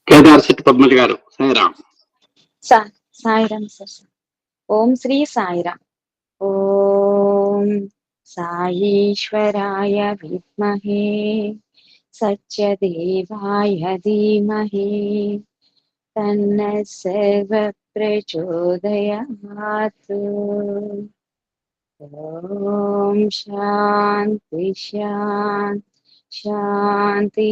కేదార్ శెట్టి పద్మజ గారు సాయిరామ్. సాయిరామ్ సార్. ఓం శ్రీ సాయిరామ్. ఓం సాయీశ్వరాయ విద్మహే సత్యదేవాయ ధీమహి తన్న సర్వ ప్రచోదయాత్. ఓం శాంతి శాంతి.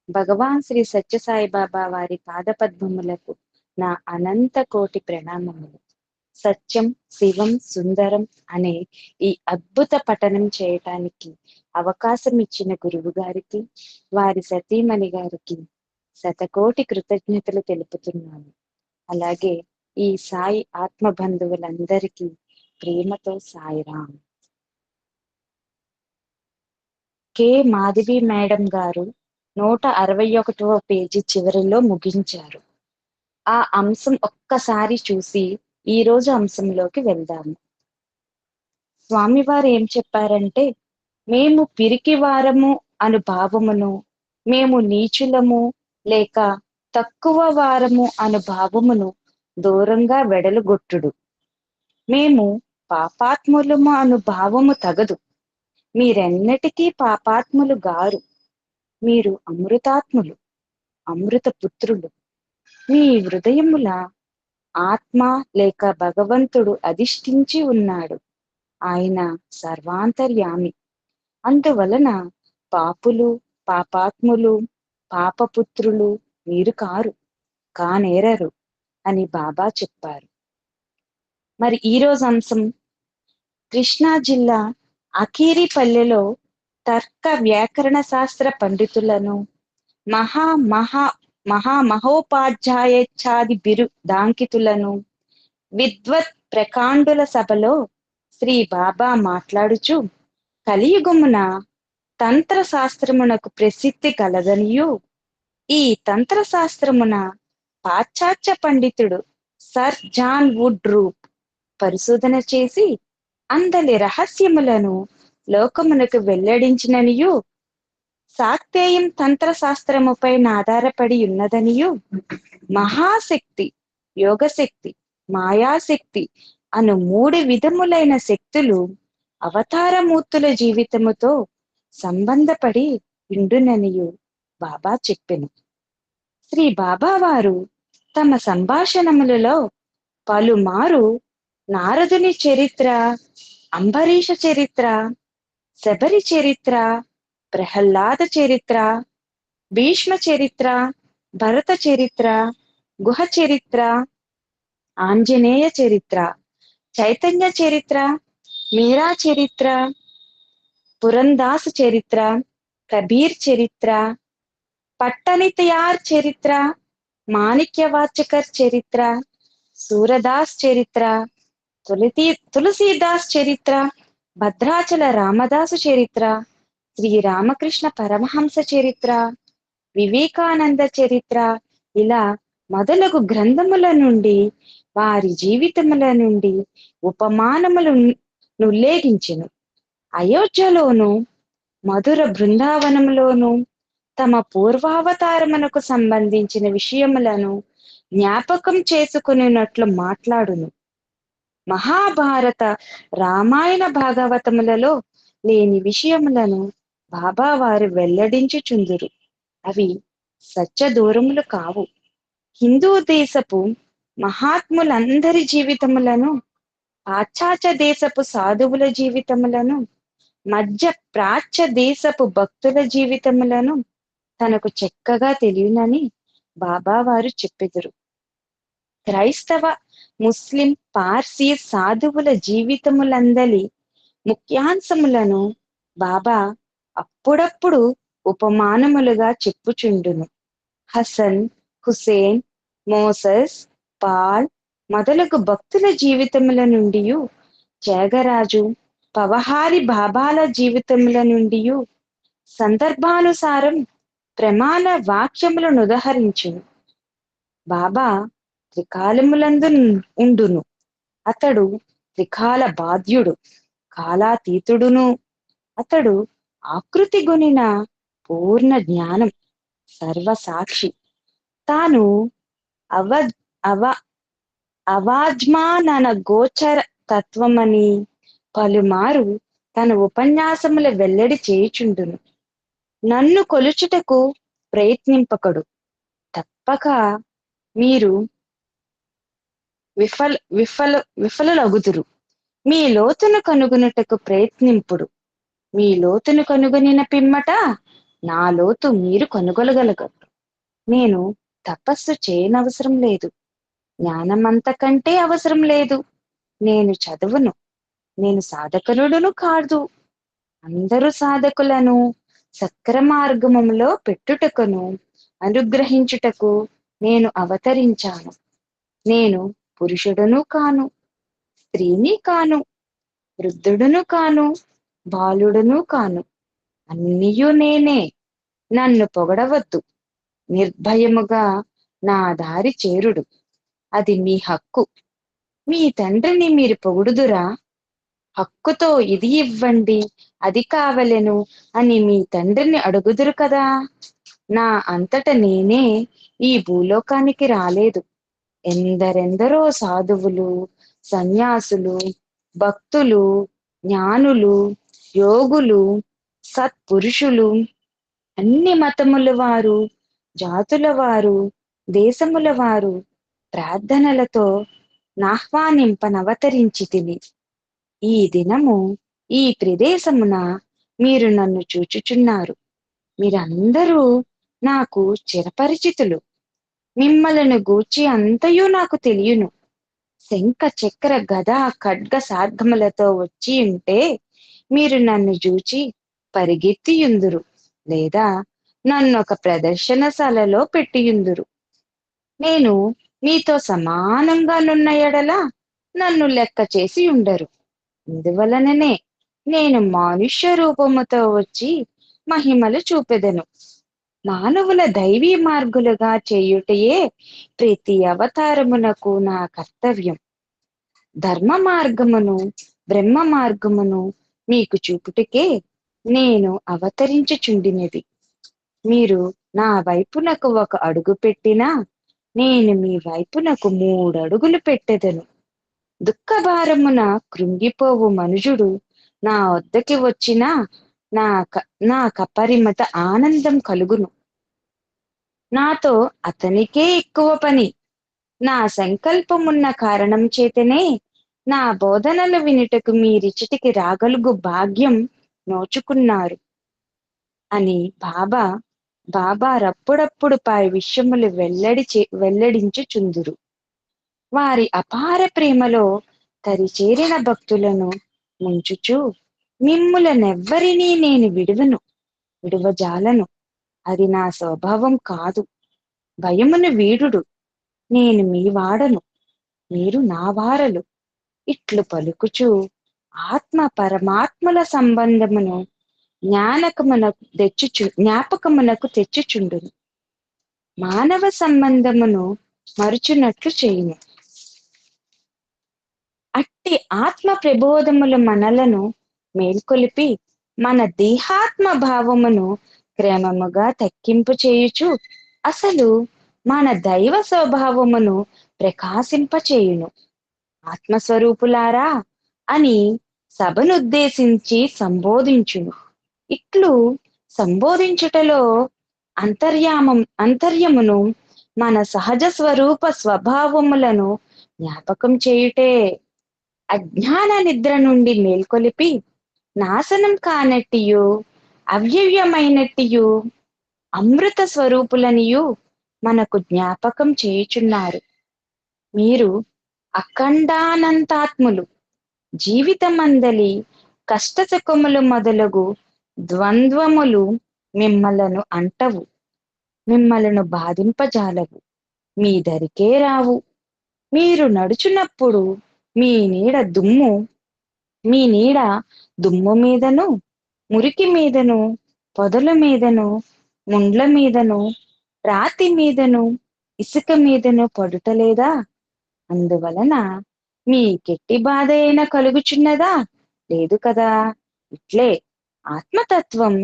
భగవాన్ శ్రీ సత్యసాయి బాబా వారి పాదపద్మములకు నా అనంత కోటి ప్రణామములు. సత్యం, శివం, సుందరం అనే ఈ అద్భుత పఠనం చేయటానికి అవకాశం ఇచ్చిన గురువు గారికి, వారి సతీమణి గారికి శతకోటి కృతజ్ఞతలు తెలుపుతున్నాను. అలాగే ఈ సాయి ఆత్మ బంధువులందరికీ ప్రేమతో సాయిరాం. కె మాధవి మేడం గారు 161వ పేజీ చివరిలో ముగించారు. ఆ అంశం ఒక్కసారి చూసి ఈ రోజు అంశంలోకి వెళ్దాము. స్వామివారు ఏం చెప్పారంటే, మేము పిరికి వారము అను భావమును, మేము నీచులము లేక తక్కువ వారము అను భావమును దూరంగా వెడలుగొట్టుడు. మేము పాపాత్ములము అను భావము తగదు. మీరెన్నటికీ పాపాత్ములు గారు. మీరు అమృతాత్ములు, అమృత పుత్రులు. మీ హృదయముల ఆత్మ లేక భగవంతుడు అధిష్ఠించి ఉన్నాడు. ఆయన సర్వాంతర్యామి. అందువలన పాపులు, పాపాత్ములు, పాపపుత్రులు మీరు కారు, కానేరరు అని బాబా చెప్పారు. మరి ఈరోజు అంశం, కృష్ణా జిల్లా అకీరిపల్లెలో తర్క వ్యాకరణ శాస్త్ర పండితులను, మహోపాధ్యాయఛాది బిరుదాంకితులను విద్వత్ ప్రకాండుల సభలో శ్రీ బాబా మాట్లాడుచు, కలియుగమున తంత్ర శాస్త్రమునకు ప్రసిద్ధి కలదనియు, ఈ తంత్ర శాస్త్రమున పాశ్చాత్య పండితుడు సర్ జాన్ వుడ్ రూప్ పరిశోధన చేసి అందలి రహస్యములను లోకమునకు వెల్లడించిననియు, శాక్తేయం తంత్ర శాస్త్రముపై ఆధారపడి ఉన్నదనియు, మహాశక్తి, యోగశక్తి, మాయాశక్తి అను 3 విధములైన శక్తులు అవతారమూర్తుల జీవితముతో సంబంధపడి ఉండుననియు బాబా చెప్పెను. శ్రీ బాబా వారు తమ సంభాషణములలో పలుమారు నారదుని చరిత్ర, అంబరీష చరిత్ర, శబరి చరిత్ర, ప్రహ్లాద చరిత్ర, భీష్మ చరిత్ర, భరత చరిత్ర, గుహ చరిత్ర, ఆంజనేయ చరిత్ర, చైతన్య చరిత్ర, మీరా చరిత్ర, పురందాస్ చరిత్ర, కబీర్ చరిత్ర, పట్టణితయార్ చరిత్ర, మాణిక్యవాచకర్ చరిత్ర, సూరదాస్ చరిత్ర, తులసీదాస్ చరిత్ర, భద్రాచల రామదాసు చరిత్ర, శ్రీరామకృష్ణ పరమహంస చరిత్ర, వివేకానంద చరిత్ర, ఇలా మొదలగు గ్రంథముల నుండి, వారి జీవితముల నుండి ఉపమానములను ఉల్లేఖించెను. అయోధ్యలోను మధుర బృందావనములోను తమ పూర్వావతారమునకు సంబంధించిన విషయములను జ్ఞాపకం చేసుకునేటట్లు మాట్లాడును. మహాభారత, రామాయణ భాగవతములలో లేని విషయములను బాబా వారు వెల్లడించుచుందురు. అవి సత్య దూరములు కావు. హిందూ దేశపు మహాత్ములందరి జీవితములను, పాశ్చాత్య దేశపు సాధువుల జీవితములను, మధ్య ప్రాచ్య దేశపు భక్తుల జీవితములను తనకు చక్కగా తెలియనని బాబా వారు చెప్పెదరు. క్రైస్తవ, ముస్లిం, పార్సీ సాధువుల జీవితములందలి ముఖ్యాంశములను బాబా అప్పుడప్పుడు ఉపమానములుగా చెప్పుచుండును. హసన్, హుసేన్, మోసెస్, పాల్ మొదలగు భక్తుల జీవితముల నుండి, త్యాగరాజు, పవహారి బాబాల జీవితముల నుండి సందర్భానుసారం ప్రమాణ వాక్యములను ఉదహరించును. బాబా త్రికాలములందు ఉండును. అతడు త్రికాల బాధ్యుడు, కాలాతీతుడును. అతడు ఆకృతి గునిన పూర్ణ జ్ఞానం, సర్వసాక్షి. తాను అవ అవ అవాజ్మానన గోచర తత్వమని పలుమారు తన ఉపన్యాసముల వెల్లడి చేయుచుండును. నన్ను కొలుచుటకు ప్రయత్నింపకడు, తప్పక మీరు విఫల విఫల విఫలులగుదురు. మీ లోతును కనుగొనుటకు ప్రయత్నింపుడు. మీ లోతును కనుగొనిన పిమ్మట నా లోతు మీరు కనుగొనగలగరు. నేను తపస్సు చేయనవసరం లేదు, జ్ఞానమంతకంటే అవసరం లేదు. నేను చదువును, నేను సాధకునుడును కాదు. అందరూ సాధకులను సక్రమార్గములో పెట్టుటకును అనుగ్రహించుటకు నేను అవతరించాను. నేను పురుషుడును కాను, స్త్రీని కాను, వృద్ధుడును కాను, బాలుడును కాను, అన్నియు నేనే. నన్ను పొగడవద్దు. నిర్భయముగా నా దారి చేరుడు, అది మీ హక్కు. మీ తండ్రిని మీరు పొగుడుదురా? హక్కుతో ఇది ఇవ్వండి, అది కావలెను అని మీ తండ్రిని అడుగుదురు కదా. నా అంతట నేనే ఈ భూలోకానికి రాలేదు. ఎందరెందరో సాధువులు, సన్యాసులు, భక్తులు, జ్ఞానులు, యోగులు, సత్పురుషులు, అన్ని మతముల వారు, జాతుల వారు, దేశముల వారు ప్రార్థనలతో నాహ్వానింపనవతరించితిని. ఈ దినము ఈ ప్రదేశమున మీరు నన్ను చూచుచున్నారు. మీరందరూ నాకు చిరపరిచితులు. మిమ్మలను గూర్చి అంతయు నాకు తెలియను. శంఖ చక్ర గద ఖడ్గ సార్గములతో వచ్చి ఉంటే మీరు నన్ను చూచి పరిగెత్తియుందురు, లేదా నన్ను ఒక ప్రదర్శనశాలలో పెట్టియుందురు. నేను మీతో సమానంగానున్న ఎడల నన్ను లెక్క చేసి ఉండరు. అందువలననే నేను మానుష్య రూపముతో వచ్చి మహిమలు చూపెదను. మానవుల దైవీ మార్గులుగా చేయుటయే ప్రతి అవతారమునకు నా కర్తవ్యం. ధర్మ మార్గమును, బ్రహ్మ మార్గమును మీకు చూపుటకే నేను అవతరించుచుండినది. మీరు నా వైపునకు ఒక అడుగు పెట్టినా నేను మీ వైపునకు 3 అడుగులు పెట్టెదను. దుఃఖభారమున కృంగిపోవు మనుజుడు నా వద్దకి వచ్చినా నాకపరిమిత ఆనందం కలుగును. నాతో అతనికే ఎక్కువ పని. నా సంకల్పమున్న కారణం చేతనే నా బోధనలు వినుటకు మీరిచటికి రాగలుగు భాగ్యం నోచుకున్నారు అని బాబా రప్పుడప్పుడు పై విషయములు వెల్లడించుచుందురు. వారి అపార ప్రేమలో తరిచేరిన భక్తులను ముంచుచు, మిమ్ములనెవ్వరినీ నేను విడువజాలను. అది నా స్వభావం కాదు. భయమును వీడుడు. నేను మీ వాడను, మీరు నా వారలు. ఇట్లు పలుకుచు ఆత్మ పరమాత్మల సంబంధమును జ్ఞాపకమునకు తెచ్చుచుండును. మానవ సంబంధమును మరుచునట్లు చేయును. అట్టి ఆత్మ ప్రబోధములు మనలను మేల్కొలిపి మన దేహాత్మ భావమును క్రమముగా తగ్గింపు చేయుచు అసలు మన దైవ స్వభావమును ప్రకాశింపచేయును. ఆత్మస్వరూపులారా అని సభనుద్దేశించి సంబోధించును. ఇట్లు సంబోధించుటలో అంతర్యమును మన సహజ స్వభావములను జ్ఞాపకం చేయుటే. అజ్ఞాన నిద్ర నుండి మేల్కొలిపి నాశనం కానట్టియు అవ్యయమైనట్టియు అమృత స్వరూపులనియు మనకు జ్ఞాపకం చేయుచున్నారు. మీరు అఖండానంతాత్ములు. జీవితమందలి కష్టసుఖములు మొదలగు ద్వంద్వములు మిమ్మలను అంటవు, మిమ్మలను బాధింపజాలవు, మీ దరికే రావు. మీరు నడుచున్నప్పుడు మీ నీడ దుమ్ము మీదను, మురికి మీదను, పొదల మీదను, ముండ్ల మీదను, రాతి మీదను, ఇసుక మీదను పడుటలేదా? అందువలన మీకెట్టి బాధ అయినా కలుగుచున్నదా? లేదు కదా. ఇట్లే ఆత్మతత్వం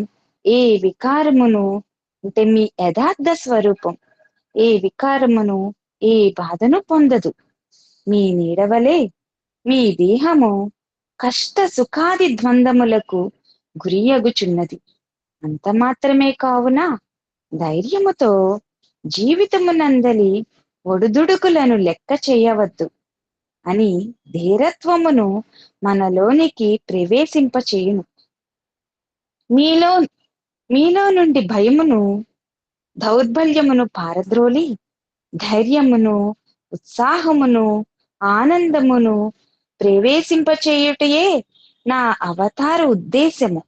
ఏ వికారమును అంటే మీ యథార్థ స్వరూపం ఏ వికారమును, ఏ బాధను పొందదు. మీ నీడవలే మీ దేహము కష్ట సుఖాది ద్వంద్వములకు గురియగుచున్నది. అంత మాత్రమే కావున ధైర్యముతో జీవితమునందలి ఒడుదుడుకులను లెక్క చేయవద్దు అని ధీరత్వమును మనలోనికి ప్రవేశింపచేయును. మీలో మీలో నుండి భయమును, దౌర్బల్యమును పారద్రోలి ధైర్యమును, ఉత్సాహమును, ఆనందమును ప్రవేశింపచేయుటయే నా అవతార ఉద్దేశము.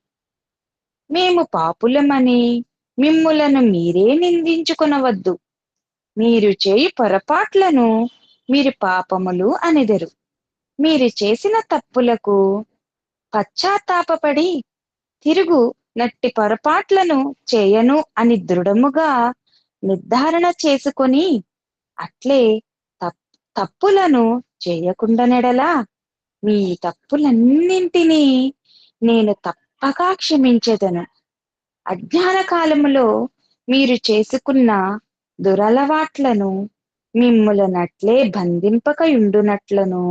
మేము పాపులమని మిమ్ములను మీరే నిందించుకొనవద్దు. మీరు చేయు పొరపాట్లను మీరు పాపములు అనెదరు. మీరు చేసిన తప్పులకు పశ్చాత్తాపపడి తిరుగు నట్టి పొరపాట్లను చేయను అని దృఢముగా నిర్ధారణ చేసుకొని అట్లే తప్పులను చేయకుండానెడలా మీ తప్పులన్నింటినీ నేను తప్పక క్షమించెదను. అజ్ఞాన కాలములో మీరు చేసుకున్న దురలవాట్లను మిమ్ములనట్లే బంధింపకయుండునట్లను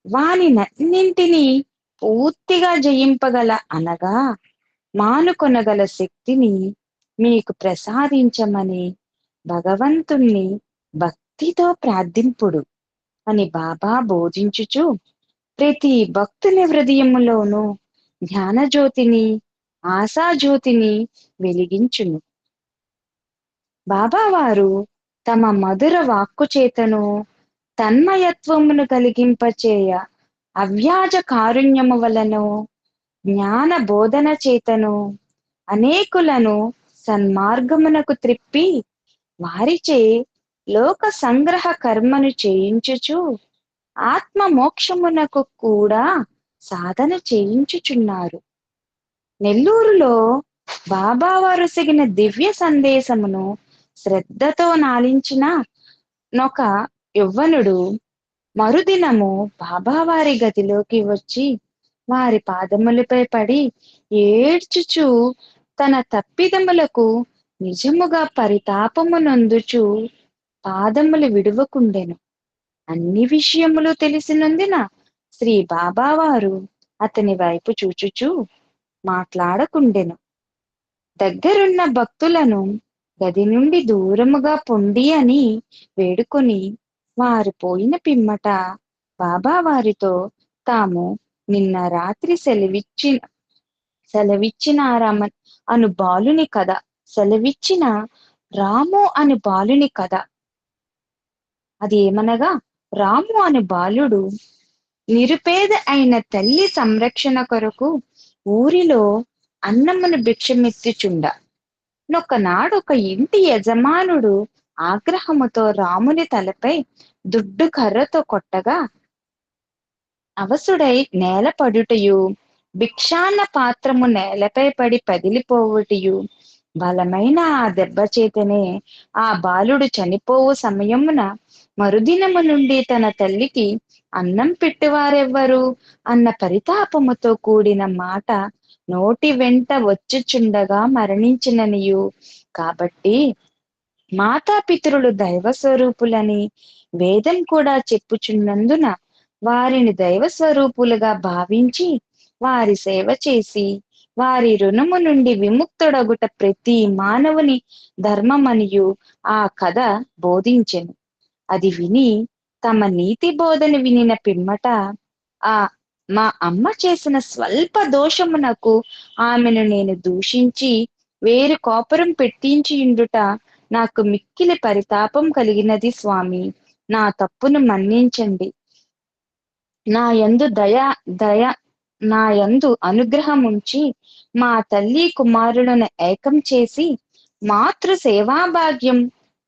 వానినన్నింటినీ పూర్తిగా జయింపగల అనగా మానుకొనగల శక్తిని మీకు ప్రసాదించమని భగవంతుణ్ణి భక్తితో ప్రార్థింపుడు అని బాబా బోధించుచు ప్రతి భక్తుని హృదయములోనూ జ్ఞానజ్యోతిని, ఆశాజ్యోతిని వెలిగించును. బాబా వారు తమ మధుర వాక్కు చేతను తన్మయత్వమును కలిగింపచేయ అవ్యాజ కారుణ్యము వలను జ్ఞాన బోధన చేతను అనేకులను సన్మార్గమునకు త్రిప్పి వారిచే లోక సంగ్రహ కర్మను చేయించుచు ఆత్మ మోక్షమునకు కూడా సాధన చేయించుచున్నారు. నెల్లూరులో బాబా వారు సిగిన దివ్య సందేశమును శ్రద్ధతో నాలించిన నొక యవ్వనుడు మరుదినము బాబావారి గదిలోకి వచ్చి వారి పాదములపై పడి ఏడ్చుచు తన తప్పిదములకు నిజముగా పరితాపమునందుచు పాదములు విడువకుండెను. అన్ని విషయములు తెలిసినందున శ్రీ బాబావారు అతని వైపు చూచుచూ మాట్లాడకుండెను. దగ్గరున్న భక్తులను గది నుండి దూరముగా పొండి అని వేడుకొని వారు పోయిన పిమ్మట బాబా వారితో తాము నిన్న రాత్రి సెలవిచ్చిన రాము అను బాలుని కథ. అది ఏమనగా, రాము అను బాలుడు నిరుపేద అయిన తల్లి సంరక్షణ కొరకు ఊరిలో అన్నమును భిక్షమెత్తుచుండ నొకనాడు ఒక ఇంటి యజమానుడు ఆగ్రహముతో రాముని తలపై దుడ్డు కర్రతో కొట్టగా అవసుడై నేల పడుటయు, భిక్షాన్న పాత్రము నేలపై పడి పదిలిపోవుటయు, బలమైన ఆ దెబ్బ చేతనే ఆ బాలుడు చనిపోవు సమయమున మరుదినము నుండి తన తల్లికి అన్నం పెట్టువారెవ్వరు అన్న పరితాపముతో కూడిన మాట నోటి వెంట వచ్చుచుండగా మరణించిననియు, కాబట్టి మాతాపితరులు దైవ స్వరూపులని వేదం కూడా చెప్పుచున్నందున వారిని దైవ స్వరూపులుగా భావించి వారి సేవ చేసి వారి రుణము నుండి విముక్తుడగుట ప్రతి మానవుని ధర్మమనియు ఆ కథ బోధించెను. అది విని తమ నీతి బోధన వినిన పిమ్మట మా అమ్మ చేసిన స్వల్ప దోషమునకు ఆమెను నేను దూషించి వేరు కోపరం పెట్టించియుండుట నాకు మిక్కిలి పరితాపం కలిగినది స్వామి. నా తప్పును మన్నించండి. నా యందు అనుగ్రహం ఉంచి మా తల్లి కుమారులను ఏకం చేసి మాతృ సేవాభాగ్యం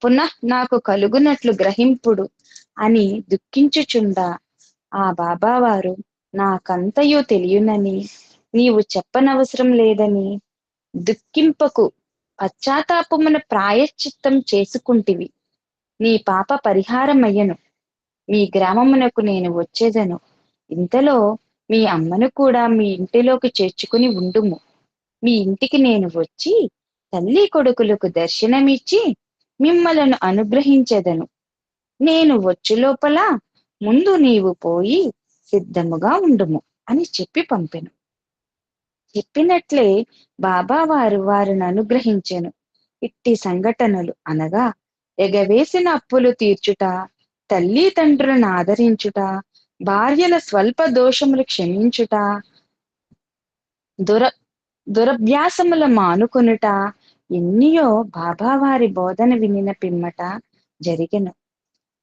పునః నాకు కలుగునట్లు గ్రహింపుడు అని దుఃఖించుచుండా ఆ బాబావారు నాకంతయు తెలియనని, నీవు చెప్పనవసరం లేదని, దుఃఖింపకు, పశ్చాత్తాపమున ప్రాయశ్చిత్తం చేసుకుంటివి, నీ పాప పరిహారమయ్యను, మీ గ్రామమునకు నేను వచ్చేదను, ఇంతలో మీ అమ్మను కూడా మీ ఇంటిలోకి చేర్చుకుని ఉండుము, మీ ఇంటికి నేను వచ్చి తల్లి కొడుకులకు దర్శనమిచ్చి మిమ్మలను అనుగ్రహించెదను. నేను వచ్చు లోపల ముందు నీవు పోయి సిద్ధముగా ఉండుము అని చెప్పి పంపెను. చెప్పినట్లే బాబా వారిని అనుగ్రహించెను. ఇట్టి సంఘటనలు అనగా ఎగవేసిన అప్పులు తీర్చుట, తల్లి తండ్రులను ఆదరించుట, భార్యల స్వల్ప దోషములు క్షమించుట, దుర దురభ్యాసముల మానుకొనుట, ఎన్నియో బాబావారి బోధన వినిన పిమ్మట జరిగెను.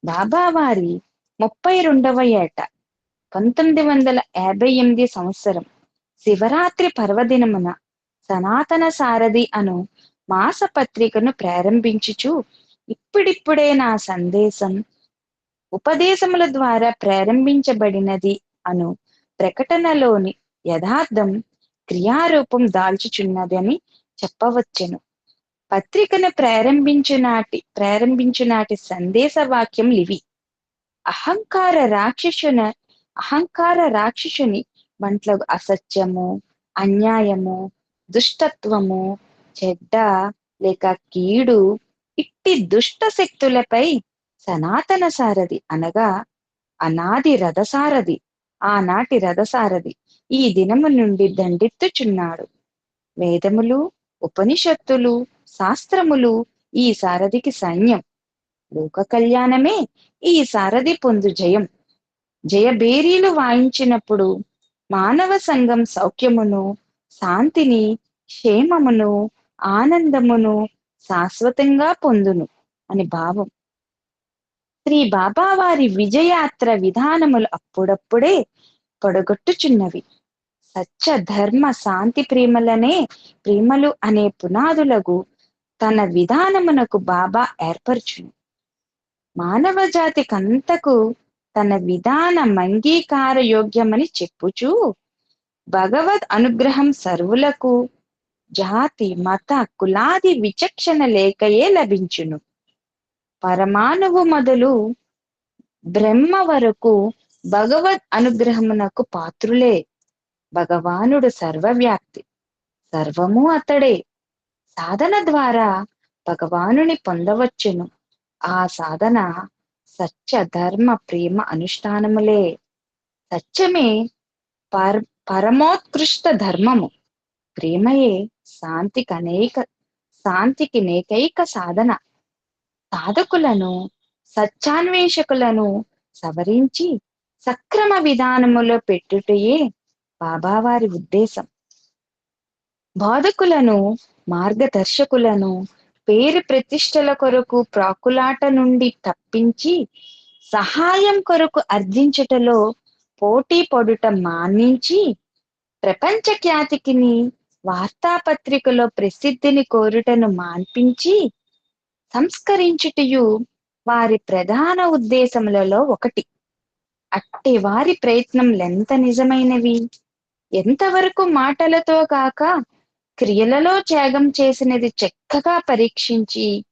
బాబావారి 32వ ఏట 1958 సంవత్సరం శివరాత్రి పర్వదినమున సనాతన సారథి అను మాస పత్రికను ప్రారంభించుచు ఇప్పుడిప్పుడే నా సందేశం ఉపదేశముల ద్వారా ప్రారంభించబడినది అను ప్రకటనలోని యథార్థం క్రియారూపం దాల్చుచున్నదని చెప్పవచ్చెను. పత్రికను ప్రారంభించునాటి సందేశ వాక్యం లివి. అహంకార రాక్షసుని వంట్ల అసత్యము, అన్యాయము, దుష్టత్వము, చెడ్డ లేక కీడు ఇట్టి దుష్ట శక్తులపై సనాతన సారథి అనగా ఆనాటి రథసారథి ఈ దినము నుండి దండెత్తుచున్నాడు. వేదములు, ఉపనిషత్తులు, శాస్త్రములు ఈ సారథికి సైన్యం. లోక కళ్యాణమే ఈ సారథి పొందు జయం. జయబేరీలు వాయించినప్పుడు మానవ సంఘం సౌఖ్యమును, శాంతిని, క్షేమమును, ఆనందమును శాశ్వతంగా పొందును అని భావం. శ్రీ బాబా వారి విజయాత్ర విధానములు అప్పుడప్పుడే పొడగొట్టుచున్నవి. సత్య ధర్మ శాంతి ప్రేమలు అనే పునాదులకు తన విధానమునకు బాబా ఏర్పరచును. మానవ జాతికంతకు తన విధానం అంగీకార యోగ్యమని చెప్పుచూ భగవద్ అనుగ్రహం సర్వులకు జాతి మత కులాది విచక్షణ లేకయే లభించును. పరమాణువు మొదలు బ్రహ్మ వరకు భగవద్ అనుగ్రహమునకు పాత్రులే. భగవానుడు సర్వవ్యాప్తి, సర్వము అతడే. సాధన ద్వారా భగవానుని పొందవచ్చును. ఆ సాధన సత్య ధర్మ ప్రేమ అనుష్ఠానములే. సత్యమే పరమోత్కృష్ట ధర్మము. ప్రేమయే శాంతికి నేకైక సాధన. సాధకులను సత్యాన్వేషకులను సవరించి సక్రమ విధానములో పెట్టుటయే బాబావారి ఉద్దేశం. బోధకులను, మార్గదర్శకులను పేరు ప్రతిష్టల కొరకు ప్రాకులాట నుండి తప్పించి సహాయం కొరకు అర్థించుటలో పోటీ పడుట మానించి ప్రపంచ ఖ్యాతికిని వార్తాపత్రికలో ప్రసిద్ధిని కోరుటను మాన్పించి సంస్కరించుటయు వారి ప్రధాన ఉద్దేశములలో ఒకటి. అట్టి వారి ప్రయత్నములెంత నిజమైనవి, ఎంతవరకు మాటలతో కాక క్రియలలో త్యాగం చేసినది చక్కగా పరీక్షించి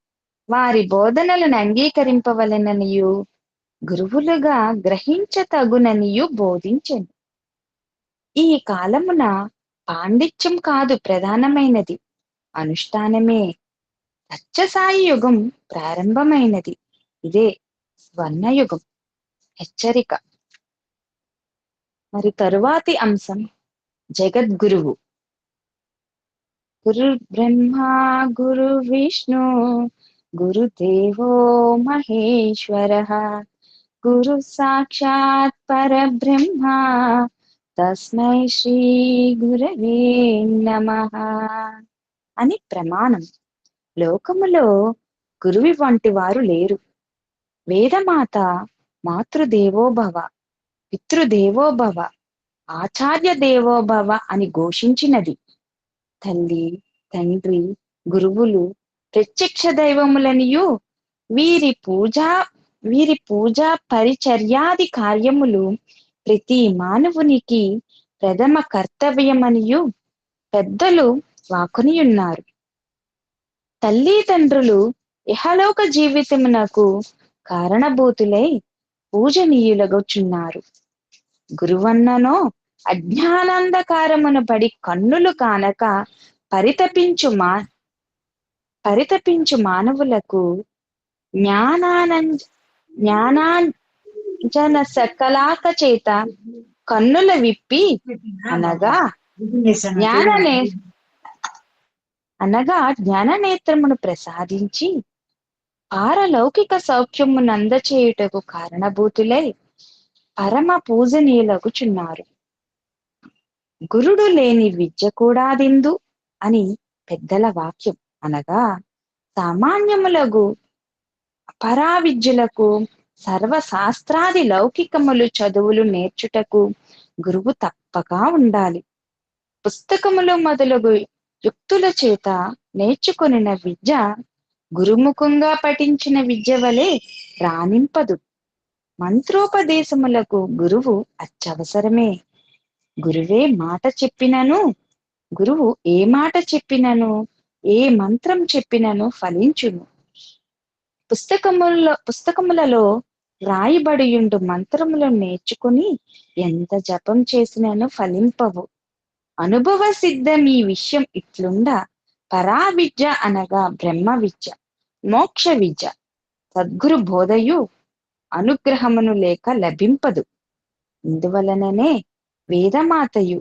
వారి బోధనలను అంగీకరింపవలెననియు గురువులుగా గ్రహించతగుననియు బోధించెను. ఈ కాలమున పాండిత్యం కాదు ప్రధానమైనది, అనుష్ఠానమే. సత్యసాయి యుగం ప్రారంభమైనది. ఇదే స్వర్ణయుగం. హెచ్చరిక. మరి తరువాతి అంశం జగద్గురువు. గురు బ్రహ్మ గురు విష్ణు గురుదేవో మహేశ్వరః గురు సాక్షాత్ పరబ్రహ్మ తస్మై శ్రీ గురవే నమః అని ప్రమాణం. లోకములో గురువి వంటి వారు లేరు. వేదమాత మాతృదేవోభవ, పితృదేవోభవ, ఆచార్య దేవోభవ అని ఘోషించినది. తల్లి, తండ్రి, గురువులు ప్రత్యక్ష దైవములనియు వీరి పూజా పరిచర్యాది కార్యములు ప్రతి మానవునికి ప్రథమ కర్తవ్యమనియు పెద్దలు వాకునియున్నారు. తల్లి తండ్రులు ఇహలోక జీవితమునకు కారణభూతులై పూజనీయులగుచున్నారు. గురువన్ననో అజ్ఞానాంధకారమును పడి కన్నులు కానక పరితపించు పరితపించు మానవులకు జ్ఞానాంజన సకలాక చేత కన్నుల విప్పి అనగా జ్ఞాననే జ్ఞాన నేత్రమును ప్రసాదించి పారలౌకిక సౌఖ్యమునందచేయుటకు కారణభూతులై పరమ పూజనీయులగుచున్నారు. గురుడు లేని విద్య కూడా దిందు అని పెద్దల వాక్యం. అనగా సామాన్యములగు పరావిద్యులకు సర్వశాస్త్రాది లౌకికములు చదువులు నేర్చుటకు గురువు తప్పగా ఉండాలి. పుస్తకములు మొదలగు యుక్తుల చేత నేర్చుకొనిన విద్య గురుముఖంగా పఠించిన విద్య వలె రాణింపదు. మంత్రోపదేశములకు గురువు అత్యవసరమే. గురువే మాట చెప్పినను, గురువు ఏ మాట చెప్పినను, ఏ మంత్రం చెప్పినను ఫలించును. పుస్తకములలో రాయబడియుండు మంత్రములను నేర్చుకుని ఎంత జపం చేసినను ఫలింపవు. అనుభవ సిద్ధం ఈ విషయం ఇట్లుండ పరా విద్య అనగా బ్రహ్మ విద్య, మోక్ష విద్య సద్గురు బోధయు అనుగ్రహమును లేక లభింపదు. ఇందువలననే వేదమాతయు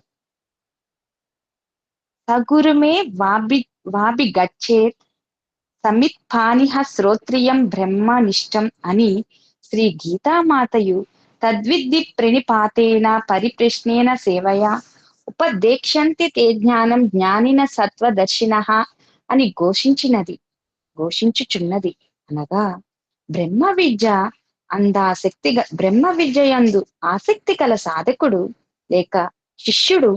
సగురుమే వాబి గచ్చేత్ సమిత్పానిహ శ్రోత్రియం బ్రహ్మనిష్టం అని శ్రీ గీతామాతయు తద్విద్ధి ప్రణిపాతేన పరిప్రశ్నేన సేవయా ఉపదేక్ష్యంతి తే జ్ఞానం జ్ఞానిన సత్వదర్శినః అని ఘోషించుచున్నది. అనగా బ్రహ్మ విద్యయందు ఆసక్తి కల సాధకుడు లేక శిష్యుడు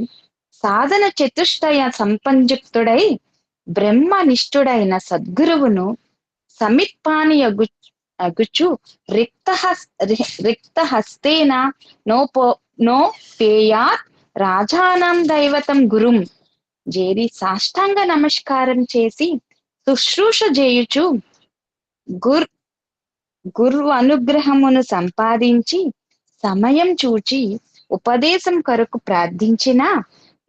సాధన చతుష్టయ సంపంజుక్తుడై బ్రహ్మనిష్ఠుడైన సద్గురువును సమిత్పాని అగుచు రిక్తహస్తేన నోపేయాత్ రాజానం దైవతం గురుం జేరి సాష్టాంగ నమస్కారం చేసి శుశ్రూష చేయుచు గురు అనుగ్రహమును సంపాదించి సమయం చూచి ఉపదేశం కొరకు ప్రార్థించిన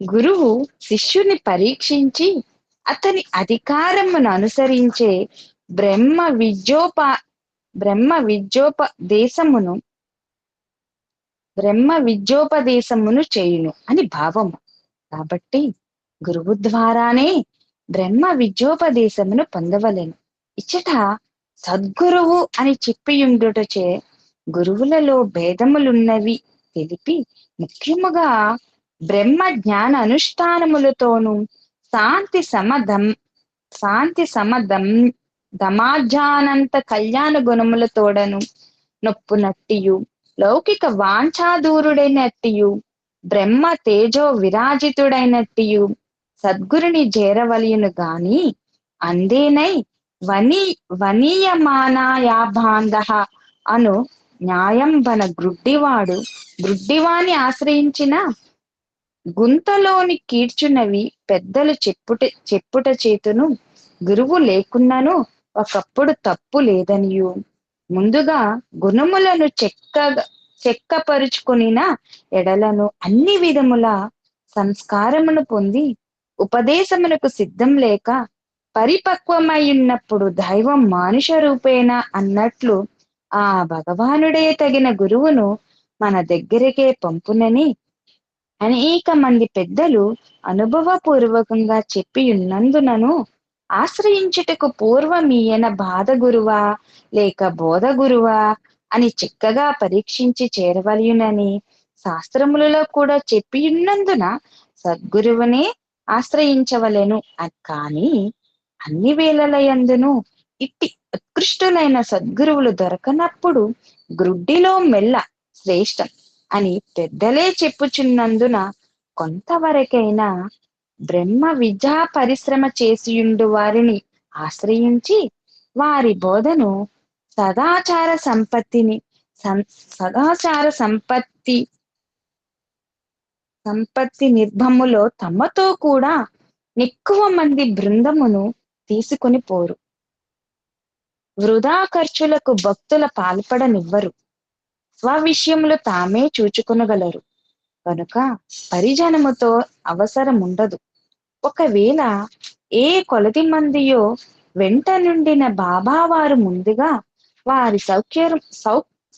గురువు శిష్యుని పరీక్షించి అతని అధికారమును అనుసరించే బ్రహ్మ విద్యోపదేశమును చేయును అని భావము. కాబట్టి గురువు ద్వారానే బ్రహ్మ విద్యోపదేశమును పొందవలెను. ఇచ్చట సద్గురువు అని చెప్పియుండుటచే గురువులలో భేదములున్నవి తెలిపి ముఖ్యముగా బ్రహ్మ జ్ఞాన అనుష్ఠానములతోనూ శాంతి దమాజానంత కళ్యాణ గుణములతోడను నొప్పునట్టియు లౌకిక వాంఛాదూరుడైనట్టియు బ్రహ్మ తేజో విరాజితుడైనట్టియు సద్గురుని చేరవలయును గాని అందేనై వనీయమానాయాభాంధ అను న్యాయంబన గ్రుడ్డివాని ఆశ్రయించిన గుంతలోని కీడ్చునవి పెద్దలు చెప్పుట చేతును గురువు లేకున్నను ఒకప్పుడు తప్పు లేదనియు ముందుగా గుణములను చెక్కపరుచుకొనిన ఎడలను అన్ని విధముల సంస్కారమును పొంది ఉపదేశమునకు సిద్ధం లేక పరిపక్వమైయున్నప్పుడు దైవం మానుష రూపేణ అన్నట్లు ఆ భగవానుడే తగిన గురువును మన దగ్గరికే పంపునని అనేక మంది పెద్దలు అనుభవపూర్వకంగా చెప్పియున్నందునను ఆశ్రయించుటకు పూర్వమీయన బాధ గురువా లేక బోధ గురువా అని చక్కగా పరీక్షించి చేరవలయునని శాస్త్రములలో కూడా చెప్పియున్నందున సద్గురువునే ఆశ్రయించవలెను. కానీ అన్ని వేళలయందును ఇట్టి ఉత్కృష్టులైన సద్గురువులు దొరకనప్పుడు గ్రుడ్డిలో మెల్ల శ్రేష్టం అని పెద్దలే చెప్పుచున్నందున కొంతవరకైనా బ్రహ్మ విద్యా పరిశ్రమ చేసియుండు వారిని ఆశ్రయించి వారి బోధను సదాచార సంపత్తి నిర్భములో తమతో కూడా ఎక్కువ మంది బృందమును తీసుకొని పోరు. వృధా ఖర్చులకు భక్తుల పాల్పడనివ్వరు. స్వవిషయములు తామే చూచుకొనగలరు కనుక పరిజనముతో అవసరముండదు. ఒకవేళ ఏ కొలది మందియో వెంట నుండిన బాబావారు ముందుగా వారి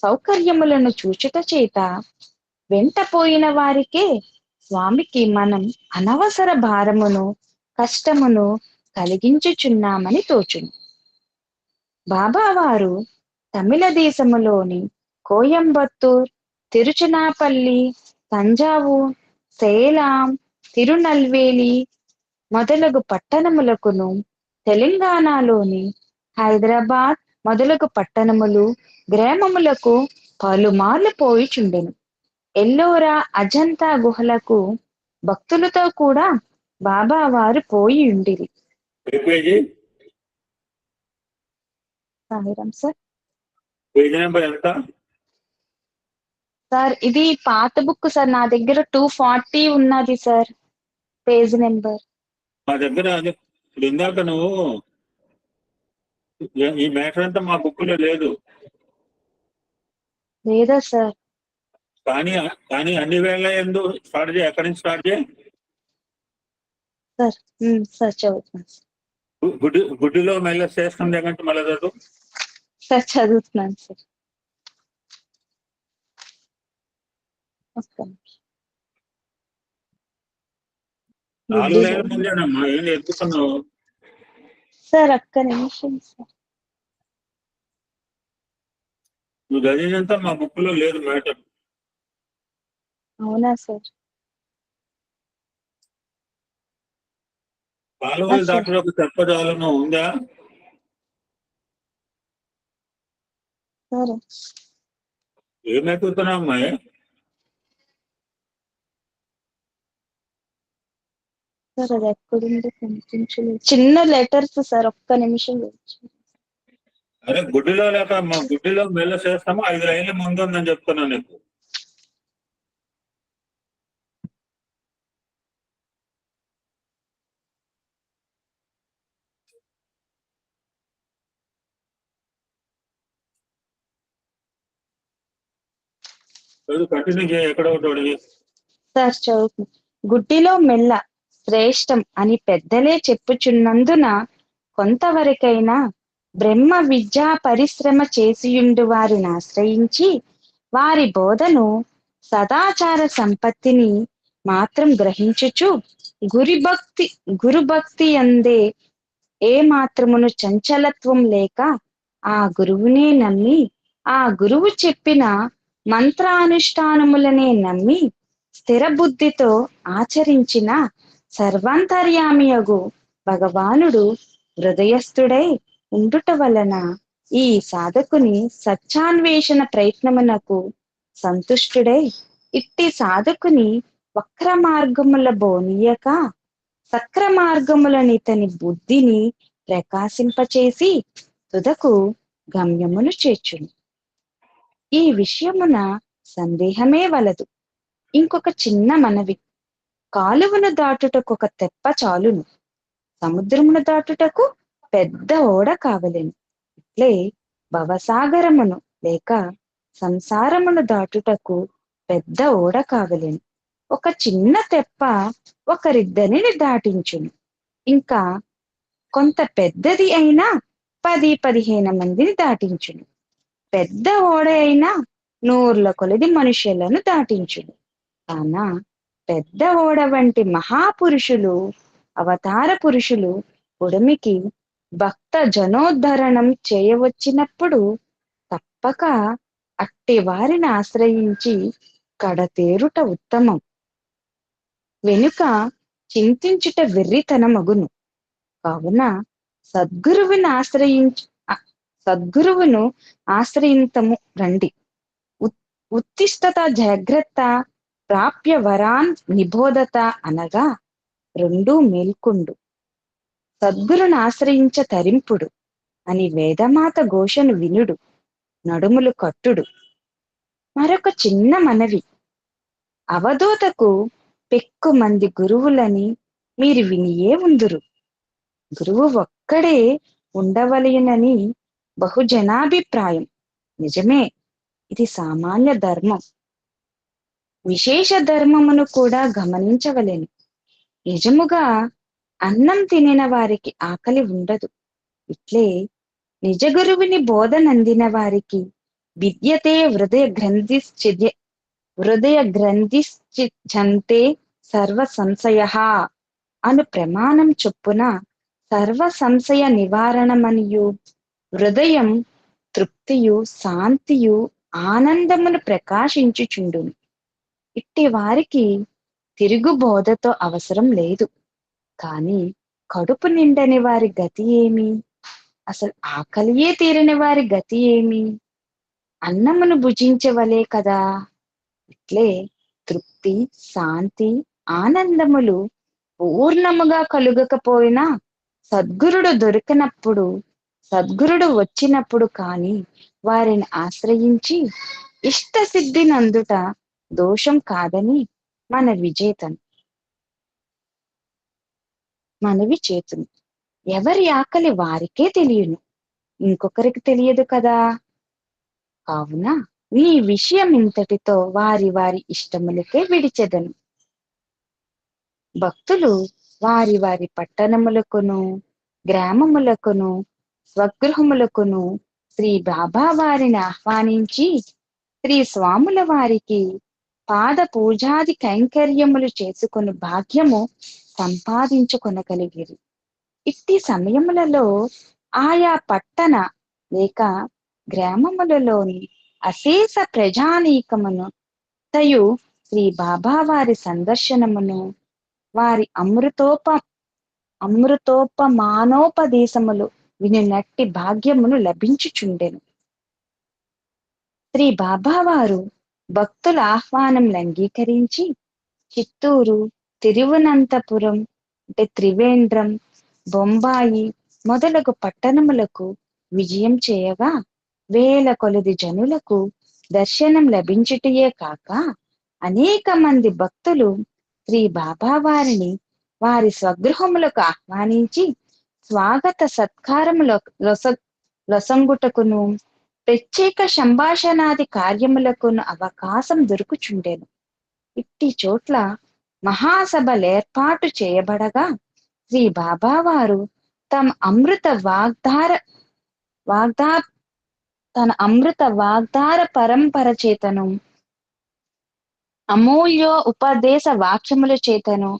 సౌకర్యములను చూచుట చేత వెంట పోయిన వారికే స్వామికి మనం అనవసర భారమును కష్టమును కలిగించుచున్నామని తోచును. బాబావారు తమిళ దేశములోని కోయంబత్తూర్, తిరుచునాపల్లి, తంజావూర్, సేలాం, తిరునల్వేలి మొదలగు పట్టణములకును, తెలంగాణలోని హైదరాబాద్ మొదలగు పట్టణములు గ్రామములకు పలుమార్లు పోయిచుండెను. ఎల్లోరా అజంతా గుహలకు భక్తులతో కూడా బాబావారు పోయి ఉండిరి. సార్ ఇది పాత బుక్ సార్, నా దగ్గర 240 ఉన్నది సార్ పేజ్ నెంబర్. మా దగ్గర ఇందాక నువ్వు ఈ మ్యాటర్ అంతా మా బుక్ లో లేదు. లేదా సార్? కానీ కానీ అన్ని వేళ ఎందుకు స్టార్ట్ చేయి, ఎక్కడి నుంచి స్టార్ట్ చేయి సార్. సార్ చదువుతున్నాను. గుడ్డిలో మెల్ల చేస్తాం లేకంటే మళ్ళీ చదువు సార్. చదువుతున్నాను సార్. నాలుగు వేల ముందేనమ్మా, ఏం ఎత్తుకున్నావు సార్? ఒక్క నిమిషం సార్. నువ్వు చదివినంత మా బుక్ లో లేదు మ్యాటర్. అవునా సార్? కాలువలు దాటిలో ఒక తెప్పజాలను ఉందా సార్? ఏం ఎత్తుకుతున్నావు అమ్మాయి? సార్ అది ఎక్కడుందో కనిపించలేదు. చిన్న లెటర్స్ సార్, ఒక్క నిమిషం. అరే గుడ్డిలో లేక మా గుడ్డిలో మెల్ల చేస్తాము 5 లైన్ల ముందు ఉందని చెప్తున్నా నీకు. కంటిన్యూ చేయ, ఎక్కడ ఒకటి సార్ చదువు. గుడ్డిలో మెల్ల శ్రేష్టం అని పెద్దలే చెప్పుచున్నందున కొంతవరకైనా బ్రహ్మ విద్యా పరిశ్రమ చేసియుండు వారిని ఆశ్రయించి వారి బోధను సదాచార సంపత్తిని మాత్రం గ్రహించుచు గురుభక్తి అందే ఏ మాత్రమును చంచలత్వం లేక ఆ గురువునే నమ్మి ఆ గురువు చెప్పిన మంత్రానుష్ఠానములనే నమ్మి స్థిర బుద్ధితో ఆచరించిన సర్వాంతర్యామియగు భగవానుడు హృదయస్థుడై ఉండుట వలన ఈ సాధకుని సత్యాన్వేషణ ప్రయత్నమునకు సంతుష్టుడై ఇట్టి సాధకుని వక్ర మార్గముల బోనీయక సక్ర మార్గములని తని బుద్ధిని ప్రకాశింపచేసి తుదకు గమ్యమును చేర్చును. ఈ విషయమున సందేహమే వలదు. ఇంకొక చిన్న మనవి. కాలువను దాటుటకు ఒక తెప్ప చాలును, సముద్రమును దాటుటకు పెద్ద ఓడ కావలెను. ఇట్లే భవసాగరమును లేక సంసారమును దాటుటకు పెద్ద ఓడ కావలెను. ఒక చిన్న తెప్ప ఒకరిద్దరిని దాటించును. ఇంకా కొంత పెద్దది అయినా 10-15 మందిని దాటించును. పెద్ద ఓడ అయినా 100 కొలది మనుషులను దాటించును. కాన పెద్ద ఓడ వంటి మహాపురుషులు, అవతార పురుషులు ఉడమికి భక్త జనోద్ధరణం చేయవచ్చినప్పుడు తప్పక అట్టి వారిని ఆశ్రయించి కడతేరుట ఉత్తమం. వెనుక చింతించుట వెర్రితనమగును. కావున సద్గురువును ఆశ్రయింతము రండి. ఉత్తిష్టత జాగ్రత్త ప్రాప్య వరాన్ నిబోధత అనగా 2 మేల్కొండు. సద్గురును ఆశ్రయించ తరింపుడు అని వేదమాత ఘోషను వినుడు, నడుములు కట్టుడు. మరొక చిన్న మనవి. అవధూతకు పెక్కు మంది గురువులని మీరు వినియే ఉందురు. గురువు ఒక్కడే ఉండవలెనని బహుజనాభిప్రాయం. నిజమే, ఇది సామాన్య ధర్మం. విశేష ధర్మమును కూడా గమనించవలెను. నిజముగా అన్నం తినిన వారికి ఆకలి ఉండదు. ఇట్లే నిజ గురువుని బోధనందిన వారికి విద్యతే హృదయ గ్రంథిశ్చంతే సర్వ సంశయ అను ప్రమాణం చొప్పున సర్వ సంశయ నివారణమనియు హృదయం తృప్తియు శాంతియు ఆనందమును ప్రకాశించుచుండును. ఇట్టి వారికి తిరుగు బోధతో అవసరం లేదు. కాని కడుపు నిండని వారి గతి ఏమి? అసలు ఆకలియే తీరని వారి గతి ఏమి? అన్నమును భుజించవలే కదా. ఇట్లే తృప్తి, శాంతి, ఆనందములు పూర్ణముగా కలుగకపోయినా సద్గురుడు వచ్చినప్పుడు కాని వారిని ఆశ్రయించి ఇష్టసిద్ధినందుట దోషం కాదని మనవి చేతును. ఎవరి ఆకలి వారికే తెలియను, ఇంకొకరికి తెలియదు కదా. కావున నీ విషయం ఇంతటితో వారి వారి ఇష్టములకే విడిచెదను. భక్తులు వారి వారి పట్టణములకును గ్రామములకును స్వగృహములకును శ్రీ బాబా వారిని ఆహ్వానించి శ్రీ స్వాముల వారికి పాద పూజాది కైంకర్యములు చేసుకుని భాగ్యము సంపాదించుకొనగలిగిరి. ఇట్టి సమయములలో ఆయా పట్టణ లేక గ్రామములలోని అశేష ప్రజానీకమును తయు శ్రీ బాబా వారి సందర్శనమును వారి అమృతోపమానోపదేశములు వినినట్టి భాగ్యమును లభించుచుండెను. శ్రీ బాబా వారు భక్తుల ఆహ్వానములు అంగీకరించి చిత్తూరు, తిరువనంతపురం త్రివేంద్రం, బొంబాయి మొదలగు పట్టణములకు విజయం చేయగా వేల కొలది జనులకు దర్శనం లభించుటయే కాక అనేక మంది భక్తులు శ్రీ బాబా వారిని వారి స్వగృహములకు ఆహ్వానించి స్వాగత సత్కారముల లొసంగుటకును ప్రత్యేక సంభాషణాది కార్యములకును అవకాశం దొరుకుచుండెను. ఇట్టి చోట్ల మహాసభలేర్పాటు చేయబడగా శ్రీ బాబా వారు తన అమృత వాగ్దార పరంపర చేతను అమూల్య ఉపదేశ వాక్యముల చేతను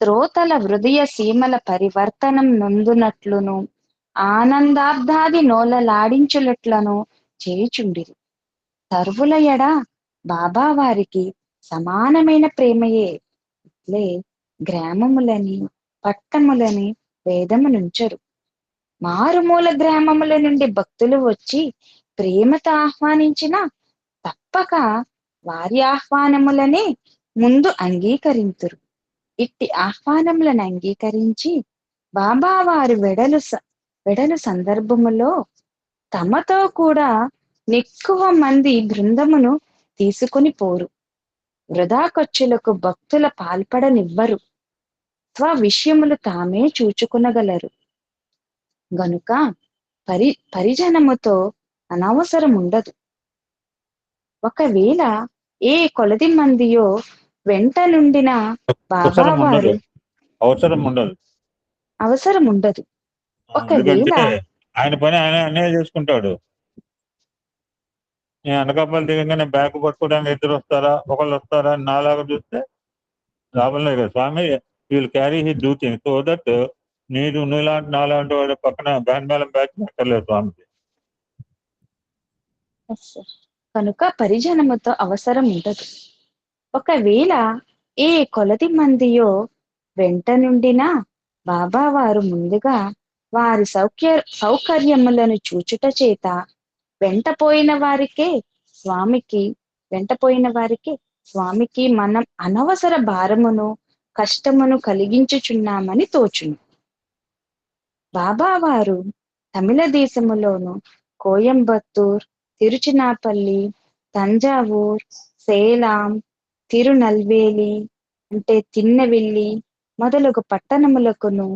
శ్రోతల హృదయ సీమల పరివర్తనం నొందునట్లును ఆనందాబ్దాది నోలలాడించులట్లను చేయుచుండిరి. సర్వుల ఎడ బాబా వారికి సమానమైన ప్రేమయే. ఇట్లే గ్రామములని పట్టములని భేదమునుంచరు. మారుమూల గ్రామముల నుండి భక్తులు వచ్చి ప్రేమతో ఆహ్వానించిన తప్పక వారి ఆహ్వానములనే ముందు అంగీకరింతురు. ఇట్టి ఆహ్వానములను అంగీకరించి బాబా వారు వెడలు సందర్భములో తమతో కూడా ఎక్కువ మంది బృందమును తీసుకుని పోరు. వృధా ఖర్చులకు భక్తుల పాల్పడనివ్వరు. స్వ విషయములు తామే చూచుకునగలరు గనుక పరిజనముతో అనవసరం ఉండదు. ఒకవేళ ఏ కొలది మందియో వెంట నుండిన బాబా వారు అవసరం ఉండదు. ఒకవేళ ఆయన పని ఆయన చేసుకుంటాడు. నేను అనకాపల్లి దిగంగానే బ్యాగ్ పట్టుకోవడానికి ఇద్దరు వస్తారా ఒకళ్ళు వస్తారా అని నాలాగా చూస్తే లాభం లేదు కదా. Swami will carry his duty so that నీలాంటి నాలాంటి వాడి పక్కన బ్యాన్ బ్యాగ్ పెట్టలేదు స్వామికి. కనుక పరిజనముతో అవసరం ఉండదు. ఒకవేళ ఏ కొలది మందియో వెంట నుండినా బాబా వారు ముందుగా వారి సౌకర్యములను చూచుట చేత వెంటపోయిన వారికి స్వామికి మనం అనవసర భారమును కష్టమును కలిగించుచున్నామని తోచును. బాబా వారు తమిళ దేశములోను కోయంబత్తూర్, తిరుచినాపల్లి, తంజావూర్, సేలాం, తిరునల్వేలి తిన్నవిల్లి మొదలగు పట్టణములకును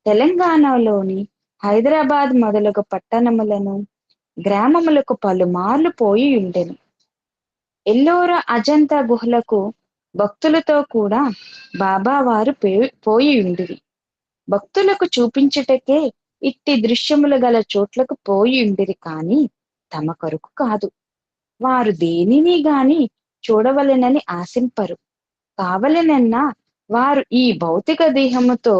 తెలంగాణలోని హైదరాబాద్ మొదలగు పట్టణములను గ్రామములకు పలుమార్లు పోయి ఉండెను. ఎల్లోర అజంతా గుహలకు భక్తులతో కూడా బాబా వారు పోయి ఉండిరి. భక్తులకు చూపించుటకే ఇట్టి దృశ్యములు గల చోట్లకు పోయి ఉండిరి కాని తమ కొరకు కాదు. వారు దేనిని గాని చూడవలెనని ఆశింపరు. కావలెనన్నా వారు ఈ భౌతిక దేహముతో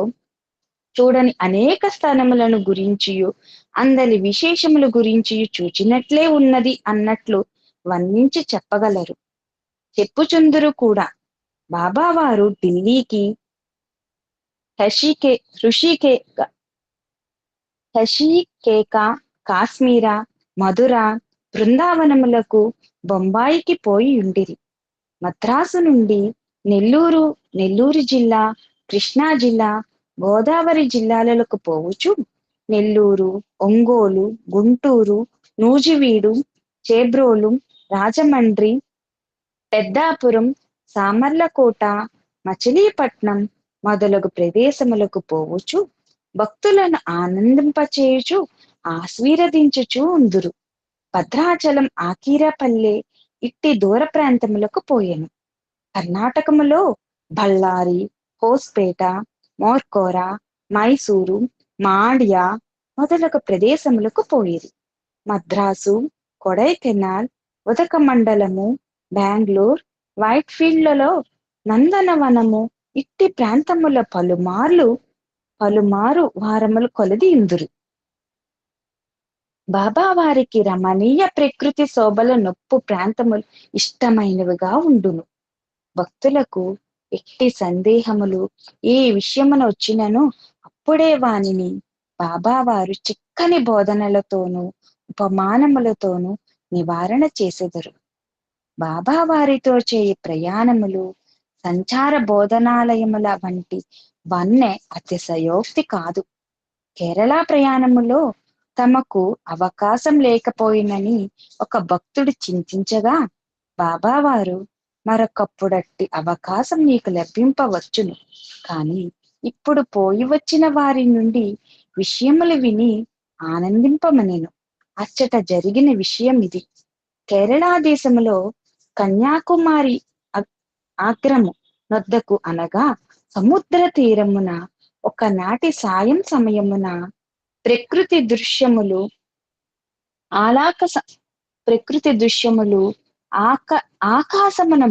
చూడని అనేక స్థానములను గురించియు అందలి విశేషముల గురించియు చూచినట్లే ఉన్నది అన్నట్లు వర్ణించి చెప్పగలరు. చెప్పుచుందురు కూడా. బాబావారు ఢిల్లీకి, హషికేక, కాశ్మీర, మధుర, బృందావనములకు, బొంబాయికి పోయి ఉండిరి. మద్రాసు నుండి నెల్లూరు జిల్లా, కృష్ణా జిల్లా, గోదావరి జిల్లాలకు పోవచ్చు నెల్లూరు, ఒంగోలు, గుంటూరు, నూజివీడు, చేబ్రోలు, రాజమండ్రి, పెద్దాపురం, సామర్లకోట, మచిలీపట్నం మొదలగు ప్రదేశములకు పోవచ్చు భక్తులను ఆనందింపచేయుచు ఆశీర్వదించుచు ఉందురు. భద్రాచలం, ఆకీరపల్లె ఇట్టి దూర ప్రాంతములకు పోయెను. కర్ణాటకములో బళ్ళారి, హోస్పేట, మోర్కోర, మైసూరు, మాండ్య మొదలగు ప్రదేశములకు పోయిరి. మద్రాసు, కొడైకెనాల్, ఉదకమండలము, బెంగళూరు, వైట్ఫీల్డ్లలో, నందనవనము ఇట్టి ప్రాంతముల పలుమారు వారములు కొలది ఇందురు. బాబావారికి రమణీయ ప్రకృతి శోభల నొప్పు ప్రాంతములు ఇష్టమైనవిగా ఉండును. భక్తులకు ఎట్టి సందేహములు ఏ విషయమున వచ్చినను అప్పుడే వానిని బాబావారు చిక్కని బోధనలతోనూ ఉపమానములతోనూ నివారణ చేసెదరు. బాబావారితో చేయి ప్రయాణములు, సంచార బోధనాలయముల వంటి వన్నె అతిశయోక్తి కాదు. కేరళ ప్రయాణములో తమకు అవకాశం లేకపోయినని ఒక భక్తుడు చింతించగా, బాబావారు మరొకప్పుడట్టి అవకాశం నీకు లభింపవచ్చును. కాని ఇప్పుడు పోయి వచ్చిన వారి నుండి విషయములు విని ఆనందింపమనెను. అచ్చట జరిగిన విషయం ఇది. కేరళ దేశములో కన్యాకుమారి ఆగ్రము నొద్దకు అనగా సముద్ర తీరమున ఒకనాటి సాయం సమయమున ప్రకృతి దృశ్యములు ఆకాశమున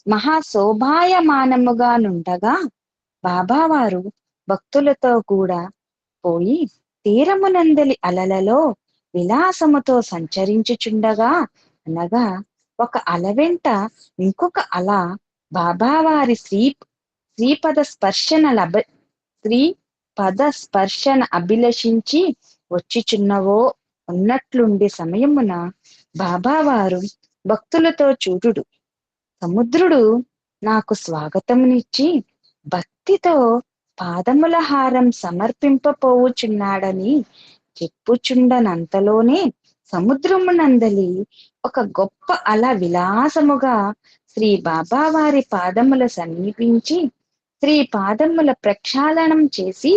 మహాశోభాయమానముగా నుండగా బాబావారు భక్తులతో కూడా పోయి తీరమునందలి అలలలో విలాసముతో సంచరించుచుండగా, అనగా ఒక అల వెంట ఇంకొక అల బాబావారి శ్రీపద స్పర్శన అభిలషించి వచ్చిచున్నవో ఉన్నట్లుండి సమయమున బాబావారు భక్తులతో చూడుడు, సముద్రుడు నాకు స్వాగతమునిచ్చి భక్తితో పాదముల హారం సమర్పింపపోవుచున్నాడని చెప్పుచుండనంతలోనే సముద్రమునందలి ఒక గొప్ప అల విలాసముగా శ్రీ బాబావారి పాదముల సమీపించి శ్రీ పాదముల ప్రక్షాళనం చేసి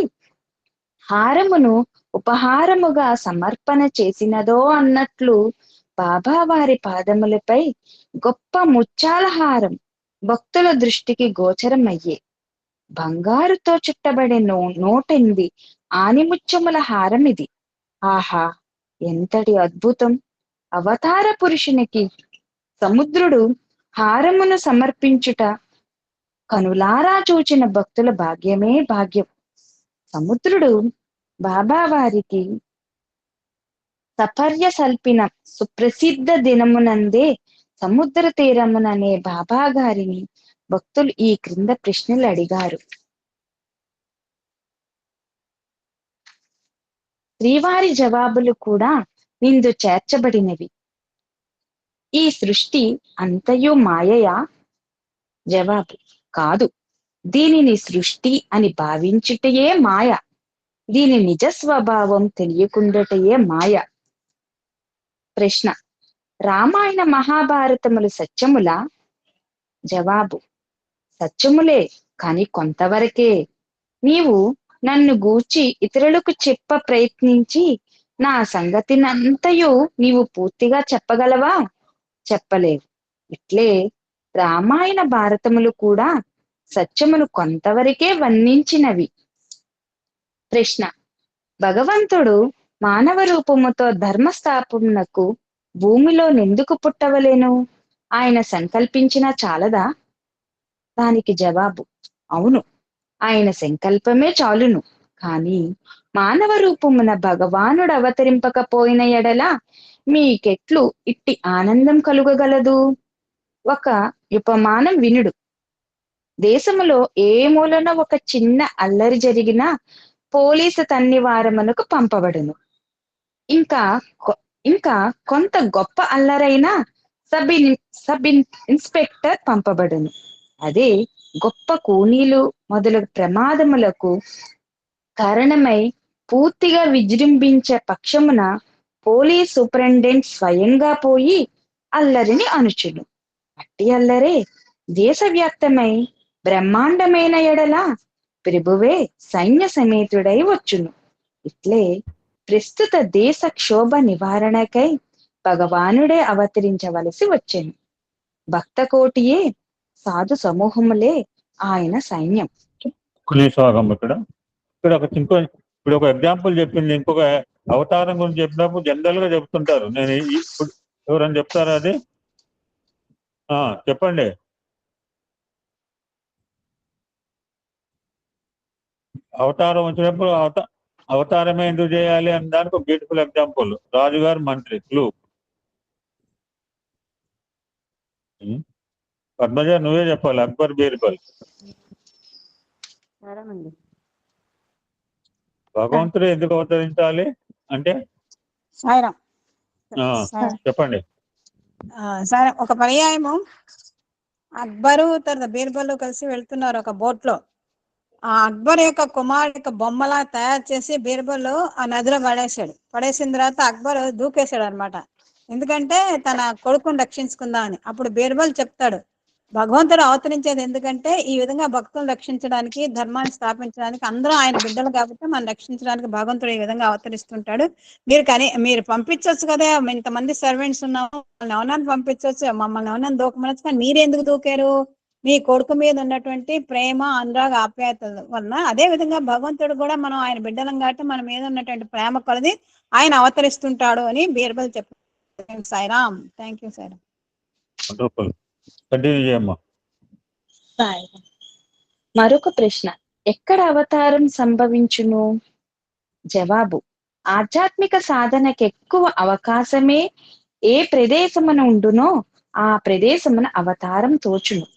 హారమును ఉపహారముగా సమర్పణ చేసినదో అన్నట్లు బాబావారి పాదములపై గొప్ప ముత్యాల హారం భక్తుల దృష్టికి గోచరమయ్యే. బంగారుతో చుట్టబడే 108 ఆనిముత్యముల హారం ఇది. ఆహా, ఎంతటి అద్భుతం! అవతార పురుషునికి సముద్రుడు హారమును సమర్పించుట కనులారా చూచిన భక్తుల భాగ్యమే భాగ్యం. సముద్రుడు బాబావారికి సపర్య సల్పిన సుప్రసిద్ధ దినమునందే సముద్ర తీరముననే బాబా గారిని భక్తులు ఈ క్రింద ప్రశ్నలు అడిగారు. శ్రీవారి జవాబులు కూడా ఇందు చేర్చబడినవి. ఈ సృష్టి అంతయు మాయయా? జవాబు: కాదు. దీనిని సృష్టి అని భావించుటయే మాయ. దీని నిజ స్వభావం తెలియకుండాటయే మాయ. ప్రశ్న: రామాయణ మహాభారతములు సత్యములా? జవాబు: సత్యములే, కాని కొంతవరకే. నీవు నన్ను గూర్చి ఇతరులకు ప్రయత్నించి నా సంగతినంతయు నీవు పూర్తిగా చెప్పగలవా? చెప్పలేవు. ఇట్లే రామాయణ భారతములు కూడా సత్యమును కొంతవరకే వర్ణించినవి. ప్రశ్న: భగవంతుడు మానవ రూపముతో ధర్మస్థాపనకు భూమిలో నెందుకు పుట్టవలేను? ఆయన సంకల్పించినా చాలదా? దానికి జవాబు: అవును, ఆయన సంకల్పమే చాలును. కాని మానవ రూపమున భగవానుడు అవతరింపకపోయిన ఎడల మీకెట్లు ఇట్టి ఆనందం కలుగగలదు? ఒక ఉపమానం వినుడు. దేశములో ఏ మూలన ఒక చిన్న అల్లరి జరిగినా పోలీసు తన్నివారమునకు పంపబడును. ఇంకా కొంత గొప్ప అల్లరైనా సబ్ ఇన్స్పెక్టర్ పంపబడును. అదే గొప్ప కూనీలు మొదలగు ప్రమాదములకు కారణమై పూర్తిగా విజృంభించే పక్షమున పోలీస్ సూపరింటెండెంట్ స్వయంగా పోయి అల్లరిని అణుచును. అట్టి అల్లరే దేశవ్యాప్తమై బ్రహ్మాండమైన ఎడల ప్రభువే సైన్య సమేతుడై వచ్చును. ఇట్లే ప్రస్తుత దేశ క్షోభ నివారణకై భగవానుడే అవతరించవలసి వచ్చెను. భక్త కోటియే సాధు సమూహములే ఆయన సైన్యం. ఇక్కడ ఒక ఎగ్జాంపుల్ చెప్పింది. ఇంకొక అవతారం గురించి చెప్పినప్పుడు జనరల్ గా చెప్తుంటారు. నేను ఇప్పుడు ఎవరైనా చెప్తారా? అది చెప్పండి. అవతారం వచ్చినప్పుడు అవతారమే ఎందుకు చేయాలి అని దానికి ఒక బ్యూటిఫుల్ ఎగ్జాంపుల్. రాజుగారు మంత్రి క్లూ. పద్మజ నువ్వే చెప్పాలి. అక్బర్ బీర్బల్. భగవంతుడు ఎందుకు అవతరించాలి అంటే చెప్పండి. సరే, ఒక పర్యాయము అక్బరు తర్వాత బీర్బల్ కలిసి వెళ్తున్నారు ఒక బోట్ లో. ఆ అక్బర్ యొక్క కుమారుడు యొక్క బొమ్మలా తయారు చేసి బీర్బల్ ఆ నదిలో పడేసిన తర్వాత అక్బర్ దూకేశాడు అనమాట. ఎందుకంటే తన కొడుకుని రక్షించుకుందామని. అప్పుడు బీర్బల్ చెప్తాడు, భగవంతుడు అవతరించేది ఎందుకంటే ఈ విధంగా భక్తులను రక్షించడానికి, ధర్మాన్ని స్థాపించడానికి. అందరూ ఆయన బిడ్డలు కాబట్టి మనం రక్షించడానికి భగవంతుడు ఈ విధంగా అవతరిస్తుంటాడు. మీరు పంపించవచ్చు కదా, ఇంతమంది సర్వెంట్స్ ఉన్నాము, మమ్మల్ని ఎవరిని పంపించవచ్చు, మమ్మల్ని ఎవరిని దూకమనొచ్చు, కానీ మీరెందుకు దూకారు? మీ కొడుకు మీద ఉన్నటువంటి ప్రేమ, అనురాగ, ఆప్యాయతల వలన. అదే విధంగా భగవంతుడు కూడా మనం ఆయన బిడ్డలం కాబట్టి మన మీద ఉన్నటువంటి ప్రేమ కొలది ఆయన అవతరిస్తుంటాడు అని బీర్బల్ చెప్పారు. సాయిరామ్. Thank you Sairam. మరొక ప్రశ్న: ఎక్కడ అవతారం సంభవించును? జవాబు: ఆధ్యాత్మిక సాధనకు ఎక్కువ అవకాశమే ఏ ప్రదేశమున ఉండునో ఆ ప్రదేశమున అవతారం తోచును.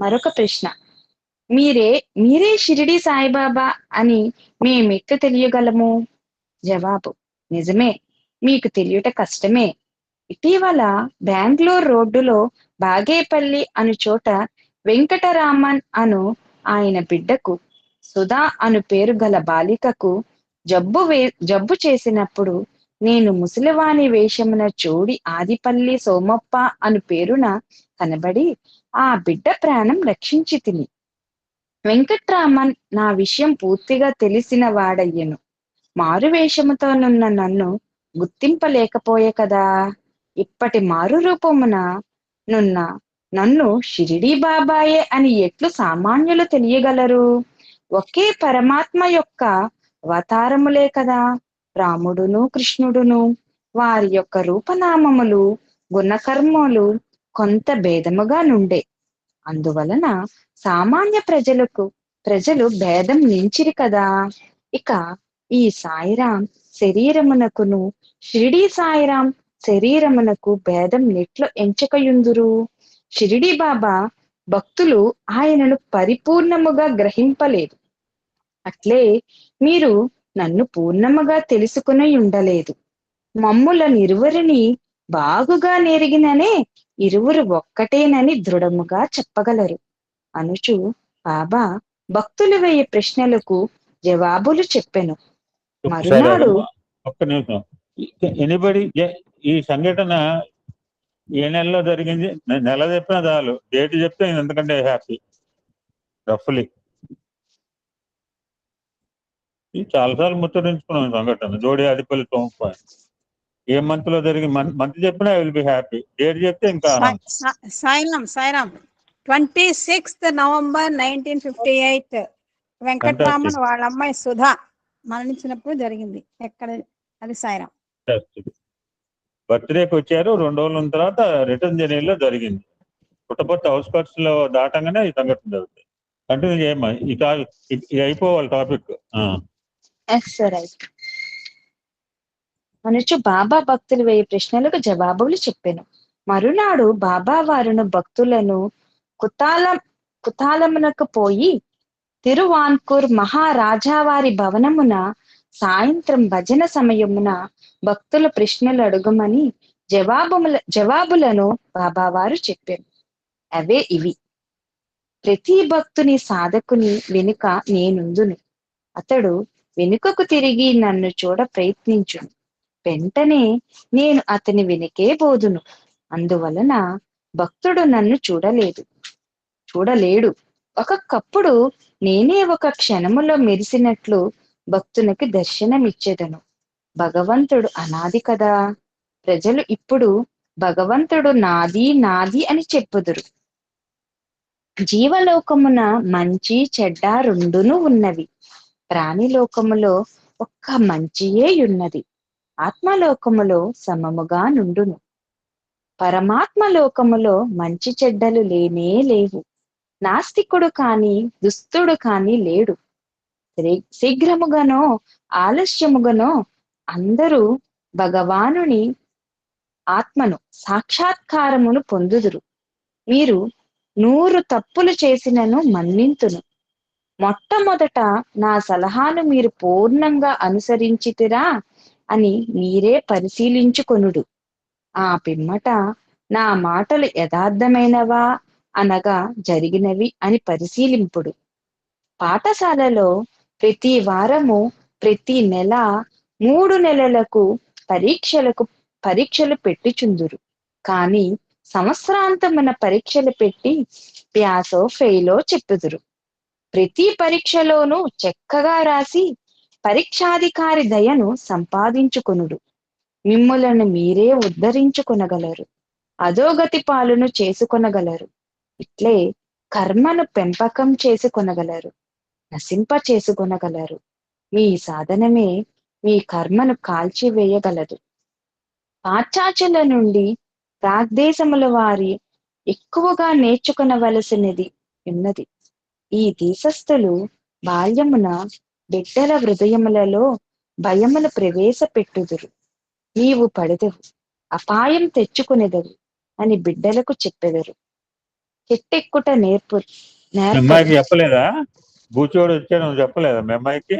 మరొక ప్రశ్న: మీరే షిరిడి సాయిబాబా అని మేమెట్లు తెలియగలము? జవాబు: నిజమే, మీకు తెలియట కష్టమే. ఇటీవల బెంగళూరు రోడ్డులో బాగేపల్లి అను చోట వెంకటరామన్ అను ఆయన బిడ్డకు సుధా అను పేరు గల బాలికకు జబ్బు చేసినప్పుడు నేను ముసలివాణి వేషమున చోడి ఆదిపల్లి సోమప్ప అను పేరున కనబడి ఆ బిడ్డ ప్రాణం రక్షించి తిని. వెంకట్రామన్ నా విషయం పూర్తిగా తెలిసిన వాడయ్యను. మారువేషముతోనున్న నన్ను గుర్తింపలేకపోయే కదా. ఇప్పటి మారు రూపమున నున్న నన్ను షిరిడీ బాబాయే అని ఎట్లు సామాన్యులు తెలియగలరు? ఒకే పరమాత్మ యొక్క అవతారములే కదా రాముడును కృష్ణుడును. వారి యొక్క రూపనామములు, గుణకర్మలు కొంత భేదముగా నుండే. అందువలన సామాన్య ప్రజలు భేదం నించిరి కదా. ఇక ఈ సాయిరాం శరీరమునకును షిరిడీ సాయిరాం శరీరమునకు భేదం నెట్లో ఎంచకయుందురు? షిరిడీ బాబా భక్తులు ఆయనను పరిపూర్ణముగా గ్రహింపలేదు. అట్లే మీరు నన్ను పూర్ణముగా తెలుసుకుని ఉండలేదు. మమ్ములనిరువురిని బాగుగా నెరిగిననే ఇరువురు ఒక్కటేనని దృఢముగా చెప్పగలరు అనుచు బాబా భక్తులు వేయ ప్రశ్నలకు జవాబులు చెప్పెను. మరునాడు ఒక్క నిమిషం. ఎనిబడి ఈ సంఘటన ఏ నెలలో జరిగింది? నెల చెప్పినా చాలు, డేట్ చెప్తే ఎందుకంటే హ్యాపీ. రఫ్లీ చాలాసార్లు ముచ్చరించుకున్నాం సంఘటన. జోడి ఆదిపల్లి సోమప్ప ఏ మంత్ లో జరిగి మంత్ చెప్పినా I will be happy. Date చెప్తే ఇంకా సాయిరామ్ 26th November 1958 వెంకట్రామన్ వాళ్ళ అమ్మాయి సుధా మరణించినప్పుడు జరిగింది. ఎక్కడ అది సాయిరాం. బర్త్డేకి వచ్చారు, 2 రోజుల ఉన్న తర్వాత రిటర్న్ జర్నీలో జరిగింది. పుట్టపర్తి అవుట్స్కట్స్ లో దాటంగానే ఈ సంఘటన జరుగుతుంది. కంటిన్యూ చేయమ్మా. ఇది అయిపోవాలి టాపిక్. Yes sir. అయితే అనుచు బాబా భక్తులు 1000 ప్రశ్నలకు జవాబులు చెప్పాను. మరునాడు బాబా వారును భక్తులను కుతాలమునకు పోయి తిరువాన్కూర్ మహారాజావారి భవనమున సాయంత్రం భజన సమయమున భక్తుల ప్రశ్నలు అడుగమని జవాబులను బాబావారు చెప్పారు. అవే ఇవి: ప్రతి భక్తుని సాధకుని వెనుక నేనుందును. అతడు వెనుకకు తిరిగి నన్ను చూడ ప్రయత్నించును. వెంటనే నేను అతని వెనుకే బోదును. అందువలన భక్తుడు నన్ను చూడలేడు. ఒకప్పుడు నేనే ఒక క్షణములో మెరిసినట్లు భక్తునికి దర్శనమిచ్చేదను. భగవంతుడు అనాది కదా. ప్రజలు ఇప్పుడు భగవంతుడు నాది నాది అని చెప్పుదురు. జీవలోకమున మంచి చెడ్డ రెండును ఉన్నవి. ప్రాణిలోకములో ఒక్క మంచియే ఉన్నది. ఆత్మలోకములో సమముగా నుండును. పరమాత్మ లోకములో మంచి చెడ్డలు లేనే లేవు. నాస్తికుడు కాని దుస్తుడు కాని లేడు. శీఘ్రముగానో ఆలస్యముగానో అందరూ భగవానుని ఆత్మను సాక్షాత్కారమును పొందుదురు. మీరు 100 తప్పులు చేసినను మన్నింతును. మొట్టమొదట నా సలహాను మీరు పూర్ణంగా అనుసరించితిరా అని మీరే పరిశీలించుకొనుడు. ఆ పిమ్మట నా మాటలు యథార్థమైనవా అనగా జరిగినవి అని పరిశీలింపుడు. పాఠశాలలో ప్రతి వారము, ప్రతి నెల 3 నెలలకు పరీక్షలు పెట్టుచుందురు. కానీ సంవత్సరాంతమున పరీక్షలు పెట్టి ప్యాసో ఫెయిలో చెప్పుదురు. ప్రతి పరీక్షలోనూ చక్కగా రాసి పరీక్షాధికారి దయను సంపాదించుకొనుడు. మిమ్ములను మీరే ఉద్ధరించుకొనగలరు. అధోగతి పాలును చేసుకొనగలరు. ఇట్లే కర్మను పెంపకం చేసుకొనగలరు, నశింప చేసుకొనగలరు. మీ సాధనమే మీ కర్మను కాల్చివేయగలదు. పాశ్చాత్యుల నుండి ప్రాగ్దేశముల వారి ఎక్కువగా నేర్చుకొనవలసినది ఉన్నది. ఈ దేశస్థులు బాల్యమున బిడ్డల హృదయములలో భయమును ప్రవేశపెట్టుదురు. నీవు పడెదవు, అపాయం తెచ్చుకునేదవు అని బిడ్డలకు చెప్పెదరు. చెట్టెక్కుట నేర్పు. అమ్మాయికి చెప్పలేదా? బూచోడు వచ్చా నువ్వు చెప్పలేదా మీ అమ్మాయికి?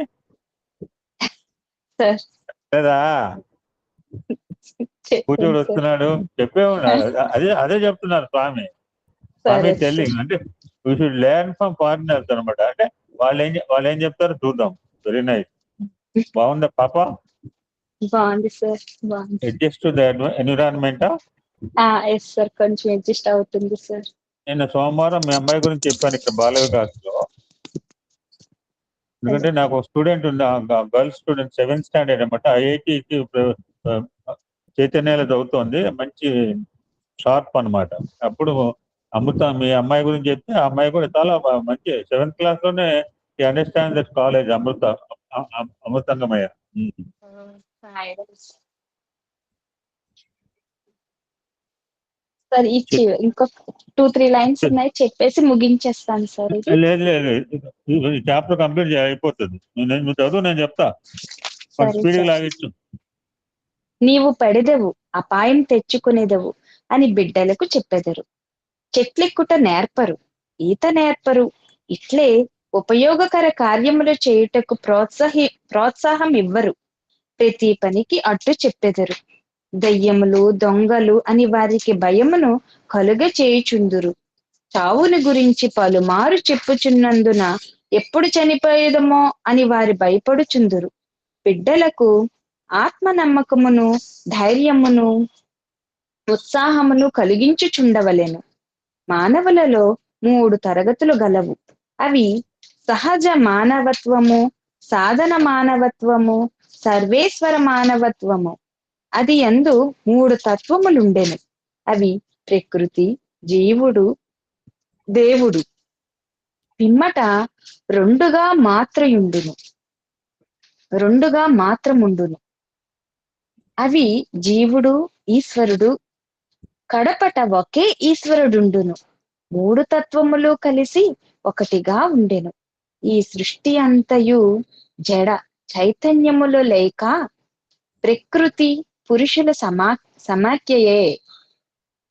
లేదా బూచోడు వస్తున్నాడు చెప్పేవు. అదే చెప్తున్నారు స్వామి. స్వామి టెల్లింగ్ అంటే we should learn from foreigners అనమాట. అంటే వాళ్ళు ఏం చెప్తారో చూద్దాం. Very nice. బాగుందా పాప? బాగుంది sir. Adjust to the environment. Yes sir, కొంచెం అడ్జస్ట్ అవుతుంది సార్. నేను సోమవారం మీ అమ్మాయి గురించి చెప్పాను ఇక్కడ బాల వికాస్లో. ఎందుకంటే నాకు ఒక స్టూడెంట్ ఉంది, గర్ల్ స్టూడెంట్ 7th స్టాండర్డ్ అనమాట. ఐఐటికి చైతన్యాలు చదువుతోంది. మంచి షార్ప్ అనమాట. అప్పుడు అమృత మీ అమ్మాయి గురించి చెప్తే ఆ అమ్మాయి కూడా చాలా మంచి 7th క్లాస్ లోనే అండర్స్టాండ్ దట్ కాలేజ్ అమృతంగమయ్య. సార్ ఇచ్చి ఇంకొక 2-3 లైన్స్ ఉన్నాయి, చెప్పేసి ముగించేస్తాను సార్. లేదు చాప్టర్ కంప్లీట్ అయిపోతుంది. నువ్వు చదువు, నేను చెప్తా. స్పీడ్ లాగించు. నీవు పడెదవు, అపాయం తెచ్చుకునేదవు అని బిడ్డలకు చెప్పెదరు. చెట్లెక్కుట నేర్పరు, ఈత నేర్పరు. ఇట్లే ఉపయోగకర కార్యములు చేయుటకు ప్రోత్సాహం ఇవ్వరు. ప్రతి పనికి అడ్డు చెప్పెదరు. దయ్యములు, దొంగలు అని వారికి భయమును కలుగ చేయుచుందురు. చావుని గురించి పలుమారు చెప్పుచున్నందున ఎప్పుడు చనిపోయేదమో అని వారి భయపడుచుందురు. బిడ్డలకు ఆత్మ నమ్మకమును, ధైర్యమును, ఉత్సాహమును కలిగించుచుండవలెను. మానవులలో 3 తరగతులు గలవు. అవి సహజ మానవత్వము, సాధన మానవత్వము, సర్వేశ్వర మానవత్వము. అది యందు 3 తత్వములుండెను. అవి ప్రకృతి, జీవుడు, దేవుడు. పిమ్మట 2గా మాత్రయుండును. రెండుగా మాత్రముండును. అవి జీవుడు ఈశ్వరుడు, కడపట ఒకే ఈశ్వరుడుండును. మూడు తత్వములు కలిసి ఒకటిగా ఉండెను. ఈ సృష్టి అంతయు జడ చైతన్యములు లేక ప్రకృతి పురుషుల సమాఖ్యయే.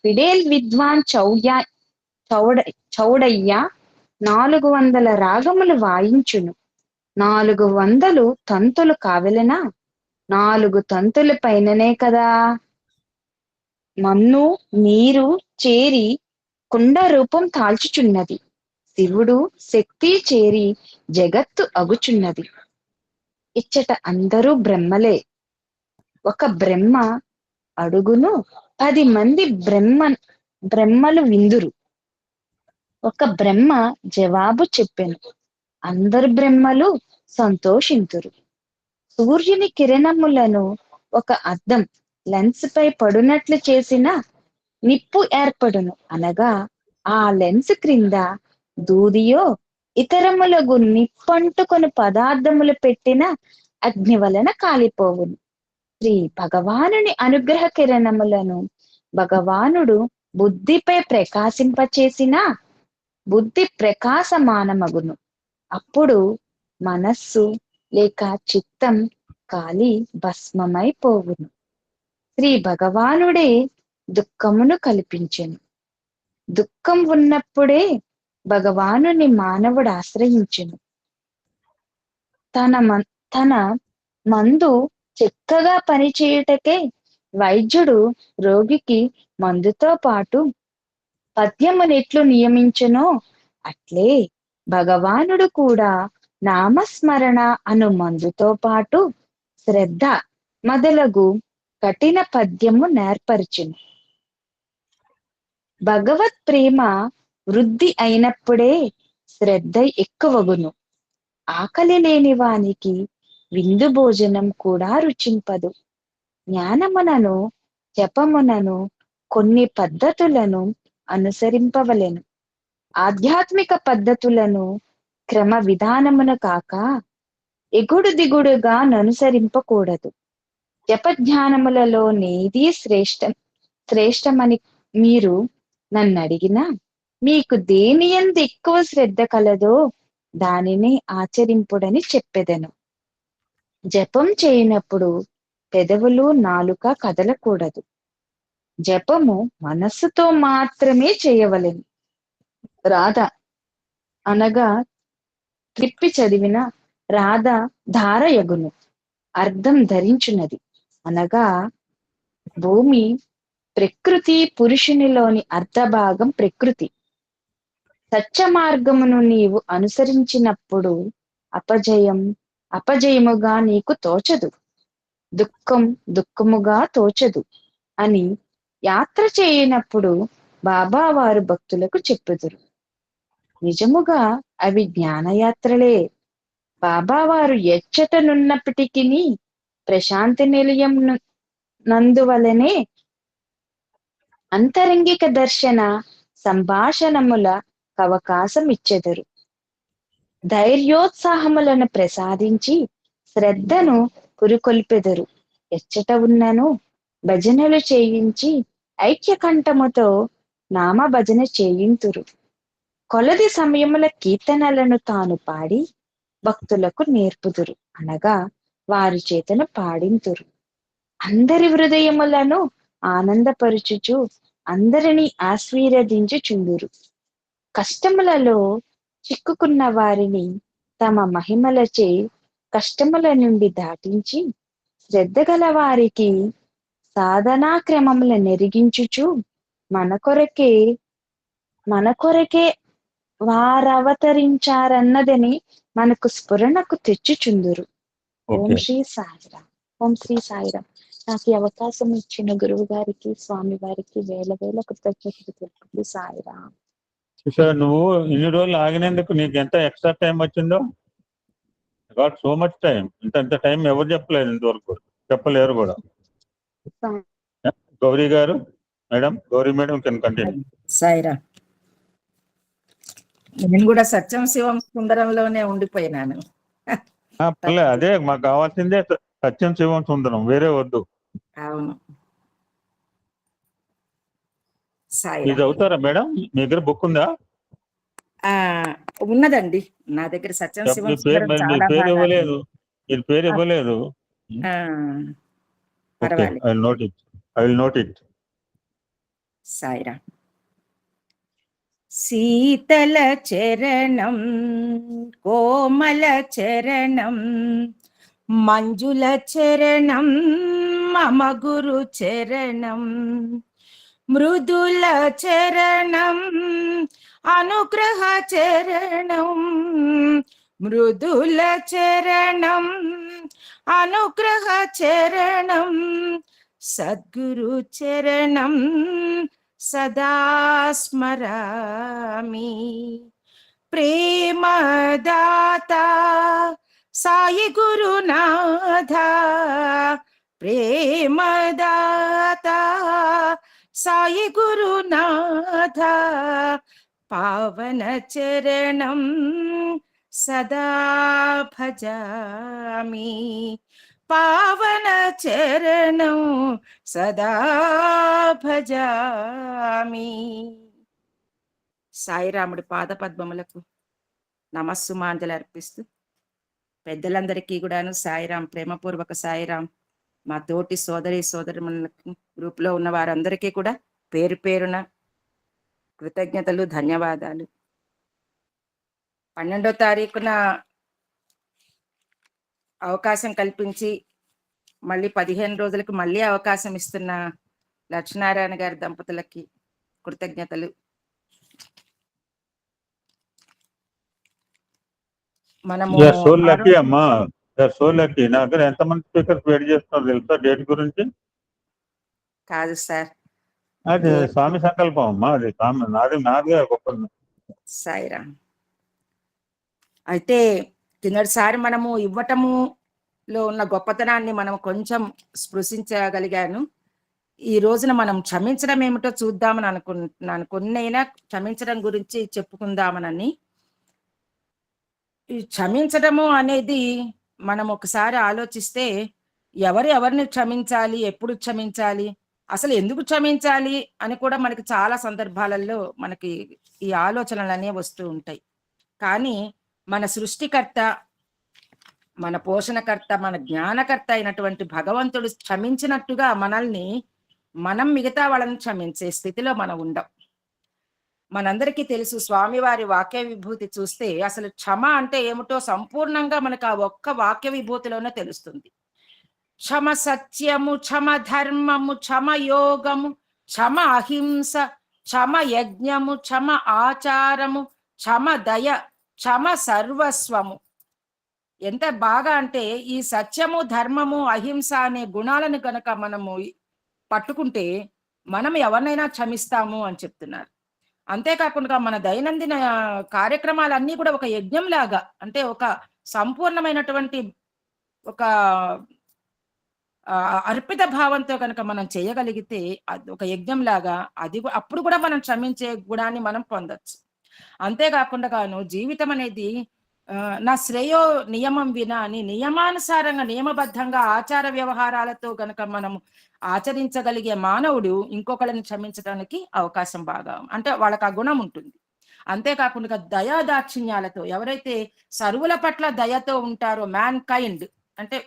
ఫిడేల్ విద్వాన్ చౌడయ్య 400 రాగములు వాయించును. 400 తంతులు కావలెనా? 4 తంతుల పైననే కదా మన్ను నీరు చేరి కుండ రూపం తాల్చుచున్నది. శివుడు శక్తి చేరి జగత్తు అగుచున్నది. ఇచ్చట అందరూ బ్రహ్మలే. ఒక బ్రహ్మ అడుగును 10 మంది బ్రహ్మలు విందురు. ఒక బ్రహ్మ జవాబు చెప్పెను. అందరు బ్రహ్మలు సంతోషింతురు. సూర్యుని కిరణములను ఒక అద్దం లెన్స్ పై పడునట్లు చేసిన నిప్పు ఏర్పడును. అనగా ఆ లెన్స్ క్రింద దూదియో ఇతరములగు నిప్పంటుకొని పదార్థములు పెట్టిన అగ్ని వలన కాలిపోవును. శ్రీ భగవానుని అనుగ్రహ కిరణములను భగవానుడు బుద్ధిపై ప్రకాశింపచేసిన బుద్ధి ప్రకాశమానమగును. అప్పుడు మనస్సు లేక చిత్తం కాలి భస్మమైపోవును. శ్రీ భగవానుడే దుఃఖమును కల్పించెను. దుఃఖం ఉన్నప్పుడే భగవానుని మానవుడు ఆశ్రయించెను. తన మందు చక్కగా పనిచేయుటకే వైద్యుడు రోగికి మందుతో పాటు పద్యమునెట్లు నియమించెనో అట్లే భగవానుడు కూడా నామస్మరణ అను మందుతో పాటు శ్రద్ధ మొదలగు కఠిన పద్యము నేర్పరిచెను. భగవత్ ప్రేమ వృద్ధి అయినప్పుడే శ్రద్ధ ఎక్కువగును. ఆకలి లేని వానికి విందు భోజనం కూడా రుచింపదు. జ్ఞానమునను జపమునను కొన్ని పద్ధతులను అనుసరింపవలెను. ఆధ్యాత్మిక పద్ధతులను క్రమ విధానమున కాక ఎగుడు దిగుడుగా అనుసరింపకూడదు. జపధ్యానములలో నేది శ్రేష్టమని మీరు నన్ను అడిగినా మీకు దేనియందు ఎక్కువ శ్రద్ధ కలదో దానిని ఆచరింపుడని చెప్పెదను. జపం చేయనప్పుడు పెదవులు నాలుక కదలకూడదు. జపము మనస్సుతో మాత్రమే చేయవలెను. రాధ అనగా త్రిప్పి చదివిన రాధ ధారయగును. అర్థం ధరించున్నది అనగా భూమి ప్రకృతి, పురుషునిలోని అర్ధభాగం ప్రకృతి. సత్య మార్గమును నీవు అనుసరించినప్పుడు అపజయముగా నీకు తోచదు, దుఃఖముగా తోచదు అని యాత్ర చేయనప్పుడు బాబా వారు భక్తులకు చెప్పుదురు. నిజముగా అవి జ్ఞానయాత్రలే. బాబావారు ఎచ్చటనున్నప్పటికీ ప్రశాంతి నిలయం నందువలనే అంతరంగిక దర్శన సంభాషణముల అవకాశం ఇచ్చెదరు. ధైర్యోత్సాహములను ప్రసాదించి శ్రద్ధను పురుకొల్పెదరు. ఎచ్చట ఉన్నను భజనలు చేయించి ఐక్యకంఠముతో నామ భజన చేయింతురు. కొలది సమయముల కీర్తనలను తాను పాడి భక్తులకు నేర్పుదురు. అనగా వారి చేతను పాడింతురు. అందరి హృదయములను ఆనందపరుచుచు అందరినీ ఆశీర్వదించుచుందురు. కష్టములలో చిక్కుకున్న వారిని తమ మహిమలచే కష్టముల నుండి దాటించి శ్రద్ధ గల వారికి సాధనా క్రమముల నెరిగించుచు మన కొరకే వారవతరించారన్నదని మనకు స్ఫురణకు తెచ్చుచుందురు. ఓం శ్రీ సాయిరాం. ఓం శ్రీ సాయిరాం. నాకు ఈ అవకాశం ఇచ్చిన గురువు గారికి, స్వామి వారికి వేల కృతజ్ఞతలు తెలుపుతుంది. సాయిరాం. నువ్వు ఇన్ని రోజులు ఆగినందుకు నీకు ఎంత ఎక్స్ట్రా టైం వచ్చిందో. Got so much time. ఇంత టైం ఎవరు చెప్పలేదు, ఇంతవరకు చెప్పలేరు కూడా. గౌరీ గారు madam, Gauri madam can continue. సాయిరా, నేను కూడా సత్యం శివం సుందరంలోనే ఉండిపోయినాను. పర్లే, అదే మాకు కావాల్సిందే సత్యం శివం సుందరం, వేరే వద్దు. అవును. ఇది సాయిరామ్. అవుతారా మేడం? మీ దగ్గర బుక్ ఉందా? ఉన్నదండి నా దగ్గర. సత్యం మీ శివం పేరు సుందరం మీ చాలా పేరు బాగా ఇవ్వలేదు, మీరు పేరు ఆ, ఇవ్వలేదు. ఆ, ఓకే, పర్వాలేదు. I will note it. Sairam. శీతల చరణం కోమల చరణం మంజుల చరణం మమ గురు చరణం మృదుల చరణం అనుగ్రహ చరణం మృదుల చరణం అనుగ్రహ చరణం సద్గురు చరణం సదా స్మరామి. ప్రేమదాత సాయి గురునాథ ప్రేమదాత సాయి గురునాథ పావన చరణం సదా భజామి. పావన చరణం సదా భజామి. సాయిరాముడి పాదపద్మములకు నమస్సుమాంజలి అర్పిస్తూ పెద్దలందరికీ కూడాను సాయిరాం, ప్రేమపూర్వక సాయిరాం. మా తోటి సోదరులకు గ్రూప్ లో ఉన్న వారందరికీ కూడా పేరు పేరున కృతజ్ఞతలు, ధన్యవాదాలు. 12వ తారీఖున అవకాశం కల్పించి మళ్ళీ 15 రోజులకు మళ్ళీ అవకాశం ఇస్తున్న లక్ష్మీనారాయణ గారి దంపతులకి కృతజ్ఞతలు. మనము అమ్మా, సో లక్కీ. నా దగ్గర ఎంతమంది స్పీకర్స్ వెయిట్ చేస్తున్నారు తెలుసా డేట్ గురించి? కాదు సార్, అది స్వామి సంకల్పం అమ్మా, అది నాదే గొప్ప. సాయిరామ్. అయితే కిందటిసారి మనము ఇవ్వటములో ఉన్న గొప్పతనాన్ని మనం కొంచెం స్పృశించగలిగాను. ఈ రోజున మనం క్షమించడం ఏమిటో చూద్దామని అనుకుంటున్నాను. కొన్నైనా క్షమించడం గురించి చెప్పుకుందామనని. ఈ క్షమించడము అనేది మనం ఒకసారి ఆలోచిస్తే ఎవరిని క్షమించాలి, ఎప్పుడు క్షమించాలి, అసలు ఎందుకు క్షమించాలి అని కూడా మనకి చాలా సందర్భాలలో మనకి ఈ ఆలోచనలు అనేవి వస్తూ ఉంటాయి. కానీ మన సృష్టికర్త, మన పోషణకర్త, మన జ్ఞానకర్త అయినటువంటి భగవంతుడు క్షమించినట్టుగా మనల్ని మనం మిగతా వాళ్ళని క్షమించే స్థితిలో మనం ఉండం. మనందరికీ తెలుసు, స్వామివారి వాక్య విభూతి చూస్తే అసలు క్షమ అంటే ఏమిటో సంపూర్ణంగా మనకు ఆ ఒక్క వాక్య విభూతిలోనే తెలుస్తుంది. క్షమ సత్యము, క్షమ ధర్మము, క్షమ యోగము, క్షమ అహింస, క్షమ యజ్ఞము, క్షమ ఆచారము, క్షమ దయ, క్షమ సర్వస్వము. ఎంత బాగా అంటే ఈ సత్యము, ధర్మము, అహింస అనే గుణాలను కనుక మనము పట్టుకుంటే మనం ఎవరినైనా క్షమిస్తాము అని చెప్తున్నారు. అంతేకాకుండా మన దైనందిన కార్యక్రమాలన్నీ కూడా ఒక యజ్ఞం లాగా, అంటే ఒక సంపూర్ణమైనటువంటి ఒక అర్పిత భావంతో కనుక మనం చేయగలిగితే అది ఒక యజ్ఞం లాగా, అది అప్పుడు కూడా మనం క్షమించే గుణాన్ని మనం పొందొచ్చు. అంతేకాకుండా జీవితం అనేది నా శ్రేయో నియమం వినా అని నియమానుసారంగా, నియమబద్ధంగా ఆచార వ్యవహారాలతో గనక మనం ఆచరించగలిగే మానవుడు ఇంకొకళ్ళని క్షమించడానికి అవకాశం బాగా, అంటే వాళ్ళకి ఆ గుణం ఉంటుంది. అంతేకాకుండా దయాదాక్షిణ్యాలతో ఎవరైతే సర్వుల పట్ల దయతో ఉంటారో, మ్యాన్ కైండ్ అంటే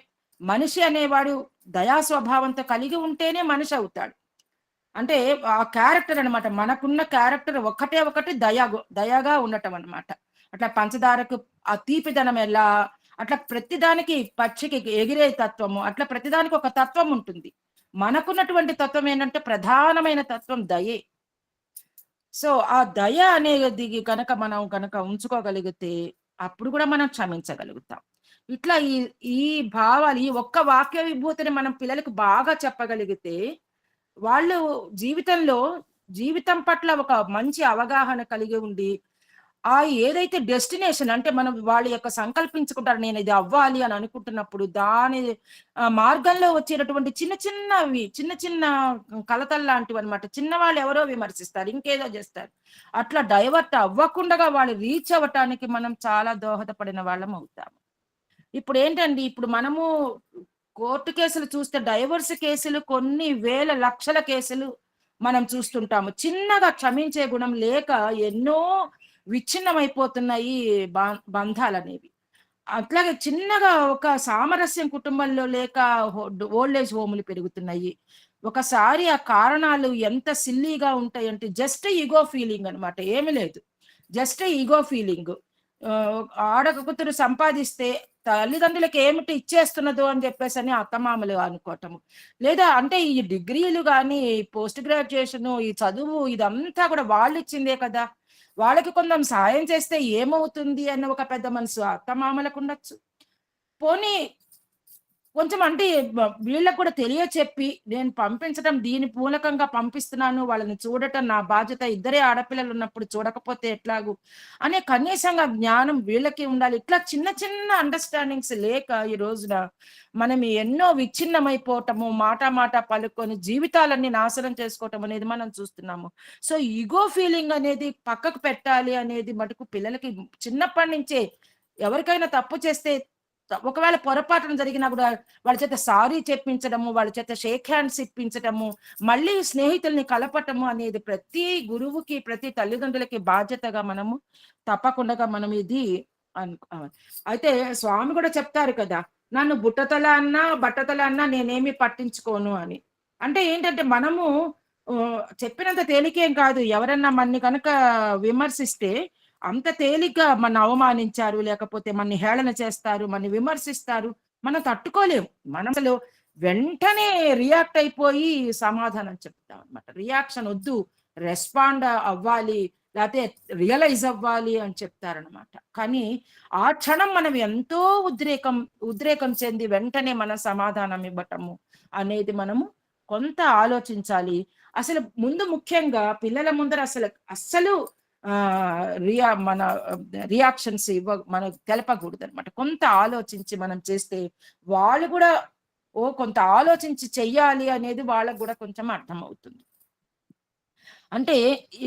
మనిషి అనేవాడు దయా స్వభావంతో కలిగి ఉంటేనే మనిషి అవుతాడు. అంటే ఆ క్యారెక్టర్ అనమాట, మనకున్న క్యారెక్టర్ ఒకటి దయగా ఉండటం అనమాట. అట్లా పంచదారకు ఆ తీపిదనం ఎలా, అట్లా ప్రతిదానికి పక్షికి ఎగిరే తత్వము, అట్లా ప్రతిదానికి ఒక తత్వం ఉంటుంది. మనకున్నటువంటి తత్వం ఏంటంటే ప్రధానమైన తత్వం దయే. సో ఆ దయ అనేది మనం కనుక ఉంచుకోగలిగితే అప్పుడు కూడా మనం క్షమించగలుగుతాం. ఇట్లా ఈ భావాలు, ఈ ఒక్క వాక్య విభూతిని మనం పిల్లలకు బాగా చెప్పగలిగితే వాళ్ళు జీవితం పట్ల ఒక మంచి అవగాహన కలిగి ఉండి, ఆ ఏదైతే డెస్టినేషన్ అంటే మనం వాళ్ళ యొక్క సంకల్పించుకుంటారు, నేను ఇది అవ్వాలి అని అనుకుంటున్నప్పుడు దాని మార్గంలో వచ్చేటటువంటి చిన్న చిన్న కలతలు లాంటివి అనమాట. చిన్నవాళ్ళు ఎవరో విమర్శిస్తారు, ఇంకేదో చేస్తారు, అట్లా డైవర్ట్ అవ్వకుండా వాళ్ళు రీచ్ అవ్వటానికి మనం చాలా దోహదపడిన వాళ్ళం అవుతాము. ఇప్పుడు ఏంటండి, ఇప్పుడు మనము కోర్టు కేసులు చూస్తే డైవర్స్ కేసులు కొన్ని వేల లక్షల కేసులు మనం చూస్తుంటాము. చిన్నగా క్షమించే గుణం లేక ఎన్నో విచ్ఛిన్నమైపోతున్నాయి బంధాలనేవి. అట్లాగే చిన్నగా ఒక సామరస్యం కుటుంబంలో లేక ఓల్డ్ ఏజ్ హోములు పెరుగుతున్నాయి. ఒకసారి ఆ కారణాలు ఎంత సిల్లీగా ఉంటాయంటే జస్ట్ ఈగో ఫీలింగ్ అనమాట. ఏమి లేదు, జస్ట్ ఈగో ఫీలింగ్. ఆడ కూతురు సంపాదిస్తే తల్లిదండ్రులకి ఏమిటి ఇచ్చేస్తున్నదో అని చెప్పేసి అని అత్తమామలు అనుకోవటము. లేదా అంటే ఈ డిగ్రీలు కానీ, పోస్ట్ గ్రాడ్యుయేషన్, ఈ చదువు ఇదంతా కూడా వాళ్ళు ఇచ్చిందే కదా, వాళ్ళకి కొంచెం సాయం చేస్తే ఏమవుతుంది అన్న ఒక పెద్ద మనసు అత్తమామలకు ఉండొచ్చు. పోనీ కొంచెం అంటే వీళ్ళకు కూడా తెలియచెప్పి, నేను పంపించడం దీని మూలకంగా పంపిస్తున్నాను, వాళ్ళని చూడటం నా బాధ్యత, ఇద్దరే ఆడపిల్లలు ఉన్నప్పుడు చూడకపోతే ఎట్లాగు అనే కనీసంగా జ్ఞానం వీళ్ళకి ఉండాలి. ఇట్లా చిన్న చిన్న అండర్స్టాండింగ్స్ లేక ఈ రోజున మనం ఎన్నో విచ్ఛిన్నమైపోవటము, మాట పలుకొని జీవితాలన్నీ నాశనం చేసుకోవటం అనేది మనం చూస్తున్నాము. సో ఈగో ఫీలింగ్ అనేది పక్కకు పెట్టాలి అనేది మటుకు పిల్లలకి చిన్నప్పటి నుంచే, ఎవరికైనా తప్పు చేస్తే ఒకవేళ పొరపాటున జరిగినా కూడా వాళ్ళ చేత సారీ చెప్పించడము, వాళ్ళ చేత షేక్ హ్యాండ్స్ ఇప్పించటము, మళ్ళీ స్నేహితుల్ని కలపటము అనేది ప్రతి గురువుకి, ప్రతి తల్లిదండ్రులకి బాధ్యతగా మనము తప్పకుండా మనం ఇది అయితే స్వామి కూడా చెప్తారు కదా, నన్ను బుట్టతల అన్నా బట్టతల అన్నా నేనేమి పట్టించుకోను అని. అంటే ఏంటంటే మనము చెప్పినంత తేలికేం కాదు. ఎవరన్నా మన్ని కనుక విమర్శిస్తే అంత తేలిగ్గా మన అవమానించారు, లేకపోతే మన హేళన చేస్తారు, మన విమర్శిస్తారు, మనం తట్టుకోలేము. మనం అసలు వెంటనే రియాక్ట్ అయిపోయి సమాధానం చెప్తాం అనమాట. రియాక్షన్ వద్దు, రెస్పాండ్ అవ్వాలి, లేకపోతే రియలైజ్ అవ్వాలి అని చెప్తారనమాట. కానీ ఆ క్షణం మనం ఎంతో ఉద్రేకం చెంది వెంటనే మన సమాధానం ఇవ్వటము అనేది మనము కొంత ఆలోచించాలి. అసలు ముందు ముఖ్యంగా పిల్లల ముందర అస్సలు మన రియాక్షన్స్ మనం తెలపకూడదు అనమాట. కొంత ఆలోచించి మనం చేస్తే వాళ్ళు కూడా కొంత ఆలోచించి చెయ్యాలి అనేది వాళ్ళకు కూడా కొంచెం అర్థమవుతుంది. అంటే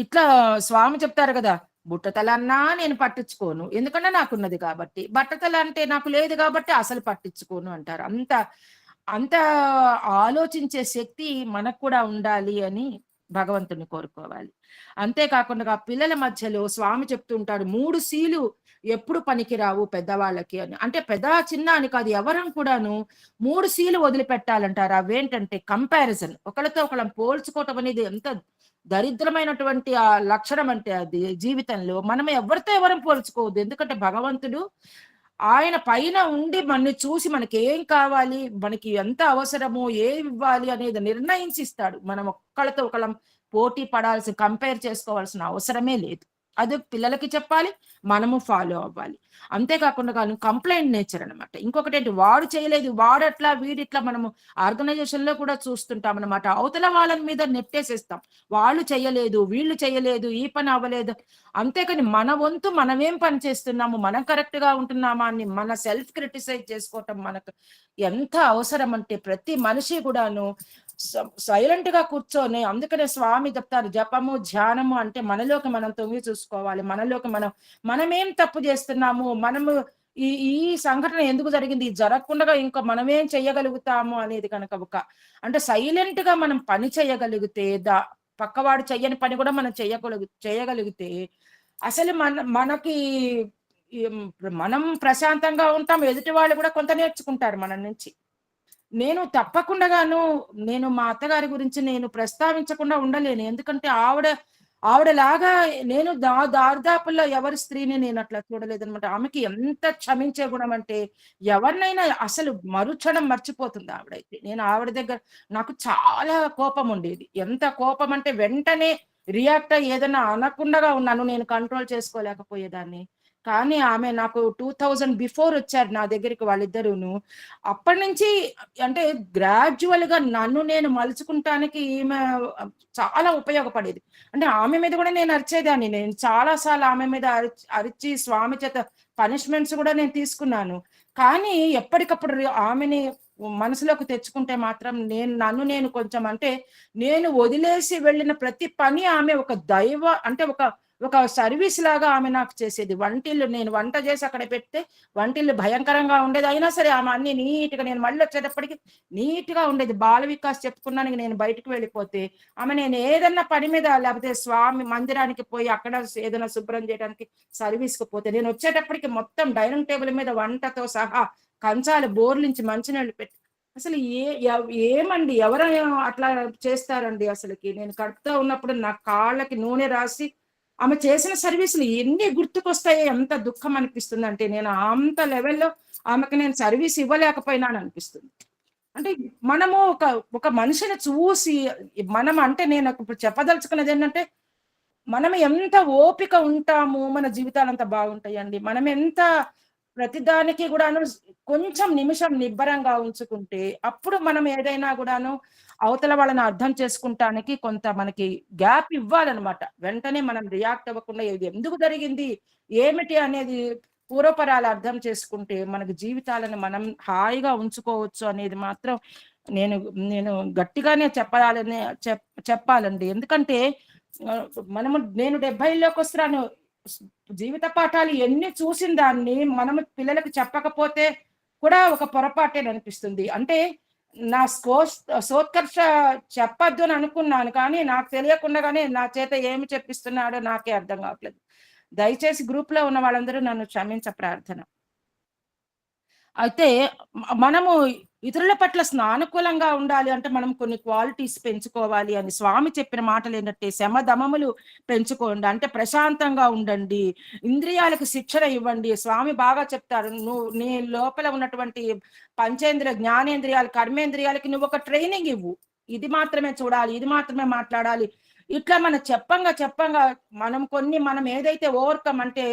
ఇట్లా స్వామి చెప్తారు కదా, బుట్టతలన్నా నేను పట్టించుకోను, ఎందుకంటే నాకున్నది కాబట్టి, బట్టతల అంటే నాకు లేదు కాబట్టి అసలు పట్టించుకోను అంటారు. అంత ఆలోచించే శక్తి మనకు కూడా ఉండాలి అని భగవంతుని కోరుకోవాలి. అంతేకాకుండా పిల్లల మధ్యలో స్వామి చెప్తుంటాడు, 3 Cలు ఎప్పుడు పనికిరావు పెద్దవాళ్ళకి అని. అంటే పెద్ద చిన్న అని కాదు, ఎవరం కూడాను 3 Cలు వదిలిపెట్టాలంటారు. అవేంటంటే కంపారిజన్, ఒకళ్ళతో ఒకళ్ళం పోల్చుకోవటం అనేది ఎంత దరిద్రమైనటువంటి ఆ లక్షణం అంటే అది జీవితంలో. మనం ఎవరితో ఎవరం పోల్చుకోవద్దు. ఎందుకంటే భగవంతుడు ఆయన పైన ఉండి మనని చూసి మనకి ఏం కావాలి, మనకి ఎంత అవసరమో, ఏమి ఇవ్వాలి అనేది నిర్ణయించి ఇస్తాడు. మనం ఒక్కళ్ళతో ఒకళ్ళం పోటీ కంపేర్ చేసుకోవాల్సిన అవసరమే లేదు. అది పిల్లలకి చెప్పాలి, మనము ఫాలో అవ్వాలి. అంతేకాకుండా కంప్లైంట్ నేచర్ అనమాట. ఇంకొకటి ఏంటి, వాడు చేయలేదు, వాడట్లా వీడిట్లా మనము ఆర్గనైజేషన్ లో కూడా చూస్తుంటాం అనమాట. అవతల వాళ్ళ మీద నెట్టేసేస్తాం, వాళ్ళు చేయలేదు, వీళ్ళు చేయలేదు, ఈ పని అవ్వలేదు. అంతేకాని మన వంతు మనమేం పని చేస్తున్నాము, మనం కరెక్ట్ గా ఉంటున్నామా అని మన సెల్ఫ్ క్రిటిసైజ్ చేసుకోవటం మనకు ఎంత అవసరం అంటే ప్రతి మనిషి కూడాను సైలెంట్ గా కూర్చొని. అందుకనే స్వామి చెప్తారు, జపము ధ్యానము అంటే మనలోకి మనం తొంగి చూసుకోవాలి, మనలోకి మనమేం తప్పు చేస్తున్నాము, మనము ఈ సంఘటన ఎందుకు జరిగింది, జరగకుండా ఇంకా మనమేం చెయ్యగలుగుతాము అనేది కనుక అంటే సైలెంట్ గా మనం పని చేయగలిగితే, పక్కవాడు చెయ్యని పని కూడా మనం చేయగలిగితే అసలు మనకి మనం ప్రశాంతంగా ఉంటాం, ఎదుటి వాళ్ళు కూడా కొంత నేర్చుకుంటారు మన నుంచి. నేను తప్పకుండాను మా అత్తగారి గురించి నేను ప్రస్తావించకుండా ఉండలేను. ఎందుకంటే ఆవిడలాగా నేను దాదాపుల్లో ఎవరి స్త్రీని నేను అట్లా చూడలేదనమాట. ఆమెకి ఎంత క్షమించే గుణం అంటే ఎవరినైనా అసలు మరుక్షణం మర్చిపోతుంది ఆవిడైతే. నేను ఆవిడ దగ్గర నాకు చాలా కోపం ఉండేది. ఎంత కోపం అంటే వెంటనే రియాక్ట్ అయ్యి ఏదైనా అనకుండా ఉన్నాను, నేను కంట్రోల్ చేసుకోలేకపోయేదాన్ని. కానీ ఆమె నాకు 2000 బిఫోర్ వచ్చారు నా దగ్గరికి వాళ్ళిద్దరూను. అప్పటి నుంచి అంటే గ్రాడ్యువల్ గా నన్ను నేను మలుచుకుంటానికి ఈమె చాలా ఉపయోగపడేది. అంటే ఆమె మీద కూడా నేను అరిచేదాన్ని. నేను చాలా సార్లు ఆమె మీద అరిచి స్వామి చేత పనిష్మెంట్స్ కూడా నేను తీసుకున్నాను. కానీ ఎప్పటికప్పుడు ఆమెని మనసులోకి తెచ్చుకుంటే మాత్రం నన్ను నేను కొంచెం అంటే నేను వదిలేసి వెళ్ళిన ప్రతి పని ఆమె ఒక అంటే ఒక సర్వీస్ లాగా ఆమె నాకు చేసేది. వంటిల్లు నేను వంట చేసి అక్కడ పెడితే వంటిల్లు భయంకరంగా ఉండేది. అయినా సరే ఆమె అన్ని నీట్‌గా, నేను మళ్ళీ వచ్చేటప్పటికి నీట్‌గా ఉండేది. బాల వికాస్ చెప్పుకున్నానికి నేను బయటకు వెళ్ళిపోతే ఆమె, నేను ఏదన్నా పని మీద లేకపోతే స్వామి మందిరానికి పోయి అక్కడ ఏదైనా శుభ్రం చేయడానికి సర్వీస్‌కి పోతే నేను వచ్చేటప్పటికి మొత్తం డైనింగ్ టేబుల్ మీద వంటతో సహా కంచాలు బోర్లించి మంచినీళ్ళు పెట్టి, అసలు ఏమండి ఎవరు అట్లా చేస్తారండి అసలుకి. నేను కడుపుతో ఉన్నప్పుడు నా కాళ్ళకి నూనె రాసి ఆమె చేసిన సర్వీసులు ఎన్ని గుర్తుకొస్తాయో, ఎంత దుఃఖం అనిపిస్తుంది అంటే, నేను అంత లెవెల్లో ఆమెకు నేను సర్వీస్ ఇవ్వలేకపోయినాను అనిపిస్తుంది. అంటే మనము ఒక మనిషిని చూసి మనం, అంటే నేను ఇప్పుడు చెప్పదలుచుకున్నది ఏంటంటే, మనం ఎంత ఓపిక ఉంటాము మన జీవితాలు అంత బాగుంటాయండి. మనం ఎంత ప్రతిదానికి కూడాను కొంచెం నిమిషం నిబ్బరంగా ఉంచుకుంటే అప్పుడు మనం ఏదైనా కూడాను అవతల వాళ్ళని అర్థం చేసుకుంటానికి కొంత మనకి గ్యాప్ ఇవ్వాలన్నమాట. వెంటనే మనం రియాక్ట్ అవ్వకుండా ఇది ఎందుకు జరిగింది, ఏమిటి అనేది పూర్వపరాలు అర్థం చేసుకుంటే మనకు జీవితాలను మనం హాయిగా ఉంచుకోవచ్చు అనేది మాత్రం నేను నేను గట్టిగానే చెప్పాలండి. ఎందుకంటే నేను 70లోకి వస్తున్నాను. జీవిత పాఠాలు ఎన్ని చూసిన దాన్ని మనము పిల్లలకు చెప్పకపోతే కూడా ఒక పొరపాటేననిపిస్తుంది. అంటే నా సోత్కర్ష చెప్పొద్దు అని అనుకున్నాను. కానీ నాకు తెలియకుండానే నా చేత ఏమి చెప్పిస్తున్నాడో నాకే అర్థం కావట్లేదు. దయచేసి గ్రూప్‌లో ఉన్న వాళ్ళందరూ నన్ను క్షమించ ప్రార్థన. అయితే మనము ఇతరుల పట్ల సానుకూలంగా ఉండాలి అంటే మనం కొన్ని క్వాలిటీస్ పెంచుకోవాలి అని స్వామి చెప్పిన మాటలు ఏంటంటే, శమదమములు పెంచుకోండి, అంటే ప్రశాంతంగా ఉండండి, ఇంద్రియాలకు శిక్షణ ఇవ్వండి. స్వామి బాగా చెప్తారు, నువ్వు నీ లోపల ఉన్నటువంటి పంచేంద్రియ, జ్ఞానేంద్రియాలు, కర్మేంద్రియాలకి నువ్వు ఒక ట్రైనింగ్ ఇవ్వు. ఇది మాత్రమే చూడాలి, ఇది మాత్రమే మాట్లాడాలి. ఇట్లా మనం చెప్పంగా మనం ఏదైతే ఓవర్కమ్ అంటే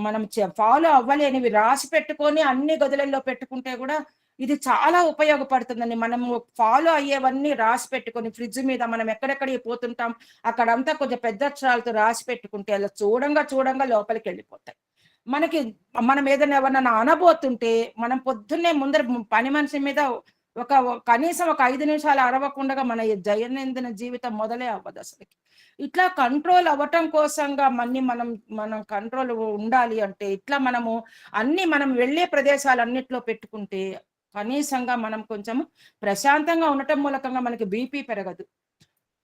మనం ఫాలో అవ్వలేనివి రాసి పెట్టుకొని అన్ని గదులలో పెట్టుకుంటే కూడా ఇది చాలా ఉపయోగపడుతుందండి. మనము ఫాలో అయ్యేవన్నీ రాసి పెట్టుకొని ఫ్రిడ్జ్ మీద మనం ఎక్కడెక్కడికి పోతుంటాం అక్కడంతా కొంచెం పెద్ద అక్షరాలతో రాసి పెట్టుకుంటే అలా చూడంగా లోపలికి వెళ్ళిపోతాయి. మనం ఏదైనా ఎవరన్నా అనబోతుంటే మనం పొద్దున్నే ముందర పని మనిషి మీద కనీసం ఒక 5 నిమిషాలు అరవకుండా మన దైనందిన జీవితం మొదలే అవ్వదు అసలుకి. ఇట్లా కంట్రోల్ అవ్వటం కోసంగా మనం కంట్రోల్ ఉండాలి అంటే ఇట్లా మనం వెళ్ళే ప్రదేశాలన్నిట్లో పెట్టుకుంటే కనీసంగా మనం కొంచెం ప్రశాంతంగా ఉండటం మూలకంగా మనకి బీపీ పెరగదు.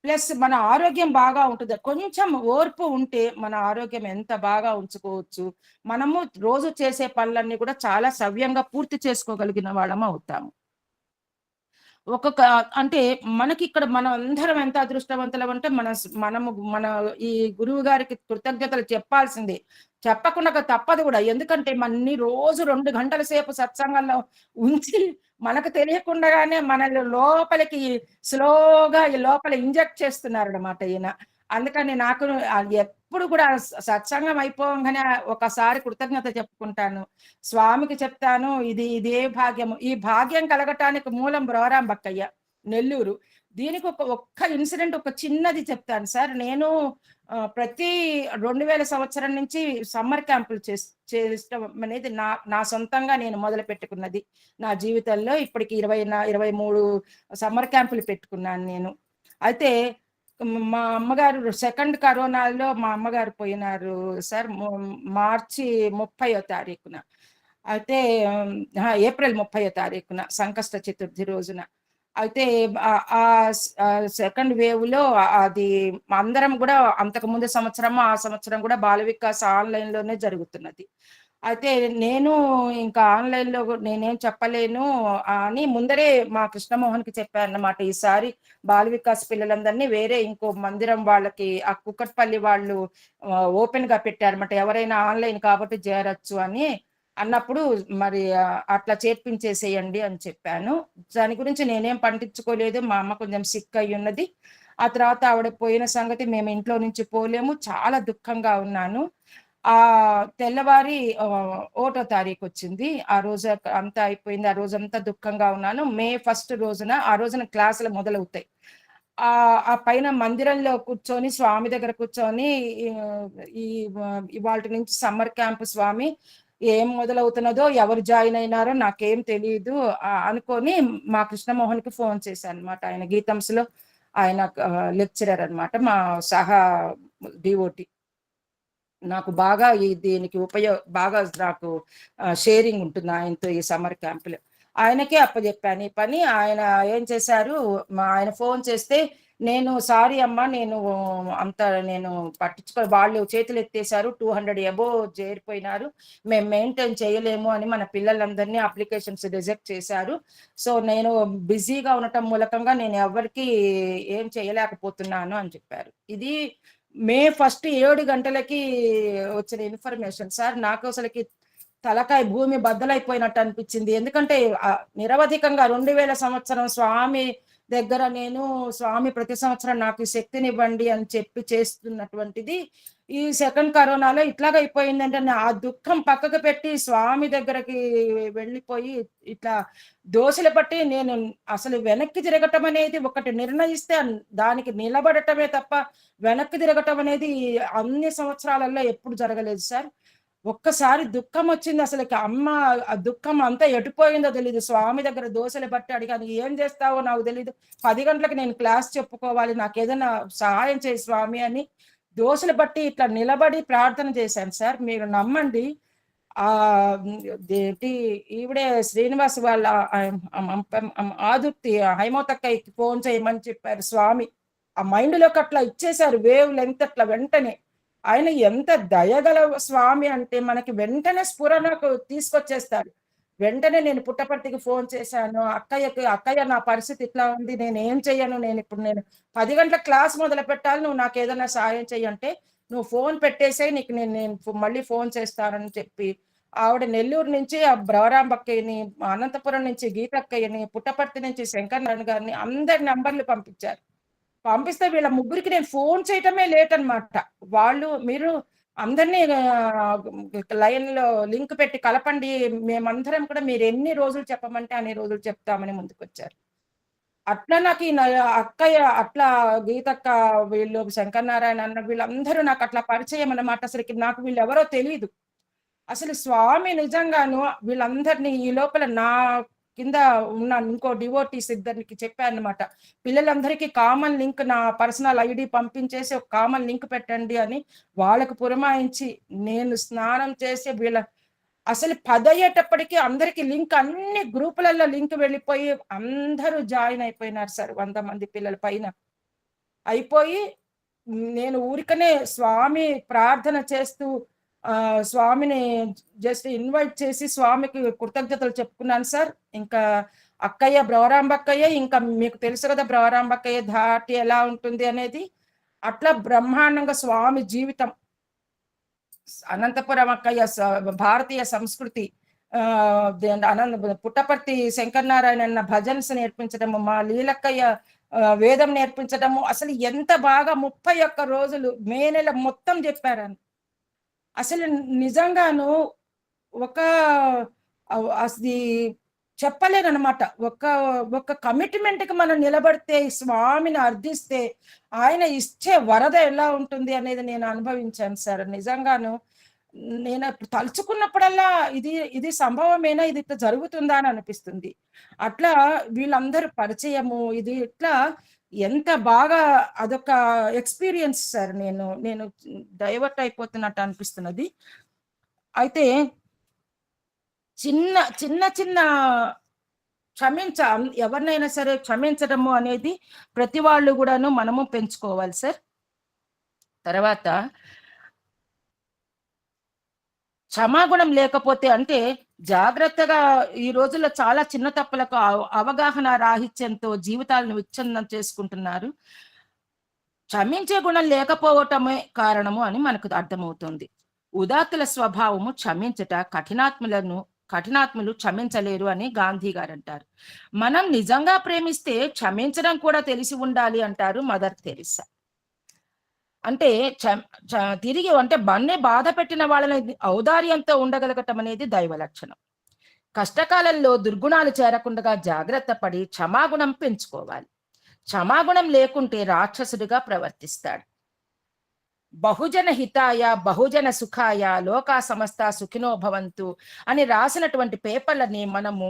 ప్లస్ మన ఆరోగ్యం బాగా ఉంటుంది. కొంచెం ఓర్పు ఉంటే మన ఆరోగ్యం ఎంత బాగా ఉంచుకోవచ్చు. మనము రోజు చేసే పనులన్నీ కూడా చాలా సవ్యంగా పూర్తి చేసుకోగలిగిన వాళ్ళం అవుతాము. అంటే మనకిక్కడ మనం అందరం ఎంత అదృష్టవంతులం అంటే మన ఈ గురువు గారికి కృతజ్ఞతలు చెప్పాల్సిందే. చెప్పకుండా తప్పదు కూడా. ఎందుకంటే రోజు 2 గంటల సేపు సత్సంగంలో ఉంచి మనకు తెలియకుండానే మనల్ని లోపలికి స్లోగా లోపల ఇంజెక్ట్ చేస్తున్నారన్నమాట ఈయన. అందుకని నాకు ఎప్పుడు కూడా సత్సంగం అయిపోగానే ఒకసారి కృతజ్ఞత చెప్పుకుంటాను. స్వామికి చెప్తాను, ఇదే భాగ్యము. ఈ భాగ్యం కలగటానికి మూలం బ్రోరాం బక్కయ్య, నెల్లూరు. దీనికి ఒక్క ఇన్సిడెంట్ ఒక చిన్నది చెప్తాను సార్. నేను ప్రతి 2000 సంవత్సరం నుంచి సమ్మర్ క్యాంపులు చేసడం అనేది నా సొంతంగా నేను మొదలు పెట్టుకున్నది. నా జీవితంలో ఇప్పటికి 23 సమ్మర్ క్యాంపులు పెట్టుకున్నాను నేను. అయితే మా అమ్మగారు సెకండ్ కరోనాలో మా అమ్మగారు పోయినారు సార్, మార్చి 30వ తారీఖున. అయితే ఏప్రిల్ 30వ తారీఖున సంకష్ట చతుర్థి రోజున. అయితే సెకండ్ వేవ్ లో అది అందరం కూడా అంతకు ముందు ఆ సంవత్సరం కూడా బాల వికాస్ ఆన్లైన్ లోనే జరుగుతున్నది. అయితే నేను ఇంకా ఆన్లైన్ లో నేనేం చెప్పలేను అని ముందరే మా కృష్ణమోహన్ కి చెప్పారన్నమాట. ఈసారి బాల వికాస్ పిల్లలందరినీ వేరే ఇంకో మందిరం వాళ్ళకి ఆ కుక్కట్పల్లి వాళ్ళు ఓపెన్ గా పెట్టారన్నమాట. ఎవరైనా ఆన్లైన్ కాబట్టి చేరొచ్చు అని అన్నప్పుడు మరి అట్లా చేర్పించేసేయండి అని చెప్పాను. దాని గురించి నేనేం పట్టించుకోలేదు. మా అమ్మ కొంచెం సిక్ అయి ఉన్నది. ఆ తర్వాత ఆవిడ పోయిన సంగతి మేము ఇంట్లో నుంచి పోలేము. చాలా దుఃఖంగా ఉన్నాను. తెల్లవారి 1వ తారీఖు వచ్చింది. ఆ రోజు అంతా అయిపోయింది. ఆ రోజంతా దుఃఖంగా ఉన్నాను. మే 1 రోజున ఆ రోజున క్లాసులు మొదలవుతాయి. ఆ పైన మందిరంలో కూర్చొని స్వామి దగ్గర కూర్చొని ఇవాళ నుంచి సమ్మర్ క్యాంప్ స్వామి ఏం మొదలవుతున్నదో, ఎవరు జాయిన్ అయినారో నాకేం తెలియదు అనుకొని మా కృష్ణమోహన్ కి ఫోన్ చేశాను అనమాట. ఆయన గీతంస్లో ఆయన లెక్చరర్ అనమాట, మా సహా డివోటి. నాకు బాగా దీనికి బాగా నాకు షేరింగ్ ఉంటుంది ఆయనతో ఈ సమ్మర్ క్యాంపులో. ఆయనకే అప్పచెప్పాను ఈ పని. ఆయన ఏం చేశారు, ఆయన ఫోన్ చేస్తే నేను సారీ అమ్మా, నేను వాళ్ళు చేతులు ఎత్తేసారు, 200 అబోవ్ చేరిపోయినారు, మేము మెయింటైన్ చేయలేము అని మన పిల్లలందరినీ అప్లికేషన్స్ రిజెక్ట్ చేశారు. సో నేను బిజీగా ఉండటం మూలకంగా నేను ఎవరికి ఏం చేయలేకపోతున్నాను అని చెప్పారు. ఇది మే 1 7 గంటలకి వచ్చిన ఇన్ఫర్మేషన్ సార్. నాకు అసలుకి తలకాయ భూమి బద్దలైపోయినట్టు అనిపించింది. ఎందుకంటే నిరవధికంగా 2000 సంవత్సరం స్వామి దగ్గర నేను స్వామి ప్రతి సంవత్సరం నాకు ఈ శక్తినివ్వండి అని చెప్పి చేస్తున్నటువంటిది ఈ సెకండ్ కరోనాలో ఇట్లాగా అయిపోయిందంటే ఆ దుఃఖం పక్కకు పెట్టి స్వామి దగ్గరకి వెళ్ళిపోయి ఇట్లా దోశలు పట్టి నేను అసలు వెనక్కి తిరగటం అనేది ఒకటి నిర్ణయిస్తే దానికి నిలబడటమే తప్ప వెనక్కి తిరగటం అనేది అన్ని సంవత్సరాలలో ఎప్పుడు జరగలేదు సార్. ఒక్కసారి దుఃఖం వచ్చింది. అసలు అమ్మ ఆ దుఃఖం అంతా ఎటుపోయిందో తెలీదు. స్వామి దగ్గర దోశలు బట్టి అడిగాను, ఏం చేస్తావో నాకు తెలీదు, 10 గంటలకు నేను క్లాస్ చెప్పుకోవాలి, నాకు ఏదైనా సహాయం చేయి స్వామి అని దోశలు బట్టి ఇట్లా నిలబడి ప్రార్థన చేశాను సార్. మీరు నమ్మండి, ఈవిడే శ్రీనివాస్ వాళ్ళ ఆదుర్తి హైమోతక్కయ్యకి ఫోన్ చేయమని చెప్పారు స్వామి. ఆ మైండ్లోకి అట్లా ఇచ్చేశారు వేవ్ లెంత్ అట్లా వెంటనే. ఆయన ఎంత దయగల స్వామి అంటే మనకి వెంటనే స్ఫురణకు తీసుకొచ్చేస్తారు. వెంటనే నేను పుట్టపర్తికి ఫోన్ చేశాను, అక్కయ్య నా పరిస్థితి ఇట్లా ఉంది, నేను ఏం చెయ్యను, నేను 10 గంటల క్లాస్ మొదలు పెట్టాలి, నువ్వు నాకు ఏదైనా సాయం చెయ్యంటే నువ్వు ఫోన్ పెట్టేసే, నీకు నేను మళ్ళీ ఫోన్ చేస్తానని చెప్పి ఆవిడ నెల్లూరు నుంచి ఆ బ్రవరాంబక్కయ్యని, అనంతపురం నుంచి గీతక్కయ్యని, పుట్టపర్తి నుంచి శంకర్ నారాయణ గారిని అందరి నంబర్లు పంపించారు. పంపిస్తే వీళ్ళ ముగ్గురికి నేను ఫోన్ చేయటమే లేట్ అనమాట. వాళ్ళు మీరు అందరినీ లైన్ లో లింక్ పెట్టి కలపండి, మేమందరం కూడా మీరు ఎన్ని రోజులు చెప్పమంటే అన్ని రోజులు చెప్తామని ముందుకొచ్చారు. అట్లా నాకు ఈ అక్కయ్య, అట్లా గీతక్క, వీళ్ళు శంకర్ నారాయణ అన్న వీళ్ళందరూ నాకు అట్లా పరిచయం అన్నమాట. అసలుకి నాకు వీళ్ళు ఎవరో తెలియదు. అసలు స్వామి నిజంగాను వీళ్ళందరినీ ఈ లోపల నా కింద ఉన్న ఇంకో డివోటీస్ ఇద్దరికి చెప్పానమాట, పిల్లలందరికీ కామన్ లింక్ నా పర్సనల్ ఐడి పంపించేసి ఒక కామన్ లింక్ పెట్టండి అని వాళ్ళకు పురమాయించి నేను స్నానం చేసి అసలు 10 అయ్యేటప్పటికీ అందరికి లింక్ అన్ని గ్రూపులలో లింక్ వెళ్ళిపోయి అందరూ జాయిన్ అయిపోయినారు సార్. 100 మంది పిల్లల పైన అయిపోయి నేను ఊరికనే స్వామి ప్రార్థన చేస్తూ స్వామిని జస్ట్ ఇన్వైట్ చేసి స్వామికి కృతజ్ఞతలు చెప్పుకున్నాను సార్. ఇంకా అక్కయ్య బ్రవరాంబక్కయ్య, ఇంకా మీకు తెలుసు కదా బ్రవరాంబక్కయ్య ధాటి ఎలా ఉంటుంది అనేది, అట్లా బ్రహ్మాండంగా స్వామి జీవితం. అనంతపురం అక్కయ్య భారతీయ సంస్కృతి, పుట్టపర్తి శంకర్ నారాయణ అన్న భజన్స్ నేర్పించడము, మా లీలక్కయ్య వేదం నేర్పించడము, అసలు ఎంత బాగా 31 రోజులు మే నెల మొత్తం చెప్పారని. అసలు నిజంగాను అది చెప్పలేనమాట. ఒక కమిట్మెంట్కి మనం నిలబడితే, స్వామిని అర్థిస్తే ఆయన ఇచ్చే వరద ఎలా ఉంటుంది అనేది నేను అనుభవించాను సార్. నిజంగాను నేను తలుచుకున్నప్పుడల్లా ఇది సంభవమేనా, ఇది ఇట్లా జరుగుతుందా అని అనిపిస్తుంది. అట్లా వీళ్ళందరూ పరిచయము, ఇది ఇట్లా ఎంత బాగా అదొక ఎక్స్పీరియన్స్ సార్. నేను డైవర్ట్ అయిపోతున్నట్టు అనిపిస్తున్నది. అయితే చిన్న చిన్న చిన్న ఎవరినైనా సరే క్షమించడము అనేది ప్రతి వాళ్ళు కూడాను మనము పెంచుకోవాలి సార్. తర్వాత క్షమాగుణం లేకపోతే అంటే జాగ్రత్తగా ఈ రోజుల్లో చాలా చిన్న తప్పులకు అవగాహన రాహిత్యంతో జీవితాలను విచ్ఛిన్నం చేసుకుంటున్నారు. క్షమించే గుణం లేకపోవటమే కారణము అని మనకు అర్థమవుతుంది. ఉదాత్తుల స్వభావము క్షమించట, కఠినాత్ములు క్షమించలేరు అని గాంధీ గారు అంటారు. మనం నిజంగా ప్రేమిస్తే క్షమించడం కూడా తెలిసి ఉండాలి అంటారు మదర్ తెరిసా. అంటే తిరిగి బాధ పెట్టిన వాళ్ళని ఔదార్యంతో ఉండగలగటం అనేది దైవ లక్షణం. కష్టకాలంలో దుర్గుణాలు చేరకుండా జాగ్రత్త పడి క్షమాగుణం పెంచుకోవాలి. క్షమాగుణం లేకుంటే రాక్షసుడిగా ప్రవర్తిస్తాడు. బహుజన హితాయ బహుజన సుఖాయ లోకా సమస్త సుఖినో భవంతు అని రాసినటువంటి పేపర్లని మనము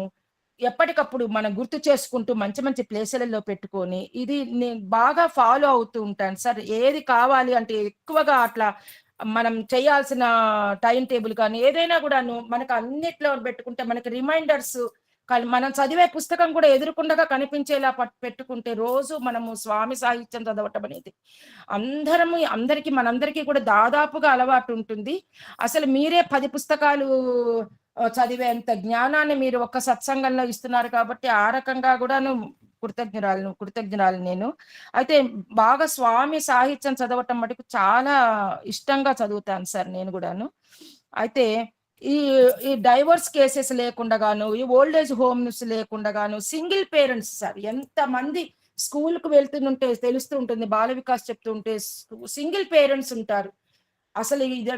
ఎప్పటికప్పుడు మనం గుర్తు చేసుకుంటూ మంచి మంచి ప్లేసులలో పెట్టుకొని ఇది నేను బాగా ఫాలో అవుతూ ఉంటాను సార్. ఏది కావాలి అంటే ఎక్కువగా అట్లా మనం చేయాల్సిన టైం టేబుల్ కానీ ఏదైనా కూడాను మనకు అన్నిట్లో పెట్టుకుంటే మనకి రిమైండర్స్, మనం చదివే పుస్తకం కూడా ఎదురుకుండగా కనిపించేలా పెట్టుకుంటే రోజు మనము స్వామి సాహిత్యం చదవటం అనేది మనందరికీ కూడా దాదాపుగా అలవాటు ఉంటుంది. అసలు మీరే 10 పుస్తకాలు చదివేంత జ్ఞానాన్ని మీరు ఒక్క సత్సంగంలో ఇస్తున్నారు కాబట్టి ఆ రకంగా కూడాను కృతజ్ఞురాలు నేను. అయితే బాగా స్వామి సాహిత్యం చదవటం మటుకు చాలా ఇష్టంగా చదువుతాను సార్ నేను కూడాను. అయితే ఈ ఈ డైవర్స్ కేసెస్ లేకుండాను, ఈ ఓల్డ్ ఏజ్ హోమ్స్ లేకుండాను, సింగిల్ పేరెంట్స్ సార్ ఎంతమంది స్కూల్కి వెళ్తుంటే తెలుస్తూ ఉంటుంది, బాల వికాస్ చెప్తుంటే సింగిల్ పేరెంట్స్ ఉంటారు. అసలు ఇది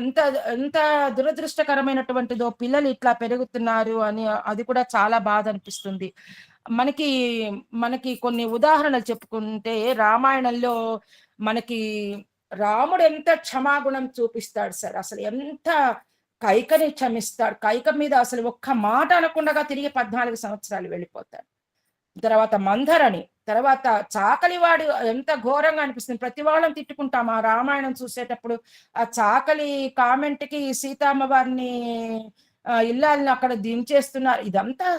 ఎంత దురదృష్టకరమైనటువంటిదో, పిల్లలు ఇట్లా పెరుగుతున్నారు అని అది కూడా చాలా బాధ అనిపిస్తుంది. మనకి కొన్ని ఉదాహరణలు చెప్పుకుంటే రామాయణంలో మనకి రాముడు ఎంత క్షమాగుణం చూపిస్తాడు సార్. అసలు ఎంత కైకని క్షమిస్తాడు. కైక మీద అసలు ఒక్క మాట అనకుండా తిరిగి 14 సంవత్సరాలు వెళ్ళిపోతాడు. తర్వాత మందరని, తర్వాత చాకలివాడు ఎంత ఘోరంగా అనిపిస్తుంది. ప్రతి వాళ్ళని తిట్టుకుంటాం ఆ రామాయణం చూసేటప్పుడు. ఆ చాకలి కామెంట్ కి సీతమ్మ వారిని ఇల్లాలని అక్కడ దించేస్తున్నారు. ఇదంతా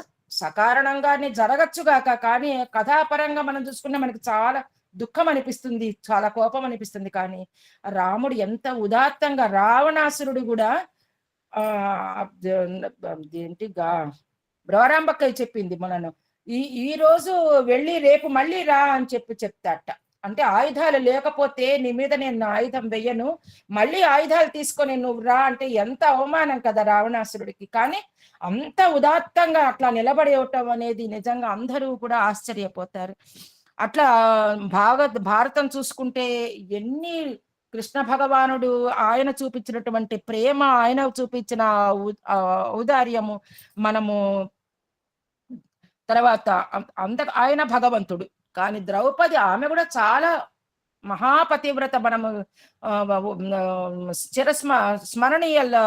సకారణంగానే జరగచ్చుగాక, కానీ కథాపరంగా మనం చూసుకున్నా మనకి చాలా దుఃఖం అనిపిస్తుంది, చాలా కోపం అనిపిస్తుంది. కానీ రాముడు ఎంత ఉదాత్తంగా, రావణాసురుడు కూడా బ్రోరాంబక్కయ్య చెప్పింది మనను, ఈ రోజు వెళ్ళి రేపు మళ్ళీ రా అని చెప్తాట. అంటే ఆయుధాలు లేకపోతే నీ మీద నేను ఆయుధం వెయ్యను, మళ్ళీ ఆయుధాలు తీసుకొని నువ్వు రా అంటే ఎంత అవమానం కదా రావణాసురుడికి. కానీ అంత ఉదాత్తంగా అట్లా నిలబడేయటం అనేది నిజంగా అందరూ కూడా ఆశ్చర్యపోతారు. అట్లా భారతం చూసుకుంటే ఎన్ని కృష్ణ భగవానుడు ఆయన చూపించినటువంటి ప్రేమ, ఆయన చూపించిన ఔదార్యము మనము తర్వాత ఆయన భగవంతుడు. కానీ ద్రౌపది ఆమె కూడా చాలా మహాపతివ్రత. మనము స్మరణీయాలు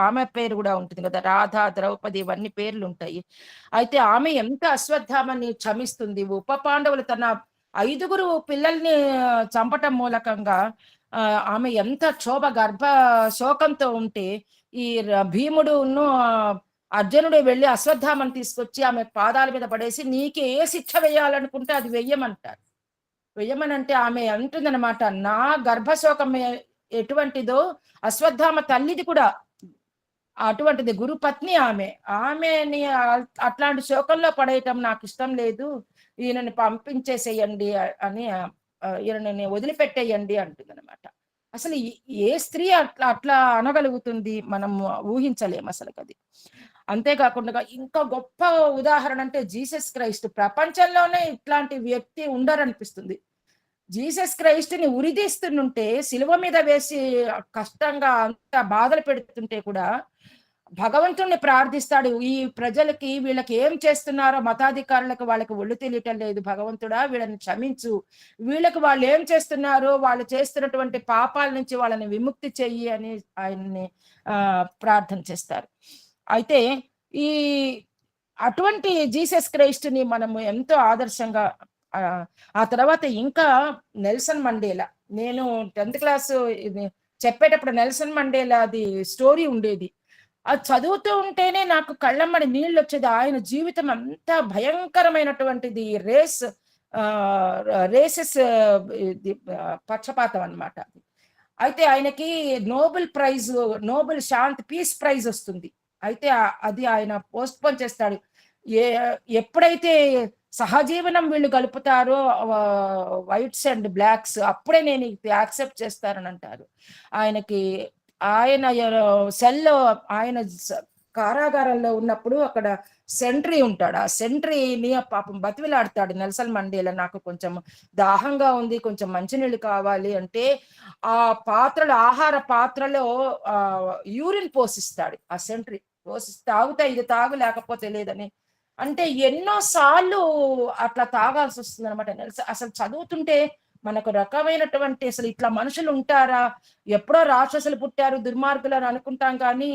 ఆమె పేరు కూడా ఉంటుంది కదా, రాధ, ద్రౌపది, ఇవన్నీ పేర్లు ఉంటాయి. అయితే ఆమె ఎంత అశ్వత్థామని క్షమిస్తుంది. ఉప పాండవులు తన 5 పిల్లల్ని చంపటం మూలకంగా ఆమె ఎంత గర్భ శోకంతో ఉంటే ఈ భీముడును అర్జునుడు వెళ్ళి అశ్వత్థామని తీసుకొచ్చి ఆమె పాదాల మీద పడేసి నీకు ఏ శిక్ష వేయాలనుకుంటే అది వెయ్యమంటారు. వెయ్యమనంటే ఆమె అంటుందన్నమాట, నా గర్భశోకం ఎటువంటిదో అశ్వత్థామ తల్లిది కూడా అటువంటిది, గురుపత్ని ఆమెని అట్లాంటి శోకంలో పడేయటం నాకు ఇష్టం లేదు, ఈయనని పంపించేసేయండి అని, ఈయనని వదిలిపెట్టేయండి అంటుందన్నమాట. అసలు ఏ స్త్రీ అట్లా అనగలుగుతుంది, మనం ఊహించలేము అసలు అది. అంతేకాకుండా ఇంకా గొప్ప ఉదాహరణ అంటే జీసస్ క్రైస్ట్. ప్రపంచంలోనే ఇట్లాంటి వ్యక్తి ఉండరనిపిస్తుంది. జీసస్ క్రైస్ట్ ని ఉరిదీస్తుంటే, శిలువ మీద వేసి కష్టంగా అంత బాధలు పెడుతుంటే కూడా భగవంతుణ్ణి ప్రార్థిస్తాడు. ఈ ప్రజలకి వీళ్ళకి ఏం చేస్తున్నారో మతాధికారులకు వాళ్ళకి ఒళ్ళు తెలియటం లేదు, భగవంతుడా వీళ్ళని క్షమించు, వీళ్ళకి వాళ్ళు ఏం చేస్తున్నారో వాళ్ళు చేస్తున్నటువంటి పాపాల నుంచి వాళ్ళని విముక్తి చెయ్యి అని ఆయన్ని ప్రార్థన చేస్తారు. అయితే అటువంటి జీసస్ క్రైస్ట్ ని మనము ఎంతో ఆదర్శంగా, ఆ తర్వాత ఇంకా నెల్సన్ మండేలా. నేను 10th క్లాస్ చెప్పేటప్పుడు నెల్సన్ మండేలాది స్టోరీ ఉండేది. అది చదువుతూ ఉంటేనే నాకు కళ్ళమ్మడి నీళ్ళు వచ్చేది. ఆయన జీవితం అంతా భయంకరమైనటువంటిది, రేసెస్ పక్షపాతం అన్నమాట. అయితే ఆయనకి నోబెల్ శాంతి పీస్ ప్రైజ్ వస్తుంది. అయితే అది ఆయన పోస్ట్ పోన్ చేస్తాడు. ఎప్పుడైతే సహజీవనం వీళ్ళు గలుపుతారో వైట్స్ అండ్ బ్లాక్స్, అప్పుడే నేను యాక్సెప్ట్ చేస్తారని అంటారు. ఆయన సెల్లో, ఆయన కారాగారంలో ఉన్నప్పుడు అక్కడ సెంట్రీ ఉంటాడు. ఆ సెంట్రీని పాపం బతివిలాడతాడు నెల్సన్ మండేలా, నాకు కొంచెం దాహంగా ఉంది, కొంచెం మంచినీళ్ళు కావాలి అంటే ఆ పాత్రలో, ఆహార పాత్రలో యూరిన్ పోసిస్తాడు. ఆ సెంట్రీ తాగుతా ఇది తాగు లేకపోతే లేదని. అంటే ఎన్నో సార్లు అట్లా తాగాల్సి వస్తుంది అనమాట. అసలు చదువుతుంటే మనకు రకమైనటువంటి, అసలు ఇట్లా మనుషులు ఉంటారా, ఎప్పుడో రాక్షసులు పుట్టారు దుర్మార్గులు అని అనుకుంటాం, కానీ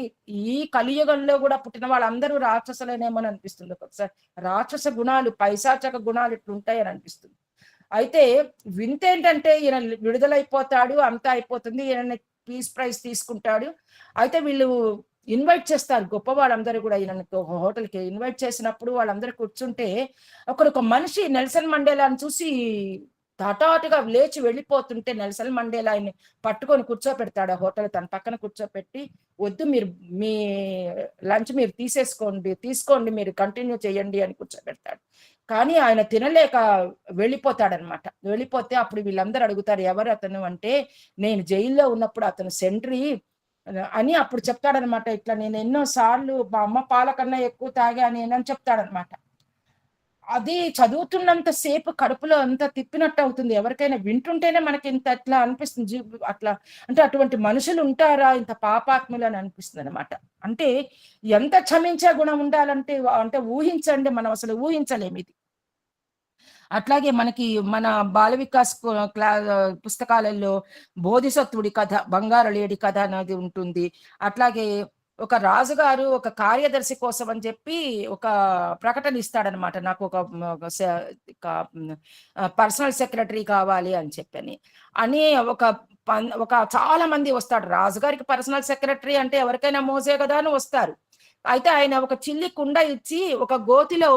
ఈ కలియుగంలో కూడా పుట్టిన వాళ్ళందరూ రాక్షసులేనేమని అనిపిస్తుంది ఒకసారి. రాక్షస గుణాలు, పైశాచక గుణాలు ఇట్లుంటాయని అనిపిస్తుంది. అయితే వింత ఏంటంటే ఈయన విడుదలైపోతాడు, అంతా అయిపోతుంది, ఈయన పీస్ ప్రైజ్ తీసుకుంటాడు. అయితే వీళ్ళు ఇన్వైట్ చేస్తారు, గొప్ప వాళ్ళందరూ కూడా ఈయన ఒక హోటల్కి ఇన్వైట్ చేసినప్పుడు వాళ్ళందరూ కూర్చుంటే ఒక మనిషి నెల్సన్ మండేలాని చూసి హఠాటుగా లేచి వెళ్ళిపోతుంటే నెల్సన్ మండేలా ఆయన్ని పట్టుకొని కూర్చోపెడతాడు ఆ హోటల్ తన పక్కన కూర్చోపెట్టి, వద్దు మీరు మీ లంచ్ మీరు తీసుకోండి మీరు కంటిన్యూ చేయండి అని కూర్చోబెడతాడు. కానీ ఆయన తినలేక వెళ్ళిపోతాడనమాట. వెళ్ళిపోతే అప్పుడు వీళ్ళందరూ అడుగుతారు ఎవరు అతను అంటే, నేను జైల్లో ఉన్నప్పుడు అతను సెంట్రీ అని అప్పుడు చెప్తాడనమాట. ఇట్లా నేను ఎన్నో సార్లు మా అమ్మ పాల కన్నా ఎక్కువ తాగాను అని చెప్తాడనమాట. అది చదువుతున్నంత సేపు కడుపులో అంత తిప్పినట్టు అవుతుంది. ఎవరికైనా వింటుంటేనే మనకి ఇంత అట్లా అనిపిస్తుంది. అట్లా అంటే అటువంటి మనుషులు ఉంటారా ఇంత పాపాత్ములు అని అనిపిస్తుంది అనమాట. అంటే ఎంత క్షమించే గుణం ఉండాలంటే అంటే ఊహించండి, మనం అసలు ఊహించలేము ఇది. అట్లాగే మనకి మన బాల వికాస్ పుస్తకాలలో బోధిసత్వుడి కథ, బంగారు లేడి కథ అనేది ఉంటుంది. అట్లాగే ఒక రాజుగారు ఒక కార్యదర్శి కోసం అని చెప్పి ఒక ప్రకటన ఇస్తాడనమాట, నాకు ఒక పర్సనల్ సెక్రటరీ కావాలి అని చెప్పని అని ఒక చాలా మంది వస్తాడు. రాజుగారికి పర్సనల్ సెక్రటరీ అంటే ఎవరికైనా మోసే కదా అని వస్తారు. అయితే ఆయన ఒక చిల్లి కుండ ఇచ్చి ఒక గోతిలో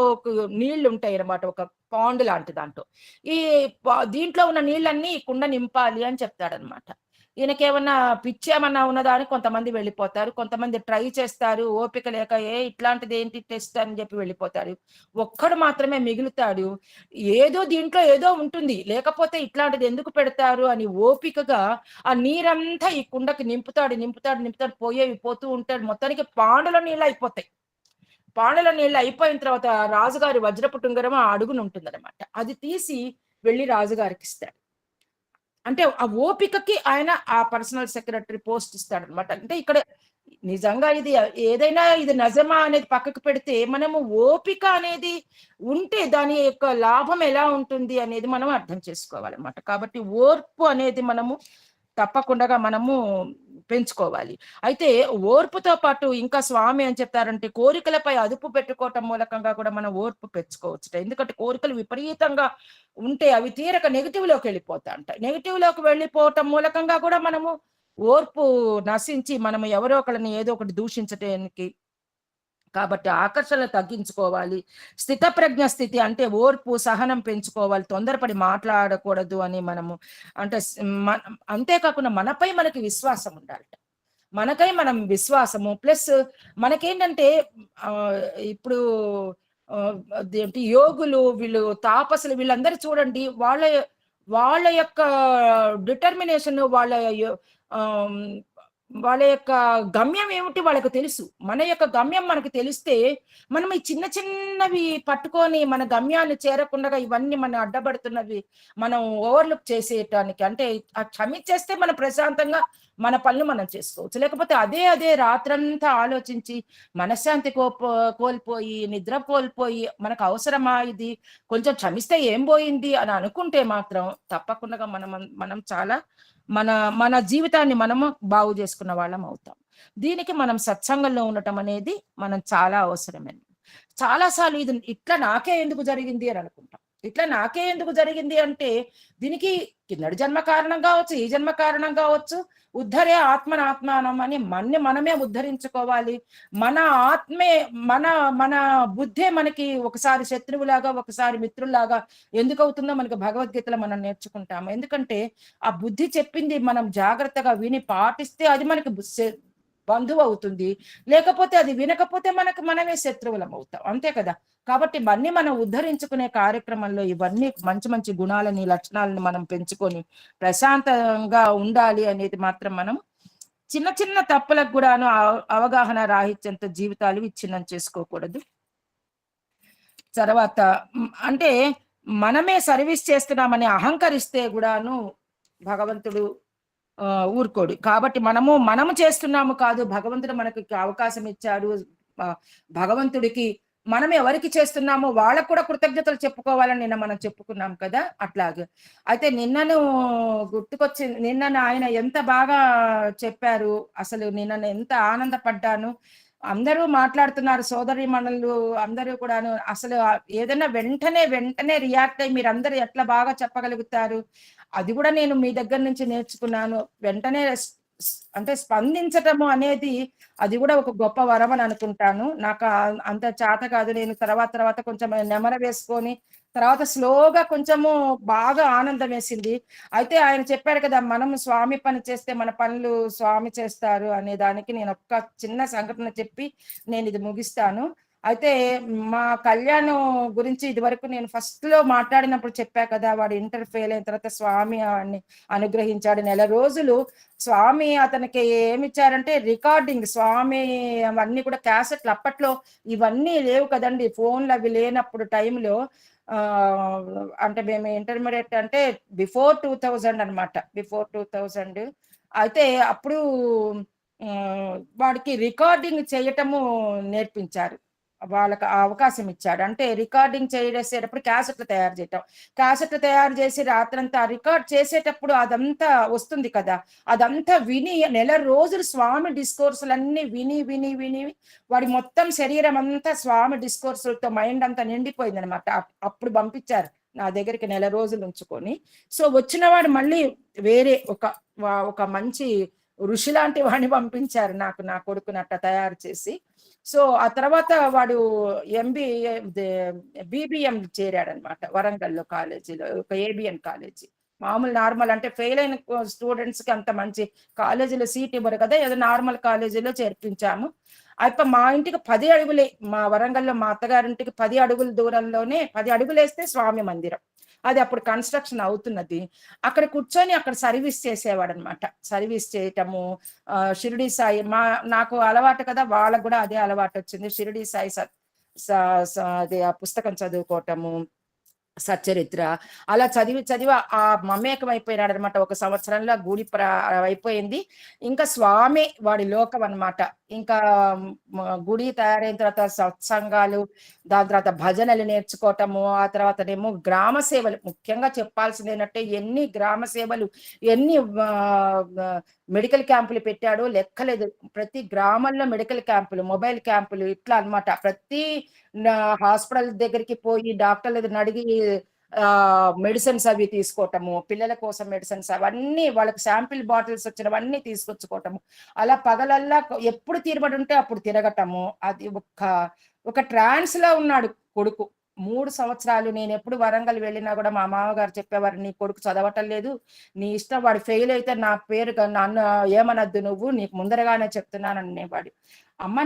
నీళ్లు ఉంటాయి అనమాట, ఒక పాండ్ లాంటి దాంట్లో ఈ దీంట్లో ఉన్న నీళ్ళన్నీ ఈ కుండ నింపాలి అని చెప్తాడనమాట. ఈయనకేమన్నా పిచ్చేమన్నా ఉన్నదా అని కొంతమంది వెళ్ళిపోతారు, కొంతమంది ట్రై చేస్తారు, ఓపిక లేక ఇట్లాంటిది ఏంటి టెస్ట్ అని చెప్పి వెళ్ళిపోతారు. ఒక్కడు మాత్రమే మిగులుతాడు, ఏదో దీంట్లో ఏదో ఉంటుంది, లేకపోతే ఇట్లాంటిది ఎందుకు పెడతారు అని ఓపికగా ఆ నీరంతా ఈ కుండకి నింపుతాడు, పోతూ ఉంటాడు. మొత్తానికి పాండులో నీళ్ళు అయిపోతాయి. పాండులో నీళ్ళు అయిపోయిన తర్వాత రాజుగారి వజ్రపు టుంగరం ఆ అడుగున ఉంటుందన్నమాట. అది తీసి వెళ్ళి రాజుగారికి ఇస్తాడు. అంటే ఆ ఓపికకి ఆయన ఆ పర్సనల్ సెక్రటరీ పోస్ట్ ఇస్తాడనమాట. అంటే ఇక్కడ నిజంగా ఇది ఏదైనా ఇది నిజమా అనేది పక్కకు పెడితే, మనము ఓపిక అనేది ఉంటే దాని యొక్క లాభం ఎలా ఉంటుంది అనేది మనం అర్థం చేసుకోవాలన్నమాట. కాబట్టి ఓర్పు అనేది మనము తప్పకుండా మనము పెంచుకోవాలి. అయితే ఓర్పుతో పాటు ఇంకా స్వామి ఏం చెప్తారంటే, కోరికలపై అదుపు పెట్టుకోవటం మూలకంగా కూడా మనం ఓర్పు పెంచుకోవచ్చు. ఎందుకంటే కోరికలు విపరీతంగా ఉంటే అవి తీరక నెగిటివ్ లోకి వెళ్ళిపోతా ఉంటాయి. నెగిటివ్ లోకి వెళ్ళిపోవటం మూలకంగా కూడా మనము ఓర్పు నశించి మనము ఎవరో ఒకరిని ఏదో ఒకటి దూషించటానికి, కాబట్టి ఆకర్షణ తగ్గించుకోవాలి. స్థితప్రజ్ఞ స్థితి అంటే ఓర్పు సహనం పెంచుకోవాలి, తొందరపడి మాట్లాడకూడదు అని మనము అంటే అంతేకాకుండా మనపై మనకి విశ్వాసం ఉండాలట. మనకై మనం విశ్వాసము ప్లస్ మనకేంటంటే ఇప్పుడు ఏంటి యోగులు, వీళ్ళు తాపసులు, వీళ్ళందరూ చూడండి, వాళ్ళ యొక్క డిటర్మినేషన్, వాళ్ళ యొక్క గమ్యం ఏమిటి వాళ్ళకు తెలుసు. మన యొక్క గమ్యం మనకు తెలిస్తే మనం ఈ చిన్న చిన్నవి పట్టుకొని మన గమ్యాన్ని చేరకుండా ఇవన్నీ మనం అడ్డబడుతున్నవి మనం ఓవర్లుక్ చేసేయటానికి, అంటే క్షమించేస్తే మనం ప్రశాంతంగా మన పనులు మనం చేసుకోవచ్చు. లేకపోతే అదే రాత్రంతా ఆలోచించి మనశ్శాంతి కోల్పోయి నిద్ర కోల్పోయి మనకు అవసరమా ఇది, కొంచెం క్షమిస్తే ఏం పోయింది అని అనుకుంటే మాత్రం తప్పకుండా మనం చాలా మన జీవితాన్ని మనము బాగు చేసుకున్న వాళ్ళం అవుతాం. దీనికి మనం సత్సంగంలో ఉండటం అనేది మనం చాలా అవసరమైనది. చాలాసార్లు ఇది ఇట్లా నాకే ఎందుకు జరిగింది అని అనుకుంటాం. ఇట్లా నాకే ఎందుకు జరిగింది అంటే దీనికి కిందటి జన్మ కారణం కావచ్చు, ఈ జన్మ కారణం కావచ్చు. ఉద్ధరే ఆత్మనాత్మానం అని మనమే ఉద్ధరించుకోవాలి. మన ఆత్మే మన బుద్ధే మనకి ఒకసారి శత్రువులాగా ఒకసారి మిత్రులాగా ఎందుకు అవుతుందో మనకి భగవద్గీతలో మనం నేర్చుకుంటాము. ఎందుకంటే ఆ బుద్ధి చెప్పింది మనం జాగ్రత్తగా విని పాటిస్తే అది మనకి బంధువు అవుతుంది, లేకపోతే అది వినకపోతే మనమే శత్రువులం అవుతాం, అంతే కదా. కాబట్టి ఇవన్నీ మనం ఉద్ధరించుకునే కార్యక్రమంలో ఇవన్నీ మంచి గుణాలని లక్షణాలను మనం పెంచుకొని ప్రశాంతంగా ఉండాలి అనేది మాత్రం మనం చిన్న తప్పులకు కూడాను అవగాహన రాహిత్యంతో జీవితాలు విచ్ఛిన్నం చేసుకోకూడదు. తర్వాత అంటే మనమే సర్వీస్ చేస్తున్నామని అహంకరిస్తే కూడాను భగవంతుడు ఊరుకోడు. కాబట్టి మనము చేస్తున్నాము కాదు, భగవంతుడు మనకి అవకాశం ఇచ్చాడు. భగవంతుడికి మనం ఎవరికి చేస్తున్నామో వాళ్ళకు కూడా కృతజ్ఞతలు చెప్పుకోవాలని మనం చెప్పుకున్నాం కదా. అట్లాగే అయితే నిన్నను ఆయన ఎంత బాగా చెప్పారు, అసలు నిన్న ఎంత ఆనందపడ్డాను. అందరూ మాట్లాడుతున్నారు, సోదరి మనలు అందరూ కూడాను. అసలు ఏదైనా వెంటనే రియాక్ట్ అయ్యి మీరందరూ ఎట్లా బాగా చెప్పగలుగుతారు, అది కూడా నేను మీ దగ్గర నుంచి నేర్చుకున్నాను. వెంటనే అంటే స్పందించటము అనేది అది కూడా ఒక గొప్ప వరం అని అనుకుంటాను. నాకు అంత చేత కాదు. నేను తర్వాత కొంచెం నెమర వేసుకొని తర్వాత స్లోగా కొంచెము బాగా ఆనందం వేసింది. అయితే ఆయన చెప్పాడు కదా, మనం స్వామి పని చేస్తే మన పనులు స్వామి చేస్తారు అనే దానికి నేను ఒక్క చిన్న సంఘటన చెప్పి నేను ఇది ముగిస్తాను. అయితే మా కళ్యాణం గురించి ఇదివరకు నేను ఫస్ట్ లో మాట్లాడినప్పుడు చెప్పా కదా, వాడు ఇంటర్ ఫెయిల్ అయిన తర్వాత స్వామి వాడిని అనుగ్రహించాడు. నెల రోజులు స్వామి అతనికి ఏమిచ్చారంటే రికార్డింగ్, స్వామి అవన్నీ కూడా క్యాసెట్లు. అప్పట్లో ఇవన్నీ లేవు కదండి, ఫోన్లు అవి లేనప్పుడు టైంలో. అంటే మేము ఇంటర్మీడియట్ అంటే బిఫోర్ 2000 అనమాట, బిఫోర్ 2000. అయితే అప్పుడు వాడికి రికార్డింగ్ చేయటము నేర్పించారు, వాళ్ళకి అవకాశం ఇచ్చాడు. అంటే రికార్డింగ్ చేసేటప్పుడు క్యాసెట్లు తయారు చేసి రాత్రంతా రికార్డ్ చేసేటప్పుడు అదంతా వస్తుంది కదా, అదంతా విని నెల రోజులు స్వామి డిస్కోర్సులన్నీ విని విని విని వాడి మొత్తం శరీరం అంతా స్వామి డిస్కోర్సులతో మైండ్ అంతా నిండిపోయింది అనమాట. అప్పుడు పంపించారు నా దగ్గరికి నెల రోజులు ఉంచుకొని. సో వచ్చిన వాడు మళ్ళీ వేరే ఒక మంచి ఋషి లాంటి వాడిని పంపించారు నాకు, నా కొడుకుని అట్లా తయారు చేసి. సో ఆ తర్వాత వాడు BBM చేరాడనమాట వరంగల్లో కాలేజీలో, ఒక ABN కాలేజీ. మామూలు నార్మల్ అంటే ఫెయిల్ అయిన స్టూడెంట్స్ కి అంత మంచి కాలేజీలో సీట్ ఇవ్వరు కదా, ఏదో నార్మల్ కాలేజీలో చేర్పించాము. అయిపోయి మా ఇంటికి 10 అడుగులే, మా వరంగల్లో మా అత్తగారింటికి 10 అడుగుల దూరంలోనే, 10 అడుగులు వేస్తే స్వామి మందిరం. అది అప్పుడు కన్స్ట్రక్షన్ అవుతున్నది. అక్కడ కూర్చొని అక్కడ సర్వీస్ చేసేవాడు అనమాట. సర్వీస్ చేయటము, షిరిడి సాయి నాకు అలవాటు కదా, వాళ్ళకు కూడా అదే అలవాటు వచ్చింది. షిరిడి సాయి అదే ఆ పుస్తకం చదువుకోవటము, సచ్చరిత్ర అలా చదివి ఆ మమేకం అయిపోయినాడు అనమాట. ఒక సంవత్సరంలో గుడి అయిపోయింది. ఇంకా స్వామి వాడి లోకం అనమాట. ఇంకా గుడి తయారైన తర్వాత సత్సంగాలు, దాని తర్వాత భజనలు నేర్చుకోవటము, ఆ తర్వాతనేమో గ్రామ సేవలు. ముఖ్యంగా చెప్పాల్సింది ఏంటంటే ఎన్ని గ్రామ సేవలు, ఎన్ని మెడికల్ క్యాంపులు పెట్టాడో లెక్కలేదు. ప్రతి గ్రామంలో మెడికల్ క్యాంపులు, మొబైల్ క్యాంపులు, ఇట్లా అనమాట. ప్రతి హాస్పిటల్ దగ్గరికి పోయి డాక్టర్లు అడిగి మెడిసిన్స్ అవి తీసుకోవటము, పిల్లల కోసం మెడిసిన్స్ అవన్నీ, వాళ్ళకి శాంపిల్ బాటిల్స్ వచ్చినవన్నీ తీసుకొచ్చుకోవటము. అలా పగలల్లా ఎప్పుడు తీరబడి ఉంటే అప్పుడు తిరగటము. అది ఒక ట్రాన్స్ లో ఉన్నాడు కొడుకు 3 సంవత్సరాలు. నేను ఎప్పుడు వరంగల్ వెళ్ళినా కూడా మా మామగారు చెప్పేవారు, నీ కొడుకు చదవటం లేదు, నీ ఇష్టం, వాడు ఫెయిల్ అయితే నా పేరు నన్ను ఏమనద్దు, నువ్వు నీకు ముందరగానే చెప్తున్నాను అనేవాడు. అమ్మ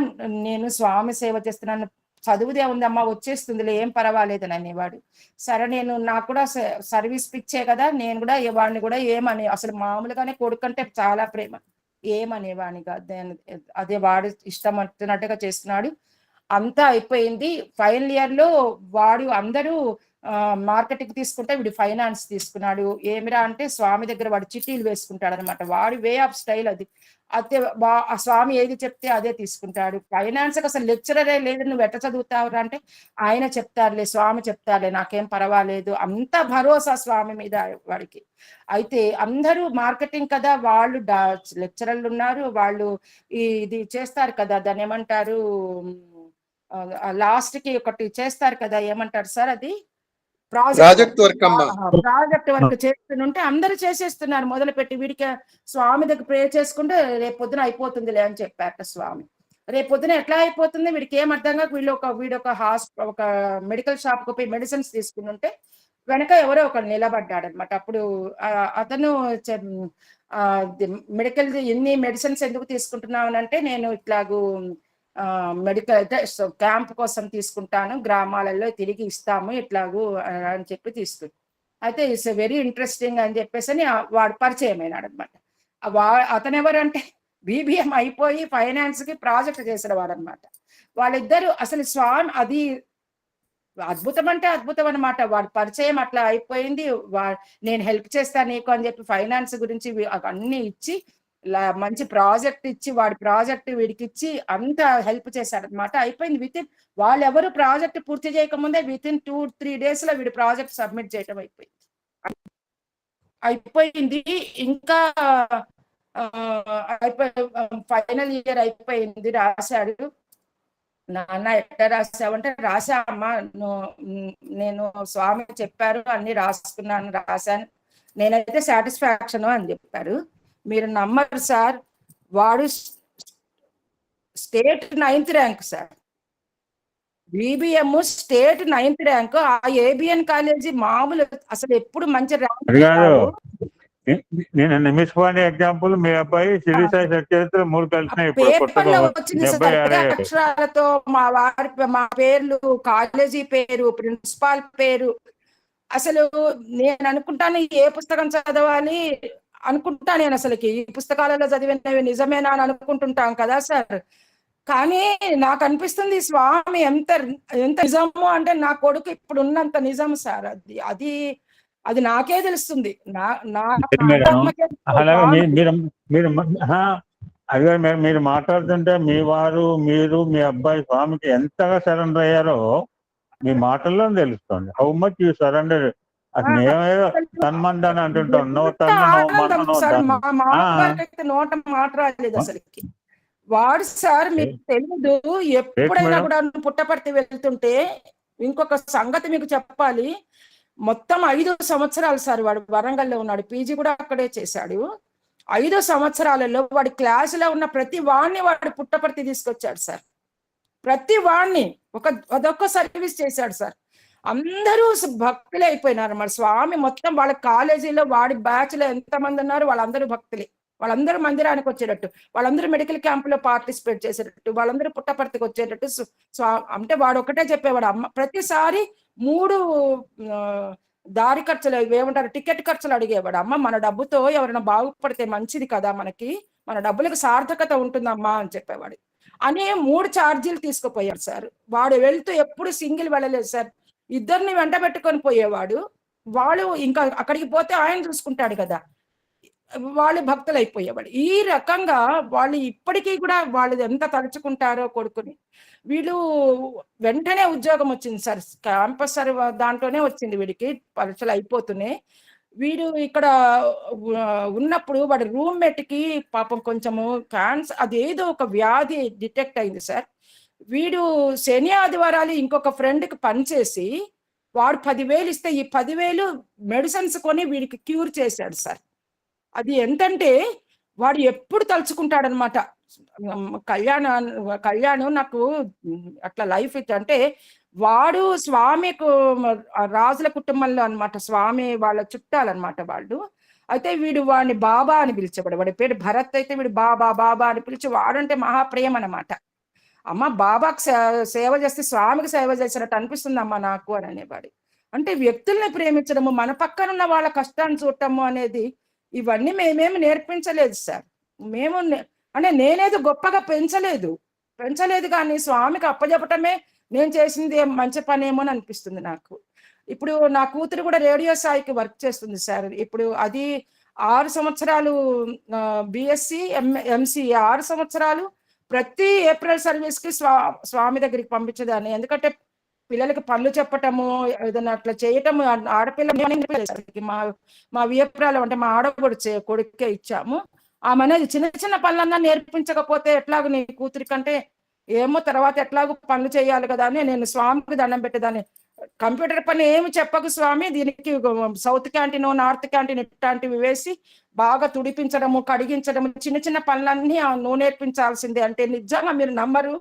నేను స్వామి సేవ చేస్తున్నాను, చదువుదే ఉందమ్మా, వచ్చేస్తుందిలే, ఏం పర్వాలేదని అనేవాడు. సరే నాకు కూడా సర్వీస్ పిచ్చే కదా, నేను కూడా వాడిని కూడా ఏమని, అసలు మామూలుగానే కొడుకంటే చాలా ప్రేమ, ఏమనేవాడిని కాదు. అదే వాడు ఇష్టం అంటున్నట్టుగా చేస్తున్నాడు. అంతా అయిపోయింది. ఫైనల్ ఇయర్ లో వాడు అందరూ మార్కెటింగ్ తీసుకుంటే వీడు ఫైనాన్స్ తీసుకున్నాడు. ఏమిరా అంటే స్వామి దగ్గర వాడు చిట్టీలు వేసుకుంటాడు అనమాట. వాడి వే ఆఫ్ స్టైల్ అది. అయితే ఆ స్వామి ఏది చెప్తే అదే తీసుకుంటాడు. ఫైనాన్స్ అసలు లెక్చరరే లేదు, నువ్వు ఎట్ట చదువుతావురా అంటే ఆయన చెప్తారులే, స్వామి చెప్తారులే, నాకేం పర్వాలేదు, అంత భరోసా స్వామి మీద వాడికి. అయితే అందరూ మార్కెటింగ్ కదా, వాళ్ళు లెక్చరర్లు ఉన్నారు, వాళ్ళు ఇది చేస్తారు కదా, దాన్ని ఏమంటారు, లాస్ట్ కి ఒకటి చేస్తారు కదా, ఏమంటారు సార్ అది, ప్రాజెక్ట్ వర్క్ చేస్తుంటే అందరూ చేసేస్తున్నారు మొదలుపెట్టి. వీడికి స్వామి దగ్గర ప్రే చేసుకుంటే రేపు పొద్దున అయిపోతుందిలే అని చెప్పారట స్వామి. రేపు పొద్దున ఎట్లా అయిపోతుంది వీడికి ఏం అర్థం కాక వీడు ఒక మెడికల్ షాప్ కు పోయి మెడిసిన్స్ తీసుకుని ఉంటే వెనక ఎవరో ఒకరు నిలబడ్డాడు అనమాట. అప్పుడు అతను మెడికల్ ఎన్ని మెడిసిన్స్ ఎందుకు తీసుకుంటున్నావు అంటే, నేను ఇట్లాగూ మెడికల్ క్యాంప్ కోసం తీసుకుంటాను, గ్రామాలలో తిరిగి ఇస్తాము ఇట్లాగూ అని చెప్పి తీసుకుంటాను. అయితే ఇట్స్ వెరీ ఇంట్రెస్టింగ్ అని చెప్పేసి వాడు పరిచయం అయినాడు అనమాట. అతను ఎవరంటే BBM అయిపోయి ఫైనాన్స్ కి ప్రాజెక్ట్ చేసిన వాడు అనమాట. వాళ్ళిద్దరు అసలు స్వామి, అది అద్భుతం అంటే అద్భుతం అనమాట. వాడి పరిచయం అట్లా అయిపోయింది. నేను హెల్ప్ చేస్తాను నీకు అని చెప్పి ఫైనాన్స్ గురించి అన్ని ఇచ్చి, మంచి ప్రాజెక్ట్ ఇచ్చి, వాడి ప్రాజెక్ట్ వీడికి ఇచ్చి అంత హెల్ప్ చేశాడు అనమాట. అయిపోయింది. వాళ్ళు ఎవరు ప్రాజెక్ట్ పూర్తి చేయకముందే వితిన్ 2-3 days లో వీడి ప్రాజెక్ట్ సబ్మిట్ చేయడం అయిపోయింది. ఇంకా ఫైనల్ ఇయర్ అయిపోయింది, రాశాడు. నాన్న ఎట్లా రాసావంటే, రాసా అమ్మా, నేను స్వామి చెప్పారు అన్ని రాసుకున్నాను, రాశాను, నేనైతే సాటిస్ఫాక్షన్ అని చెప్పారు. మీరు నమ్మరు సార్, వాడు state 9th rank sir. BBM state 9th rank. ఆ ఏబిఎన్ కాలేజీ మామూలు అసలు ఎప్పుడు మంచి ర్యాంక్ అది కాదు, రాదు. నేను నిమిషపాణి ఎగ్జాంపుల్, మీ అబ్బాయి శ్రీ సాయి సత్యచరిత్ర 3 కలిసినాయి ఇప్పుడు కొత్తగా. పేపర్లో వచ్చింది మీ సార్ అబ్బాయి పెద్ద ఆడే అక్షరాలతో మా పేర్లు, కాలేజీ పేరు, ప్రిన్సిపాల్ పేరు. అసలు నేను అనుకుంటాను ఏ పుస్తకం చదవాలి అనుకుంటా, నేను అసలుకి ఈ పుస్తకాలలో చదివినవి నిజమేనా అని అనుకుంటుంటాం కదా సార్. కానీ నాకు అనిపిస్తుంది స్వామి ఎంత ఎంత నిజము అంటే నా కొడుకు ఇప్పుడు ఉన్నంత నిజం సార్. అది నాకే తెలుస్తుంది. మేడం, అలాగే మీరు మాట్లాడుతుంటే మీ వారు, మీరు, మీ అబ్బాయి స్వామికి ఎంతగా సరెండర్ అయ్యారో మీ మాటల్లో తెలుస్తుంది. How much you surrender. అసలు ఏమేదో తన్మందని అంటుంటాం, నో తన్ను నో మన్ను నో మా మామగారికి నోట మాట రాలేదు అసలుకి. వాడు సార్ మీకు తెలియదు, ఎప్పుడైనా కూడా పుట్టపర్తి వెళ్తుంటే ఇంకొక సంగతి మీకు చెప్పాలి. మొత్తం 5 సంవత్సరాలు సార్ వాడు వరంగల్లో ఉన్నాడు, పీజీ కూడా అక్కడే చేశాడు. 5 సంవత్సరాలలో వాడి క్లాసులో ఉన్న ప్రతి వాడిని వాడు పుట్టపర్తి తీసుకొచ్చాడు సార్. ప్రతి వాడిని అదొక్క సర్వీస్ చేశాడు సార్. అందరూ భక్తులే అయిపోయినారు. మరి స్వామి మొత్తం వాళ్ళ కాలేజీలో వాడి బ్యాచ్ లో ఎంతమంది ఉన్నారు వాళ్ళందరూ భక్తులే. వాళ్ళందరూ మందిరానికి వచ్చేటట్టు, వాళ్ళందరూ మెడికల్ క్యాంప్ లో పార్టిసిపేట్ చేసేటట్టు, వాళ్ళందరూ పుట్టపర్తికి వచ్చేటట్టు అంటే వాడు ఒకటే చెప్పేవాడు, అమ్మ ప్రతిసారి 3 దారి ఖర్చులు ఏమంటారు టికెట్ ఖర్చులు అడిగేవాడు. అమ్మ మన డబ్బుతో ఎవరైనా బాగుపడితే మంచిది కదా, మన డబ్బులకు సార్థకత ఉంటుందమ్మా అని చెప్పేవాడు. అని 3 ఛార్జీలు తీసుకుపోయాడు సార్. వాడు వెళ్తూ ఎప్పుడు సింగిల్ వెళ్ళలేదు సార్, ఇద్దరిని వెంట పెట్టుకొని పోయేవాడు. వాళ్ళు ఇంకా అక్కడికి పోతే ఆయన చూసుకుంటాడు కదా, వాళ్ళు భక్తులు అయిపోయేవాడు. ఈ రకంగా వాళ్ళు ఇప్పటికీ కూడా వాళ్ళు ఎంత తలుచుకుంటారో కొడుకుని. వీళ్ళు వెంటనే ఉద్యోగం వచ్చింది సార్, క్యాంపస్ సార్ దాంట్లోనే వచ్చింది. వీడికి పరీక్షలు అయిపోతున్నాయి. వీడు ఇక్కడ ఉన్నప్పుడు వాడి రూమ్మేట్ కి పాపం కొంచెము క్యాన్సర్, అదేదో ఒక వ్యాధి డిటెక్ట్ అయింది సార్. వీడు శని ఆదివారాలు ఇంకొక ఫ్రెండ్కి పనిచేసి వాడు 10,000 ఇస్తే ఈ 10,000 మెడిసిన్స్ కొని వీడికి క్యూర్ చేశాడు సార్. అది ఎంతంటే వాడు ఎప్పుడు తలుచుకుంటాడనమాట. కళ్యాణ్ నాకు అట్లా లైఫ్ అంటే వాడు స్వామికు రాజుల కుటుంబంలో అనమాట, స్వామి వాళ్ళ చుట్టాలన్నమాట వాళ్ళు. అయితే వీడు వాడిని బాబా అని పిలిచేవాడు. వాడి పేరు భరత్. అయితే వీడు బాబా అని పిలిచి, వాడంటే మహాప్రేమ అనమాట. అమ్మ బాబాకు సేవ చేస్తే స్వామికి సేవ చేసినట్టు అనిపిస్తుంది అమ్మ నాకు అని అనేవాడు. అంటే వ్యక్తుల్ని ప్రేమించడము, మన పక్కనున్న వాళ్ళ కష్టాన్ని చూడటము అనేది ఇవన్నీ మేమేమి నేర్పించలేదు సార్. అంటే నేనేది గొప్పగా పెంచలేదు కానీ స్వామికి అప్పచెప్పటమే నేను చేసింది మంచి పనేమో అని అనిపిస్తుంది నాకు. ఇప్పుడు నా కూతురు కూడా రేడియో సాయికి వర్క్ చేస్తుంది సార్. ఇప్పుడు అది 6 సంవత్సరాలు BSc MCA 6 సంవత్సరాలు ప్రతి ఏప్రిల్ సర్వీస్ కి స్వామి దగ్గరికి పంపించేదాన్ని. ఎందుకంటే పిల్లలకి పనులు చెప్పటము, ఏదైనా అట్లా చేయటము. ఆడపిల్ల మా వియప్రాలు అంటే మా కొడుకే ఇచ్చాము. ఆమె అనేది చిన్న చిన్న పనులన్నా నేర్పించకపోతే ఎట్లాగో నీ కూతురి కంటే ఏమో తర్వాత ఎట్లాగో పనులు చేయాలి కదా అని నేను స్వామికి దండం పెట్టేదాన్ని. కంప్యూటర్ పని ఏమి చెప్పకు స్వామి, దీనికి సౌత్ క్యాంటీన్ నార్త్ క్యాంటీన్ ఇట్లాంటివి వేసి బాగా తుడిపించడము, కడిగించడము, చిన్న చిన్న పనులన్నీ నువ్వు నేర్పించాల్సిందే అంటే నిజంగా మీరు నమ్మరు.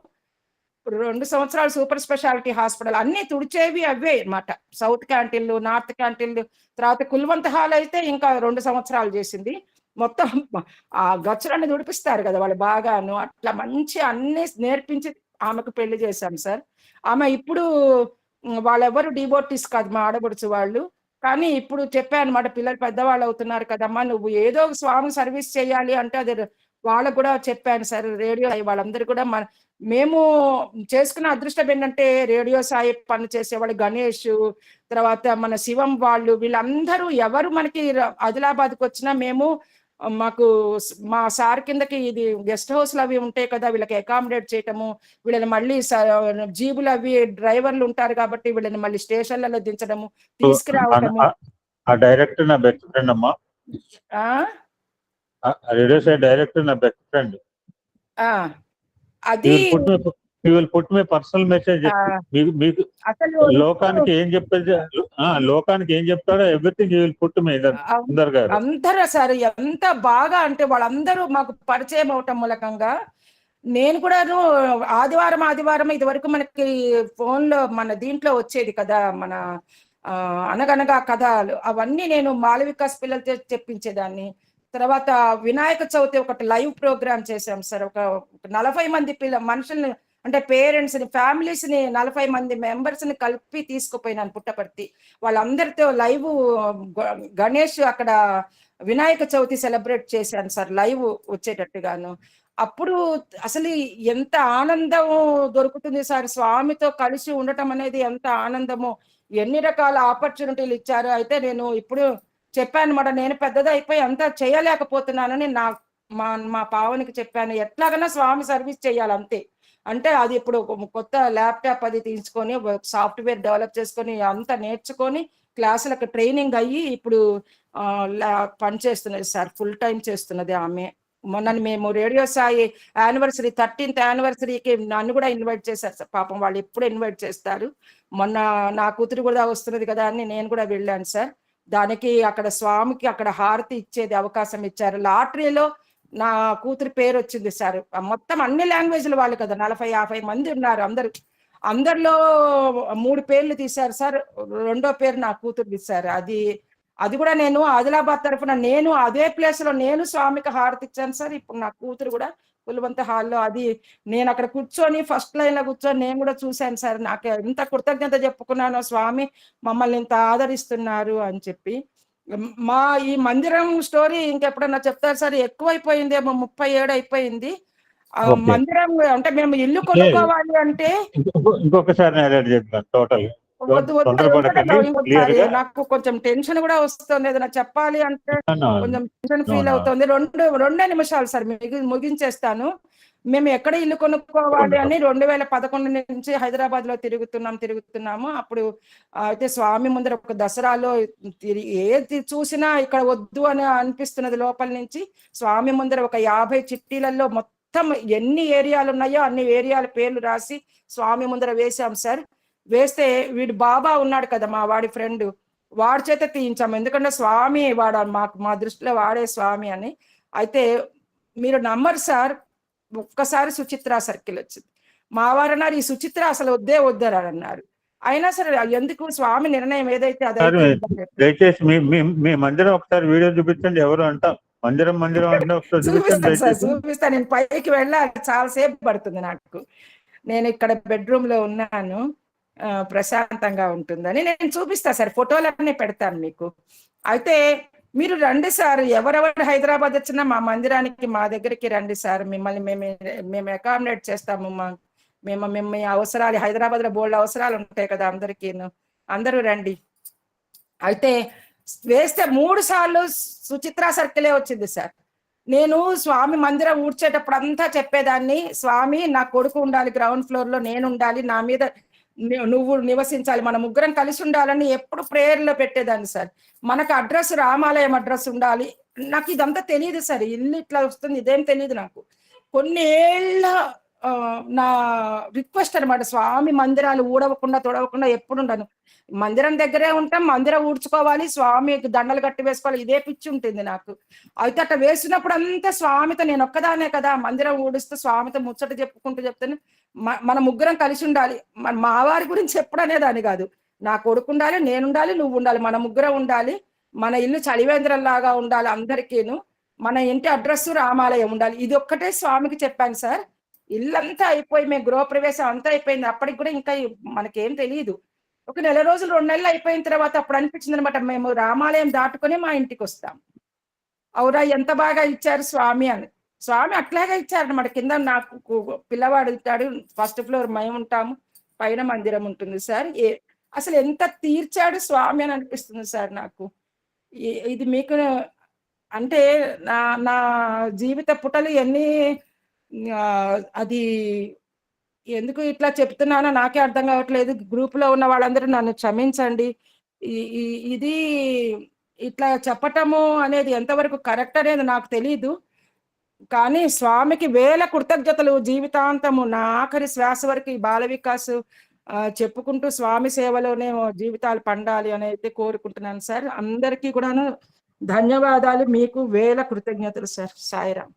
2 సంవత్సరాలు సూపర్ స్పెషాలిటీ హాస్పిటల్ అన్ని తుడిచేవి అవే అన్నమాట. సౌత్ క్యాంటీన్లు, నార్త్ క్యాంటీన్లు, తర్వాత కుల్వంత్ హాల్ అయితే ఇంకా 2 సంవత్సరాలు చేసింది. మొత్తం ఆ గచ్చులన్నీ తుడిపిస్తారు కదా వాళ్ళు బాగాను. అట్లా మంచి అన్ని నేర్పించి ఆమెకు పెళ్లి చేశాను సార్. ఆమె ఇప్పుడు వాళ్ళెవరు డివోటీస్ కాదు, మా ఆడబడుచు వాళ్ళు. కానీ ఇప్పుడు చెప్పాను అనమాట, పిల్లలు పెద్దవాళ్ళు అవుతున్నారు కదమ్మా, నువ్వు ఏదో స్వామి సర్వీస్ చేయాలి అంటే అది వాళ్ళకు కూడా చెప్పాను సార్. రేడియో వాళ్ళందరూ కూడా మేము చేసుకున్న అదృష్టం ఏంటంటే రేడియో సాయి పని చేసేవాళ్ళు గణేష్, తర్వాత మన శివం వాళ్ళు, వీళ్ళందరూ ఎవరు మనకి ఆదిలాబాద్కి వచ్చినా మేము మాకు మా సార్ కిందకి ఇది గెస్ట్ హౌస్లు అవి ఉంటాయి కదా, వీళ్ళకి అకామిడేట్ చేయటము, వీళ్ళని మళ్ళీ జీబులు అవి డ్రైవర్లు ఉంటారు కాబట్టి వీళ్ళని మళ్ళీ స్టేషన్లలో దించడము, తీసుకురావడము. ఆ డైరెక్టర్ నా బెస్ట్ ఫ్రెండ్ అమ్మా. రేడియో సాయి డైరెక్టర్ నా బెస్ట్ ఫ్రెండ్. అది పర్సనల్ మెసేజ్ మీకు లోకానికి ఏం చెప్పేది, లోకానికి ఏం చెప్తాడో ఎవ్రీథింగ్ విల్ పుట్ మీద సుందర్ గారు. అందరూ సార్ ఎంత బాగా అంటే వాళ్ళందరూ మాకు పరిచయం అవటం మూలకంగా నేను కూడాను ఆదివారం ఇది వరకు మనకి ఫోన్ లో మన దీంట్లో వచ్చేది కదా మన అనగనగా కథలు అవన్నీ నేను మాలవికాస్ పిల్లలతో చెప్పించేదాన్ని. తర్వాత వినాయక చవితి ఒకటి లైవ్ ప్రోగ్రామ్ చేశాం సార్. ఒక 40 మంది మనుషుల్ని అంటే పేరెంట్స్ ని ఫ్యామిలీస్ ని 40 మంది మెంబర్స్ ని కలిపి తీసుకుపోయినాను పుట్టపర్తి. వాళ్ళందరితో లైవ్ గణేష్ అక్కడ వినాయక చవితి సెలబ్రేట్ చేశాను సార్ లైవ్ వచ్చేటట్టుగాను. అప్పుడు అసలు ఎంత ఆనందం దొరుకుతుంది సార్, స్వామితో కలిసి ఉండటం అనేది ఎంత ఆనందమో, ఎన్ని రకాల ఆపర్చునిటీలు ఇచ్చారు. అయితే నేను ఇప్పుడు చెప్పాను అన్నమాట, నేను పెద్దది అయిపోయి అంతా చేయలేకపోతున్నానని మా పావనికి చెప్పాను. ఎట్లాగైనా స్వామి సర్వీస్ చేయాలి అంతే. అంటే అది ఇప్పుడు కొత్త ల్యాప్టాప్ అది తీసుకొని సాఫ్ట్వేర్ డెవలప్ చేసుకొని అంతా నేర్చుకొని క్లాసులకు ట్రైనింగ్ అయ్యి ఇప్పుడు పనిచేస్తున్నది సార్, ఫుల్ టైం చేస్తున్నది ఆమె. మొన్న మేము రేడియో సాయి యానివర్సరీ 13th యానివర్సరీకి నన్ను కూడా ఇన్వైట్ చేశారు సార్. పాపం వాళ్ళు ఎప్పుడు ఇన్వైట్ చేస్తారు. మొన్న నా కూతురు కూడా వస్తున్నది కదా అని నేను కూడా వెళ్ళాను సార్. దానికి అక్కడ స్వామికి అక్కడ హారతి ఇచ్చేది అవకాశం ఇచ్చారు. లాటరీలో నా కూతురి పేరు వచ్చింది సార్. మొత్తం అన్ని లాంగ్వేజ్ల వాళ్ళు కదా, 40-50 మంది ఉన్నారు. అందరిలో 3 పేర్లు తీశారు సార్. 2వ పేరు నా కూతురు తీశారు. అది కూడా నేను ఆదిలాబాద్ తరఫున నేను అదే ప్లేస్ లో నేను స్వామికి హారతి ఇచ్చాను సార్. ఇప్పుడు నా కూతురు కూడా పులివంత హాల్లో అది నేను అక్కడ కూర్చొని ఫస్ట్ లైన్ లో కూర్చొని నేను కూడా చూశాను సార్. నాకు ఎంత కృతజ్ఞత చెప్పుకున్నానో, స్వామి మమ్మల్ని ఇంత ఆదరిస్తున్నారు అని చెప్పి. మా ఈ మందిరం స్టోరీ ఇంకెప్పుడన్నా చెప్తారు సార్, ఎక్కువైపోయిందేమో 37 అయిపోయింది మందిరం. అంటే మేము ఇల్లు కొనుక్కోవాలి అంటే ఇంకొకసారి చెప్తాను టోటల్. నాకు కొంచెం టెన్షన్ కూడా వస్తుంది, ఏదైనా చెప్పాలి అంటే కొంచెం టెన్షన్ ఫీల్ అవుతుంది. 2 నిమిషాలు సార్ ముగించేస్తాను. మేము ఎక్కడ ఇల్లు కొనుక్కోవాలి అని 2011 నుంచి హైదరాబాద్ లో తిరుగుతున్నాము. అప్పుడు అయితే స్వామి ముందర ఒక దసరాలో ఏది చూసినా ఇక్కడ వద్దు అని అనిపిస్తున్నది లోపల నుంచి. స్వామి ముందర ఒక 50 చిట్టీలలో మొత్తం ఎన్ని ఏరియాలు ఉన్నాయో అన్ని ఏరియాల పేర్లు రాసి స్వామి ముందర వేసాం సార్. వేస్తే వీడు బాబా ఉన్నాడు కదా మా వాడి ఫ్రెండ్, వాడి చేత తీయించాము. ఎందుకంటే స్వామి మా దృష్టిలో వాడే స్వామి అని. అయితే మీరు నమ్మరు సార్, ఒక్కసారి సుచిత్ర సర్కిల్ వచ్చింది. మా వారు అన్నారు ఈ సుచిత్ర అసలు వద్దని అన్నారు. అయినా సరే ఎందుకు స్వామి నిర్ణయం ఏదైతే అదైతే. దయచేసి మీ మందిరం ఒకసారి వీడియో చూపించండి. ఎవరు అంటాం మందిరం చూపిస్తాను. నేను పైకి వెళ్ళాలి, చాలాసేపు పడుతుంది నాకు. నేను ఇక్కడ బెడ్రూమ్ లో ఉన్నాను, ప్రశాంతంగా ఉంటుందని నేను చూపిస్తా సార్, ఫోటోలన్నీ పెడతాను మీకు. అయితే మీరు రండి సార్, ఎవరెవరు హైదరాబాద్ వచ్చినా మా మందిరానికి మా దగ్గరికి రండి సార్. మిమ్మల్ని మేము అకామిడేట్ చేస్తాము. మేము అవసరాలు హైదరాబాద్ లో బోల్డ్ అవసరాలు ఉంటాయి కదా అందరికీ, అందరూ రండి. అయితే వేస్తే 3 సార్లు సుచిత్ర సర్కిలే వచ్చింది సార్. నేను స్వామి మందిరం ఊడ్చేటప్పుడు అంతా చెప్పేదాన్ని, స్వామి నా కొడుకు ఉండాలి గ్రౌండ్ ఫ్లోర్ లో, నేను ఉండాలి, నా మీద నువ్వు నివసించాలి, మన ముగ్గురం కలిసి ఉండాలని ఎప్పుడు ప్రేయర్లో పెట్టేదాన్ని సార్. మనకు అడ్రస్ రామాలయం అడ్రస్ ఉండాలి. నాకు ఇదంతా తెలియదు సార్, ఇల్లు ఇట్లా వస్తుంది ఇదేం తెలియదు నాకు. కొన్ని ఏళ్ళ నా రిక్వెస్ట్ అనమాట, స్వామి మందిరాలు ఊడవకుండా తొడవకుండా ఎప్పుడు ఉండను, మందిరం దగ్గరే ఉంటాం, మందిరం ఊడ్చుకోవాలి, స్వామికి దండలు కట్టి వేసుకోవాలి, ఇదే పిచ్చి ఉంటుంది నాకు. అయితే అట్లా వేసినప్పుడు అంతా స్వామితో, నేను ఒక్కదానే కదా మందిరం ఊడిస్తూ స్వామితో ముచ్చట చెప్తాను, మన ముగ్గురం కలిసి ఉండాలి. మా వారి గురించి ఎప్పుడు అనేదాన్ని కాదు, నా కొడుకు ఉండాలి, నేను ఉండాలి, నువ్వు ఉండాలి, మన ముగ్గురం ఉండాలి, మన ఇల్లు చలివేంద్రం లాగా ఉండాలి అందరికీను, మన ఇంటి అడ్రస్ రామాలయం ఉండాలి. ఇది ఒక్కటే స్వామికి చెప్పాను సార్. ఇల్లంతా అయిపోయి మేము గృహప్రవేశం అంతా అయిపోయింది. అప్పటికి కూడా ఇంకా మనకేం తెలియదు. ఒక 1 నెల రోజులు 2 నెలలు అయిపోయిన తర్వాత అప్పుడు అనిపించింది అనమాట, మేము రామాలయం దాటుకుని మా ఇంటికి వస్తాం. అవురా ఎంత బాగా ఇచ్చారు స్వామి అని. స్వామి అట్లాగే ఇచ్చారనమాట. కింద నాకు పిల్లవాడు ఇచ్చాడు, ఫస్ట్ ఫ్లోర్ మేము ఉంటాము, పైన మందిరం ఉంటుంది సార్. అసలు ఎంత తీర్చాడు స్వామి అని అనిపిస్తుంది సార్ నాకు. ఇది మీకు అంటే నా జీవిత పుటలు ఎన్ని, అది ఎందుకు ఇట్లా చెప్తున్నానో నాకే అర్థం కావట్లేదు. గ్రూప్ లో ఉన్న వాళ్ళందరూ నన్ను క్షమించండి. ఇది ఇట్లా చెప్పటము అనేది ఎంతవరకు కరెక్ట్ అనేది నాకు తెలీదు. కానీ స్వామికి 1000 కృతజ్ఞతలు జీవితాంతము, నా ఆఖరి శ్వాస వరకు ఈ బాల వికాస్ చెప్పుకుంటూ స్వామి సేవలోనే జీవితాలు పండాలి అని అయితే కోరుకుంటున్నాను సార్. అందరికీ కూడాను ధన్యవాదాలు. మీకు వేల కృతజ్ఞతలు సార్. సాయిరాం.